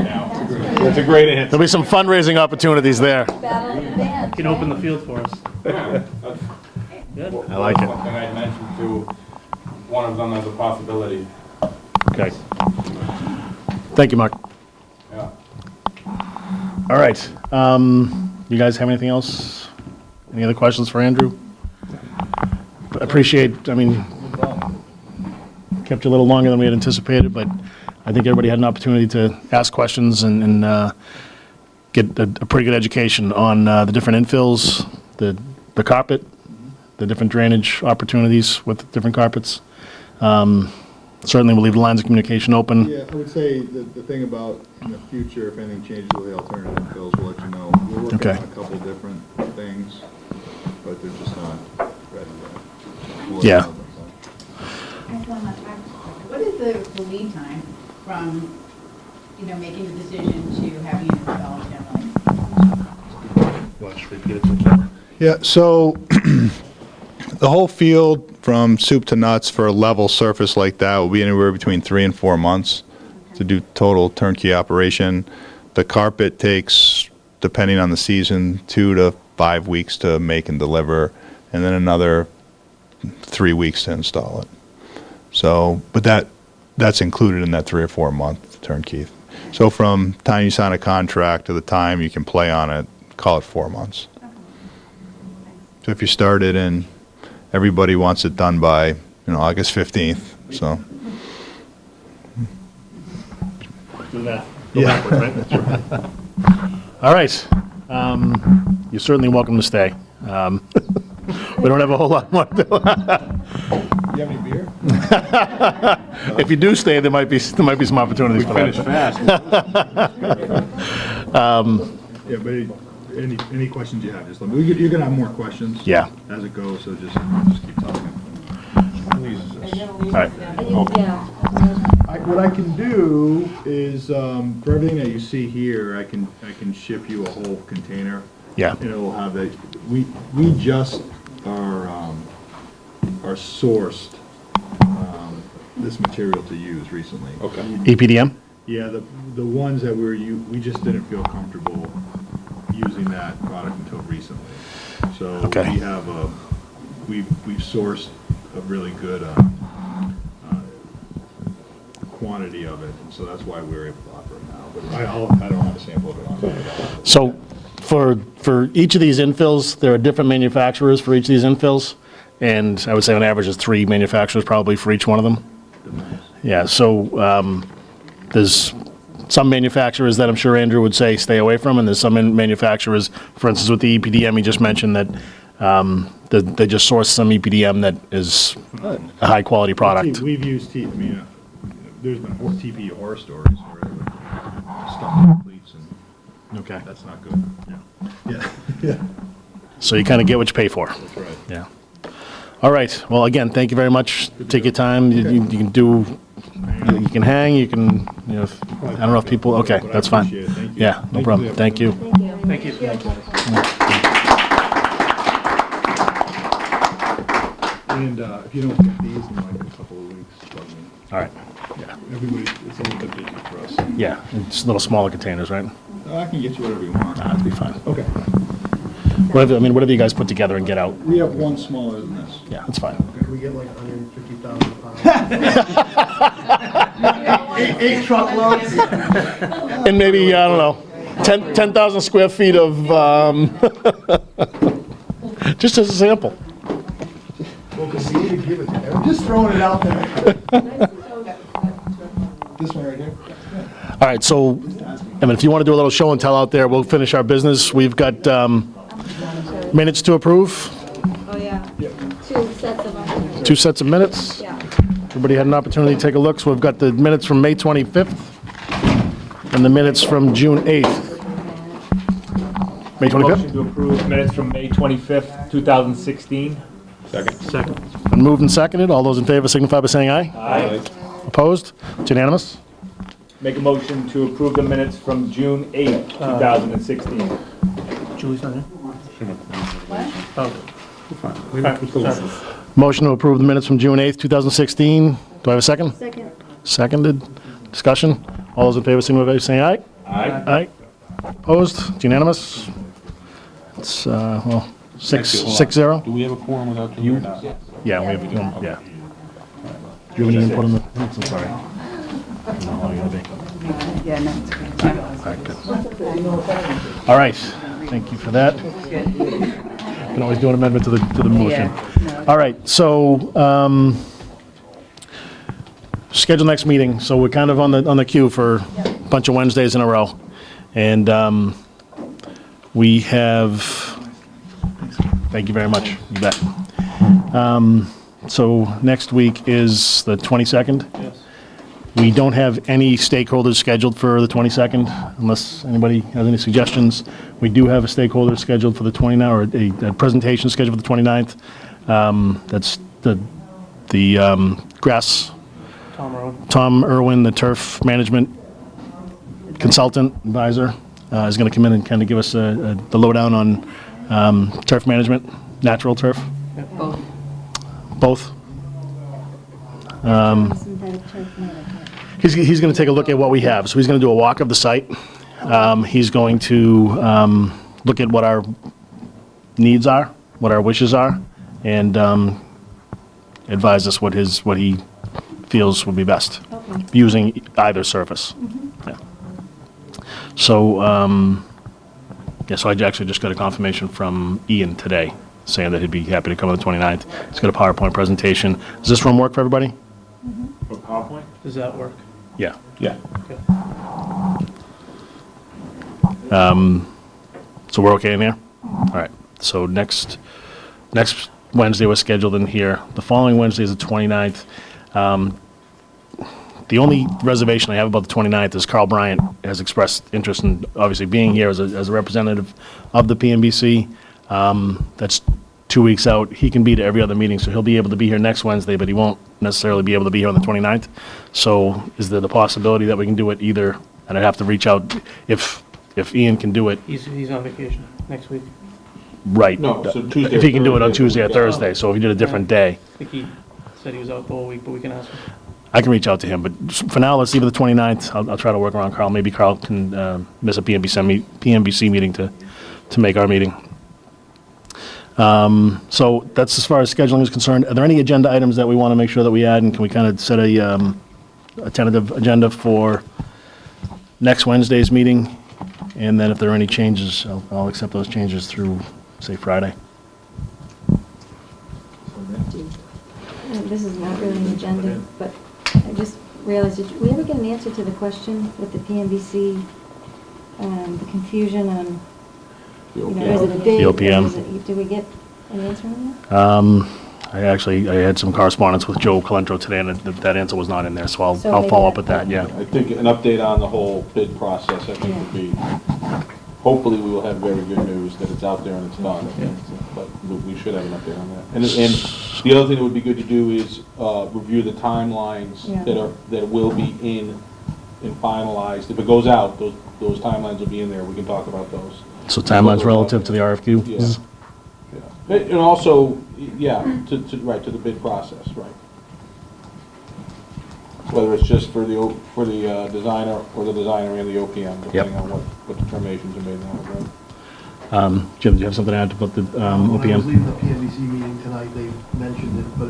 Speaker 3: now.
Speaker 7: That's a great answer.
Speaker 1: There'll be some fundraising opportunities there.
Speaker 6: You can open the field for us.
Speaker 3: Yeah, that's good.
Speaker 1: I like it.
Speaker 3: Something I'd mentioned to one of them as a possibility.
Speaker 1: Okay. Thank you, Mark.
Speaker 3: Yeah.
Speaker 1: All right. You guys have anything else? Any other questions for Andrew? Appreciate, I mean, kept you a little longer than we had anticipated, but I think everybody had an opportunity to ask questions and get a pretty good education on the different infills, the carpet, the different drainage opportunities with different carpets. Certainly, we'll leave the lines of communication open.
Speaker 8: Yeah, I would say the thing about in the future, if anything changes with the alternative fills, we'll let you know. We're working on a couple different things, but they're just not ready yet.
Speaker 1: Yeah.
Speaker 16: What is the lead time from, making the decision to having it installed generally?
Speaker 1: Watch, repeat it to the camera.
Speaker 8: Yeah, so the whole field from soup to nuts for a level surface like that will be anywhere between 3 and 4 months to do total turnkey operation. The carpet takes, depending on the season, 2 to 5 weeks to make and deliver, and then another 3 weeks to install it. So, but that's included in that 3 or 4 month turnkey. So from time you sign a contract to the time you can play on it, call it 4 months. So if you started and everybody wants it done by, August 15th, so.
Speaker 1: Do that. Go backwards, right? All right. You're certainly welcome to stay. We don't have a whole lot more to do.
Speaker 8: You have any beer?
Speaker 1: If you do stay, there might be some opportunities for that.
Speaker 7: Finish fast.
Speaker 8: Yeah, but any questions you have, just let me, you're gonna have more questions.
Speaker 1: Yeah.
Speaker 8: As it goes, so just keep talking.
Speaker 1: All right.
Speaker 9: Yeah.
Speaker 8: What I can do is, for everything that you see here, I can ship you a whole container.
Speaker 1: Yeah.
Speaker 8: And it'll have that, we just are sourced, this material to use recently.
Speaker 7: Okay.
Speaker 1: EPDM?
Speaker 8: Yeah, the ones that we just didn't feel comfortable using that product until recently. So
Speaker 1: Okay.
Speaker 8: we have we've sourced a really good quantity of it, and so that's why we're able to offer it now. But I don't have a sample of it on me.
Speaker 1: So for each of these infills, there are different manufacturers for each of these infills, and I would say on average there's 3 manufacturers probably for each one of them. Yeah, so there's some manufacturers that I'm sure Andrew would say stay away from, and there's some manufacturers, for instance with the EPDM he just mentioned, that they just source some EPDM that is a high quality product.
Speaker 8: We've used there's been TP horror stories where they would stuff in cleats, and
Speaker 1: Okay.
Speaker 8: that's not good. Yeah.
Speaker 1: So you kind of get what you pay for.
Speaker 8: That's right.
Speaker 1: Yeah. All right. Well, again, thank you very much. Take your time. You can do, you can hang, you can, I don't know if people, okay, that's fine.
Speaker 8: appreciate it. Thank you.
Speaker 1: Yeah, no problem. Thank you.
Speaker 6: Thank you.
Speaker 8: And if you don't get these in like a couple of weeks, plug me.
Speaker 1: All right.
Speaker 8: Yeah, it's a little bit busy for us.
Speaker 1: Yeah, it's little smaller containers, right?
Speaker 8: I can get you whatever you want.
Speaker 1: That'd be fine.
Speaker 8: Okay.
Speaker 1: whatever you guys put together and get out.
Speaker 8: We have one smaller than this.
Speaker 1: Yeah, that's fine.
Speaker 2: Can we get like 150,000 pounds? Eight truckloads?
Speaker 1: And maybe, I don't know, 10,000 square feet of, just as a sample.
Speaker 2: Well, because you need to give it to them. I'm just throwing it out there. This one right here?
Speaker 1: All right, so, if you want to do a little show and tell out there, we'll finish our business. We've got minutes to approve,
Speaker 9: Oh, yeah. 2 sets of them.
Speaker 1: 2 sets of minutes.
Speaker 9: Yeah.
Speaker 1: Everybody had an opportunity to take a look, so we've got the minutes from May 25th and the minutes from June 8th. May 25th?
Speaker 17: Motion to approve minutes from May 25th, 2016.
Speaker 6: Second.
Speaker 1: Been moved and seconded. All those in favor signify by saying aye.
Speaker 17: Aye.
Speaker 1: Opposed? It's unanimous.
Speaker 17: Make a motion to approve the minutes from June 8th, 2016.
Speaker 6: Julie's not here?
Speaker 1: Motion to approve the minutes from June 8th, 2016. Do I have a second?
Speaker 9: Second.
Speaker 1: Seconded. Discussion. All those in favor signify by saying aye.
Speaker 17: Aye.
Speaker 1: Aye. Opposed? It's unanimous. It's, 6-0.
Speaker 7: Do we have a quorum without you?
Speaker 1: Yeah, we have, yeah. Do you have any input on the minutes? I'm sorry. I don't know how you're gonna be.
Speaker 16: Yeah, no, it's okay.
Speaker 1: All right, thank you for that. Can always do an amendment to the motion. All right, so, schedule next meeting, so we're kind of on the queue for a bunch of Wednesdays in a row. And, we have, thank you very much, you bet. So next week is the 22nd.
Speaker 6: Yes.
Speaker 1: We don't have any stakeholders scheduled for the 22nd, unless anybody has any suggestions. We do have a stakeholder scheduled for the 29th, or a presentation scheduled for the 29th. That's the grass, Tom Irwin, the turf management consultant advisor, is going to come in and kind of give us the lowdown on turf management, natural turf. Both.
Speaker 9: Synthetic turf, not a turf.
Speaker 1: He's going to take a look at what we have. So he's going to do a walk of the site. He's going to look at what our needs are, what our wishes are, and advise us what he feels would be best,
Speaker 9: Okay.
Speaker 1: using either surface. Yeah. So, so I actually just got a confirmation from Ian today, saying that he'd be happy to come on the 29th. He's got a PowerPoint presentation. Does this room work for everybody?
Speaker 17: For PowerPoint?
Speaker 6: Does that work?
Speaker 1: Yeah.
Speaker 17: Yeah.
Speaker 6: Okay.
Speaker 1: So we're okay in here? All right. So next Wednesday we're scheduled in here. The following Wednesday is the 29th. The only reservation I have about the 29th is Carl Bryant has expressed interest in obviously being here as a representative of the PMBC. That's 2 weeks out. He can be to every other meeting, so he'll be able to be here next Wednesday, but he won't necessarily be able to be here on the 29th. So is there the possibility that we can do it either, and I'd have to reach out if Ian can do it,
Speaker 6: He's on vacation next week.
Speaker 1: right?
Speaker 7: No, so Tuesday
Speaker 1: If he can do it on
Speaker 7: or
Speaker 1: Tuesday or
Speaker 7: Thursday.
Speaker 1: Thursday, so if he did a different day.
Speaker 6: I think he said he was out the whole week, but we can ask him.
Speaker 1: I can reach out to him, but for now, let's leave it the 29th. I'll try to work around Carl. Maybe Carl can miss a PMBC meeting to make our meeting. So that's as far as scheduling is concerned. Are there any agenda items that we want to make sure that we add, and can we kind of set a tentative agenda for next Wednesday's meeting? And then if there are any changes, I'll accept those changes through, say, Friday.
Speaker 9: This is not really an agenda, but I just realized, did we ever get an answer to the question with the PMBC, the confusion on, is it a bid?
Speaker 1: The
Speaker 9: or
Speaker 1: OPM.
Speaker 9: is it- Did we get an answer on that?
Speaker 1: I had some correspondence with Joe Calentro today, and that answer was not in there, so
Speaker 9: So
Speaker 1: I'll
Speaker 9: maybe
Speaker 1: follow up
Speaker 9: that-
Speaker 1: with that, yeah.
Speaker 7: I think an update on the whole bid process, I think would be, hopefully we will have very good news that it's out there and it's done. But we should have an update on that. And the other thing that would be good to do is review the timelines
Speaker 9: Yeah.
Speaker 7: that will be in and finalized. If it goes out, those timelines will be in there. We can talk about those.
Speaker 1: So timelines relative to the RFQ?
Speaker 7: Yeah. Yeah. And also, to the bid process, right. Whether it's just for the designer or the designer and the OPM, depending on what determinations are made in that regard.
Speaker 1: Jim, do you have something to add about the
Speaker 2: When I was
Speaker 1: OPM?
Speaker 2: leaving the PNBC meeting tonight, they mentioned it, but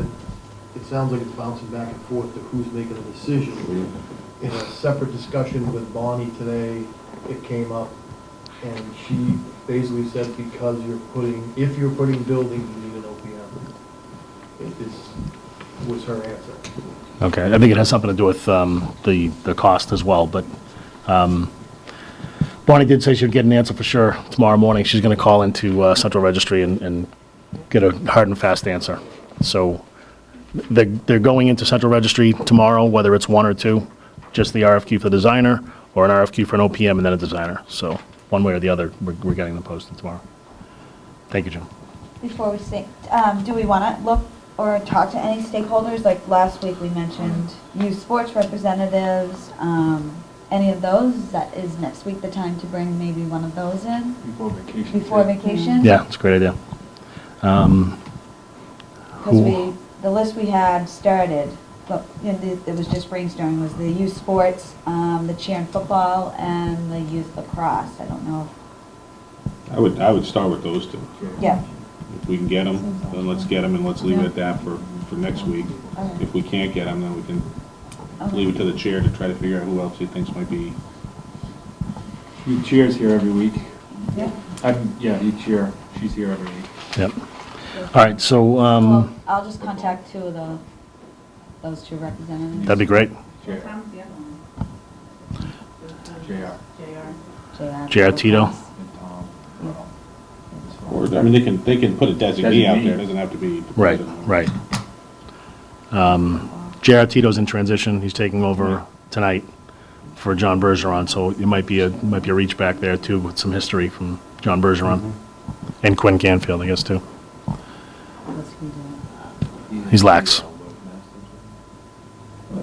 Speaker 2: it sounds like it's bouncing back and forth to who's making the decision. In a separate discussion with Bonnie today, it came up, and she basically said because if you're putting buildings, you need an OPM. Was her answer.
Speaker 1: Okay, I think it has something to do with the cost as well, but Bonnie did say she'd get an answer for sure tomorrow morning. She's going to call into Central Registry and get a hard and fast answer. So they're going into Central Registry tomorrow, whether it's one or two, just the RFQ for the designer or an RFQ for an OPM and then a designer. So one way or the other, we're getting them posted tomorrow. Thank you, Jim.
Speaker 18: Before we say, do we want to look or talk to any stakeholders? Like last week we mentioned youth sports representatives, any of those? Is next week the time to bring maybe one of those in? Before vacation?
Speaker 1: Yeah, it's a great idea.
Speaker 18: Because the list we had started, but it was just brainstorming, was the youth sports, the cheer and football, and the youth lacrosse. I don't know.
Speaker 7: I would start with those two.
Speaker 18: Yeah.
Speaker 7: If we can get them, then let's get them, and let's leave it at that for next week.
Speaker 18: Okay.
Speaker 7: If we can't get them, then we can leave it to the chair to try to figure out who else he thinks might be.
Speaker 17: He chairs here every week.
Speaker 18: Yeah.
Speaker 17: Yeah, each year, she's here every week.
Speaker 1: Yep. All right, so
Speaker 18: Well, I'll just contact those two representatives.
Speaker 1: that'd be great.
Speaker 16: Tom's the other one.
Speaker 17: JR.
Speaker 18: JR.
Speaker 1: JR Tito.
Speaker 17: And Tom.
Speaker 7: Or, I mean, they can put a designee out there, it doesn't have to be. the
Speaker 1: Right,
Speaker 7: president.
Speaker 1: right. J.R. Tito's in transition. He's taking over tonight for John Bergeron, so it might be a reach back there too with some history from John Bergeron and Quinn Canfield, I guess, too. He's lax.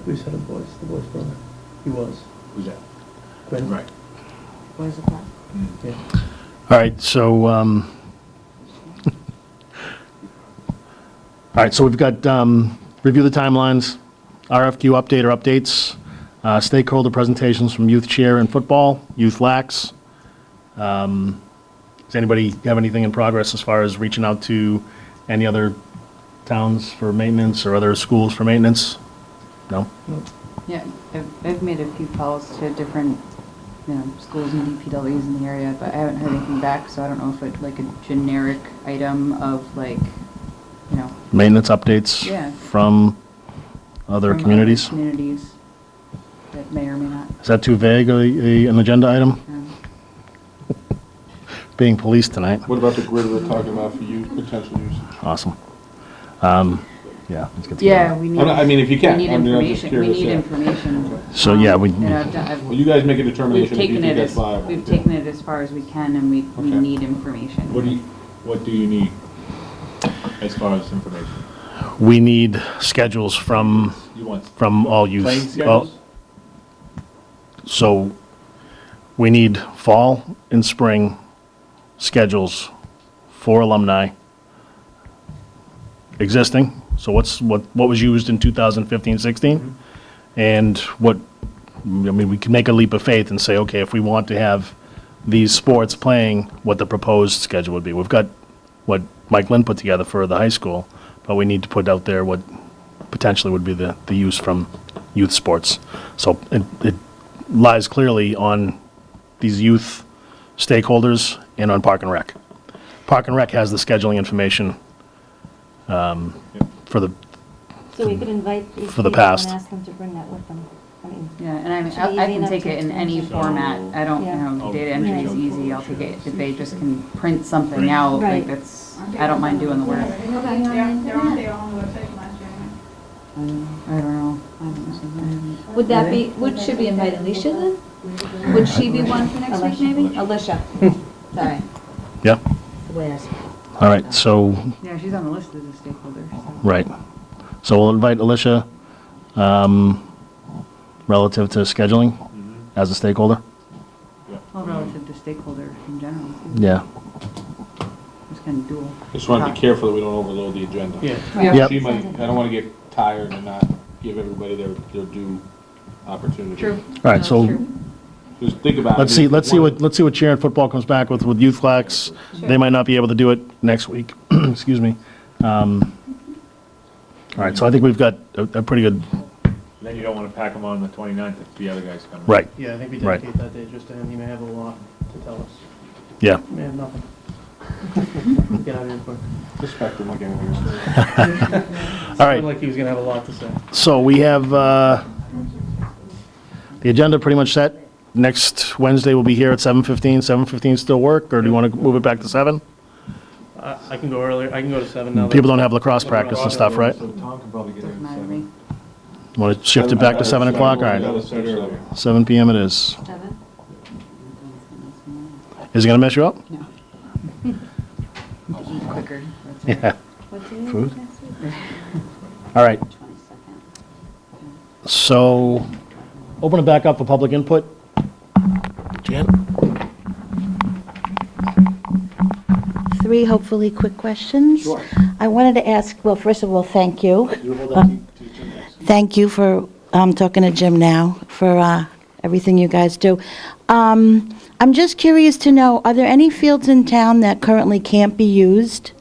Speaker 6: We said the boys brother. He was.
Speaker 17: Who's that?
Speaker 6: Quinn.
Speaker 17: Right.
Speaker 18: Where's the plan?
Speaker 6: Yeah.
Speaker 1: All right, so, we've got, review the timelines, RFQ update or updates, stakeholder presentations from youth cheer and football, youth lax. Does anybody have anything in progress as far as reaching out to any other towns for maintenance or other schools for maintenance? No?
Speaker 4: Yeah, I've made a few calls to different, schools and DPWs in the area, but I haven't heard anything back, so I don't know if it's like a generic item of
Speaker 1: Maintenance updates
Speaker 4: Yeah.
Speaker 1: from other
Speaker 4: from
Speaker 1: communities?
Speaker 4: Communities that may or may not.
Speaker 1: Is that too vague, an agenda item?
Speaker 4: Yeah.
Speaker 1: Being policed tonight.
Speaker 7: What about the grid we're talking about for you, potential use?
Speaker 1: Awesome. Yeah, let's get
Speaker 4: Yeah,
Speaker 1: together.
Speaker 4: we need.
Speaker 7: I mean, if you can.
Speaker 4: We need
Speaker 7: I mean, I'm just
Speaker 4: information, we
Speaker 7: curious,
Speaker 4: need
Speaker 7: yeah.
Speaker 4: information.
Speaker 1: So, yeah, we-
Speaker 7: Well, you guys make a
Speaker 4: We've
Speaker 7: determination if you
Speaker 4: taken
Speaker 7: think
Speaker 4: it
Speaker 7: that's
Speaker 4: as,
Speaker 7: viable.
Speaker 4: we've taken it as far as we can, and we
Speaker 7: Okay.
Speaker 4: need information.
Speaker 17: What do you need as far as information?
Speaker 1: We need schedules from
Speaker 17: You want
Speaker 1: all youth.
Speaker 17: playing schedules?
Speaker 1: So, we need fall and spring schedules for alumni existing. So what was used in 2015-16? And we can make a leap of faith and say, okay, if we want to have these sports playing, what the proposed schedule would be. We've got what Mike Lynn put together for the high school, but we need to put out there what potentially would be the use from youth sports. So it lies clearly on these youth stakeholders and on Park and Rec. Park and Rec has the scheduling information for the,
Speaker 9: So we could invite these
Speaker 1: For the
Speaker 9: people and
Speaker 1: past.
Speaker 9: ask them to bring that with them. I mean,
Speaker 4: Yeah, and I mean,
Speaker 9: should be
Speaker 4: I
Speaker 9: easy
Speaker 4: can
Speaker 9: enough
Speaker 4: take
Speaker 9: to
Speaker 4: it in any
Speaker 9: transition.
Speaker 4: format. I don't,
Speaker 9: Yeah.
Speaker 4: data entry is
Speaker 9: Yeah.
Speaker 4: easy. I'll take it. If they just can print something out, like
Speaker 9: Right.
Speaker 4: that's, I don't mind doing the work.
Speaker 16: They're on the website last year.
Speaker 4: I don't know. I haven't seen
Speaker 18: Would that be, should we invite Alicia then? Would she be one for next week maybe? Alicia. Sorry.
Speaker 1: yeah,
Speaker 18: The way I said it.
Speaker 1: all right, so,
Speaker 4: that. Yeah, she's on the list as a stakeholder. So.
Speaker 1: right. So we'll invite Alicia relative to scheduling as a stakeholder.
Speaker 4: Well, relative to stakeholder in general. too.
Speaker 1: Yeah.
Speaker 4: It's kind of dual.
Speaker 7: Just want to be careful that we don't overload the agenda.
Speaker 6: Yeah.
Speaker 4: Yeah.
Speaker 1: Yep.
Speaker 7: She might, I don't want to get tired and not give everybody their due opportunity.
Speaker 4: True.
Speaker 1: All right,
Speaker 4: That's
Speaker 1: so
Speaker 4: true.
Speaker 7: Just think about it.
Speaker 1: Let's see what cheer and football comes back with youth flags. They might not be able to do it next week. Excuse me. All right, so I think we've got a pretty good,
Speaker 17: Then you don't want to pack them on the 29th if the other guys come.
Speaker 1: right,
Speaker 6: Yeah, I think we
Speaker 1: Right.
Speaker 6: dedicate that day just to him. He may have a lot to tell us.
Speaker 1: yeah.
Speaker 6: He may have nothing. Get out of here quick.
Speaker 7: Respect him again.
Speaker 1: All right.
Speaker 6: Sounded like he was gonna have a lot to say.
Speaker 1: So we have the agenda pretty much set. Next Wednesday, we'll be here at 7:15. 7:15 still work, or do you want to move it back to 7?
Speaker 6: I can go earlier. I can go to 7 now.
Speaker 1: People don't have lacrosse practice and stuff, right?
Speaker 17: So Tom can probably get
Speaker 4: Doesn't
Speaker 17: in
Speaker 4: matter to me.
Speaker 1: Want to shift it back to 7 o'clock? All right, 7 PM it is.
Speaker 4: 7?
Speaker 1: Is it going to mess you up?
Speaker 4: No. Eat quicker.
Speaker 1: Yeah.
Speaker 18: What do you
Speaker 1: Food?
Speaker 18: need next week?
Speaker 1: All right,
Speaker 4: 22nd.
Speaker 1: so open it back up for public input. Jan?
Speaker 13: 3 hopefully quick questions.
Speaker 1: Sure.
Speaker 13: I wanted to ask, well, first of all, thank you. Thank you for talking to Jim now, for everything you guys do. I'm just curious to know, are there any fields in town that currently can't be used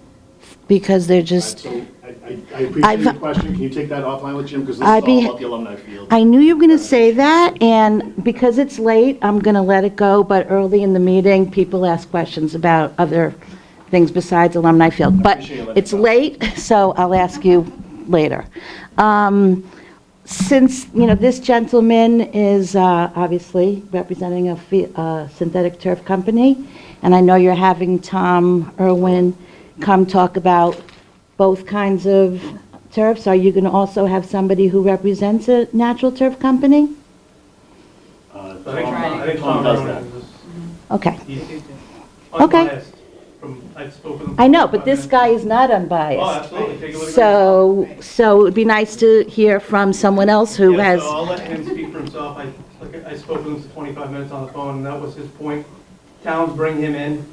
Speaker 13: because they're just...
Speaker 1: I appreciate your question. Can you take that offline with Jim? Because this is
Speaker 13: I'd be-
Speaker 1: all about the alumni field.
Speaker 13: I knew you were going to say that, and because it's late, I'm going to let it go, but early in the meeting, people ask questions about other things besides Alumni Field. But
Speaker 1: appreciate you letting
Speaker 13: it's
Speaker 1: me go.
Speaker 13: late, so I'll ask you later. Since, this gentleman is obviously representing a synthetic turf company, and I know you're having Tom Irwin come talk about both kinds of turfs, are you going to also have somebody who represents a natural turf company?
Speaker 6: I think Tom
Speaker 1: does
Speaker 6: Irwin is
Speaker 13: Okay.
Speaker 6: unbiased.
Speaker 13: Okay.
Speaker 6: I've spoken with him.
Speaker 13: I know, but this guy is not unbiased.
Speaker 6: Oh, absolutely. Take a look at
Speaker 13: So it would be nice to hear from someone else who
Speaker 6: Yeah,
Speaker 13: has,
Speaker 6: so I'll let him speak for himself. I spoke with him for 25 minutes on the phone, and that was his point. Towns bring him in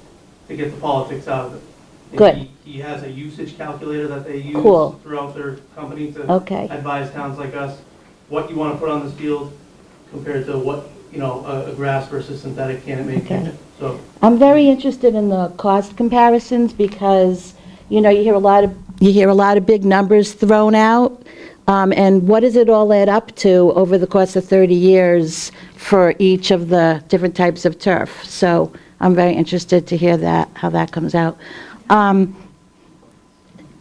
Speaker 6: to get the politics out of it. And
Speaker 13: Good.
Speaker 6: He has a usage calculator that they use
Speaker 13: Cool.
Speaker 6: throughout their company to
Speaker 13: Okay.
Speaker 6: advise towns like us what you want to put on this field compared to what, a grass versus synthetic, can it maintain
Speaker 13: Okay.
Speaker 6: it? So
Speaker 13: I'm very interested in the cost comparisons because, you hear a lot of big numbers thrown out. And what does it all add up to over the course of 30 years for each of the different types of turf? So I'm very interested to hear that, how that comes out.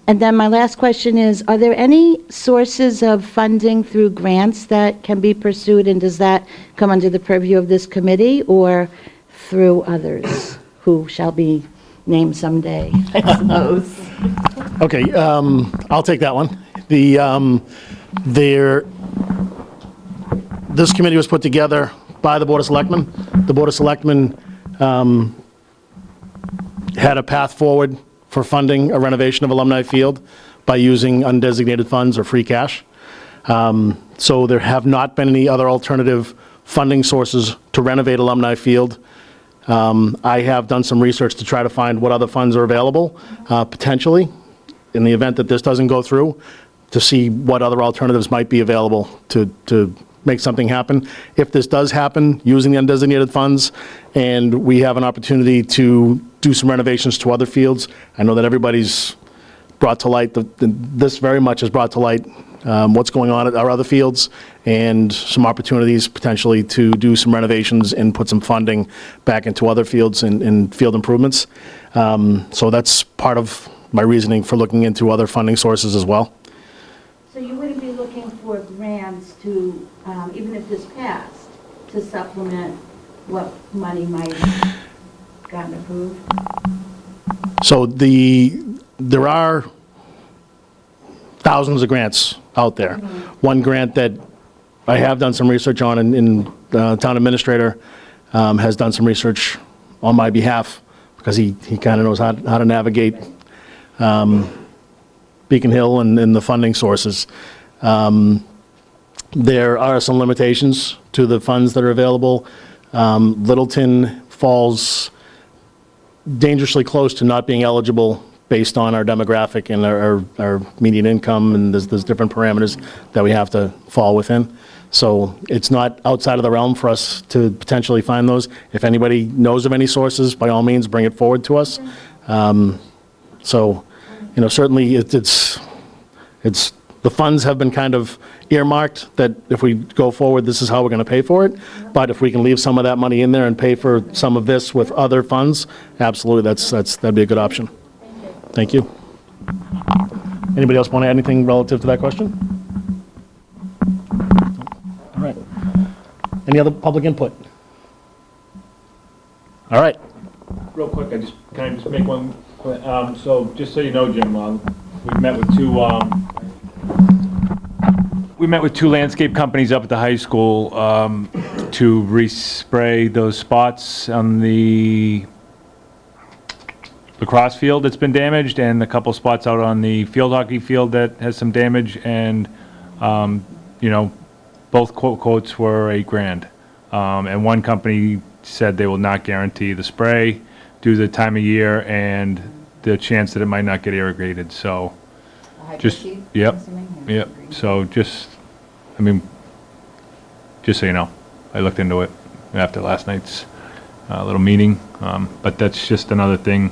Speaker 13: And then my last question is, are there any sources of funding through grants that can be pursued? And does that come under the purview of this committee or through others who shall be named someday, I suppose?
Speaker 1: Okay, I'll take that one. This committee was put together by the Board of Selectmen. The Board of Selectmen had a path forward for funding a renovation of Alumni Field by using undesignated funds or free cash. So there have not been any other alternative funding sources to renovate Alumni Field. I have done some research to try to find what other funds are available, potentially, in the event that this doesn't go through, to see what other alternatives might be available to make something happen. If this does happen, using the undesignated funds, and we have an opportunity to do some renovations to other fields, I know that everybody's brought to light, this very much has brought to light what's going on at our other fields, and some opportunities potentially to do some renovations and put some funding back into other fields and field improvements. So that's part of my reasoning for looking into other funding sources as well.
Speaker 13: So you wouldn't be looking for grants to, even if this passed, to supplement what money might have gotten approved?
Speaker 1: So there are thousands of grants out there. One grant that I have done some research on, and town administrator has done some research on my behalf, because he kind of knows how to navigate Beacon Hill and the funding sources. There are some limitations to the funds that are available. Littleton falls dangerously close to not being eligible based on our demographic and our median income, and there's different parameters that we have to fall within. So it's not outside of the realm for us to potentially find those. If anybody knows of any sources, by all means, bring it forward to us. So, certainly it's, the funds have been kind of earmarked that if we go forward, this is how we're going to pay for it. But if we can leave some of that money in there and pay for some of this with other funds, absolutely, that'd be a good option. Thank you. Anybody else want to add anything relative to that question? All right. Any other public input? All right.
Speaker 17: Real quick, can I just make one, so just so you know, Jim, we met with two landscape companies up at the high school to respray those spots on the lacrosse field that's been damaged, and a couple spots out on the field hockey field that has some damage, and both quotes were $8,000. And one company said they will not guarantee the spray due to the time of year and the chance that it might not get irrigated. So just, yep. So just so you know, I looked into it after last night's little meeting, but that's just another thing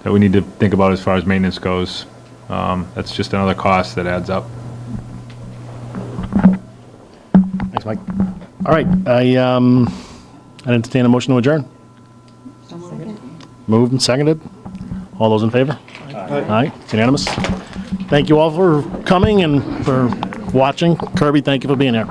Speaker 17: that we need to think about as far as maintenance goes. That's just another cost that adds up.
Speaker 1: Thanks, Mike. All right, I entertain a motion to adjourn. Moved and seconded. All those in favor? Aye. It's unanimous. Thank you all for coming and for watching. Kirby, thank you for being here.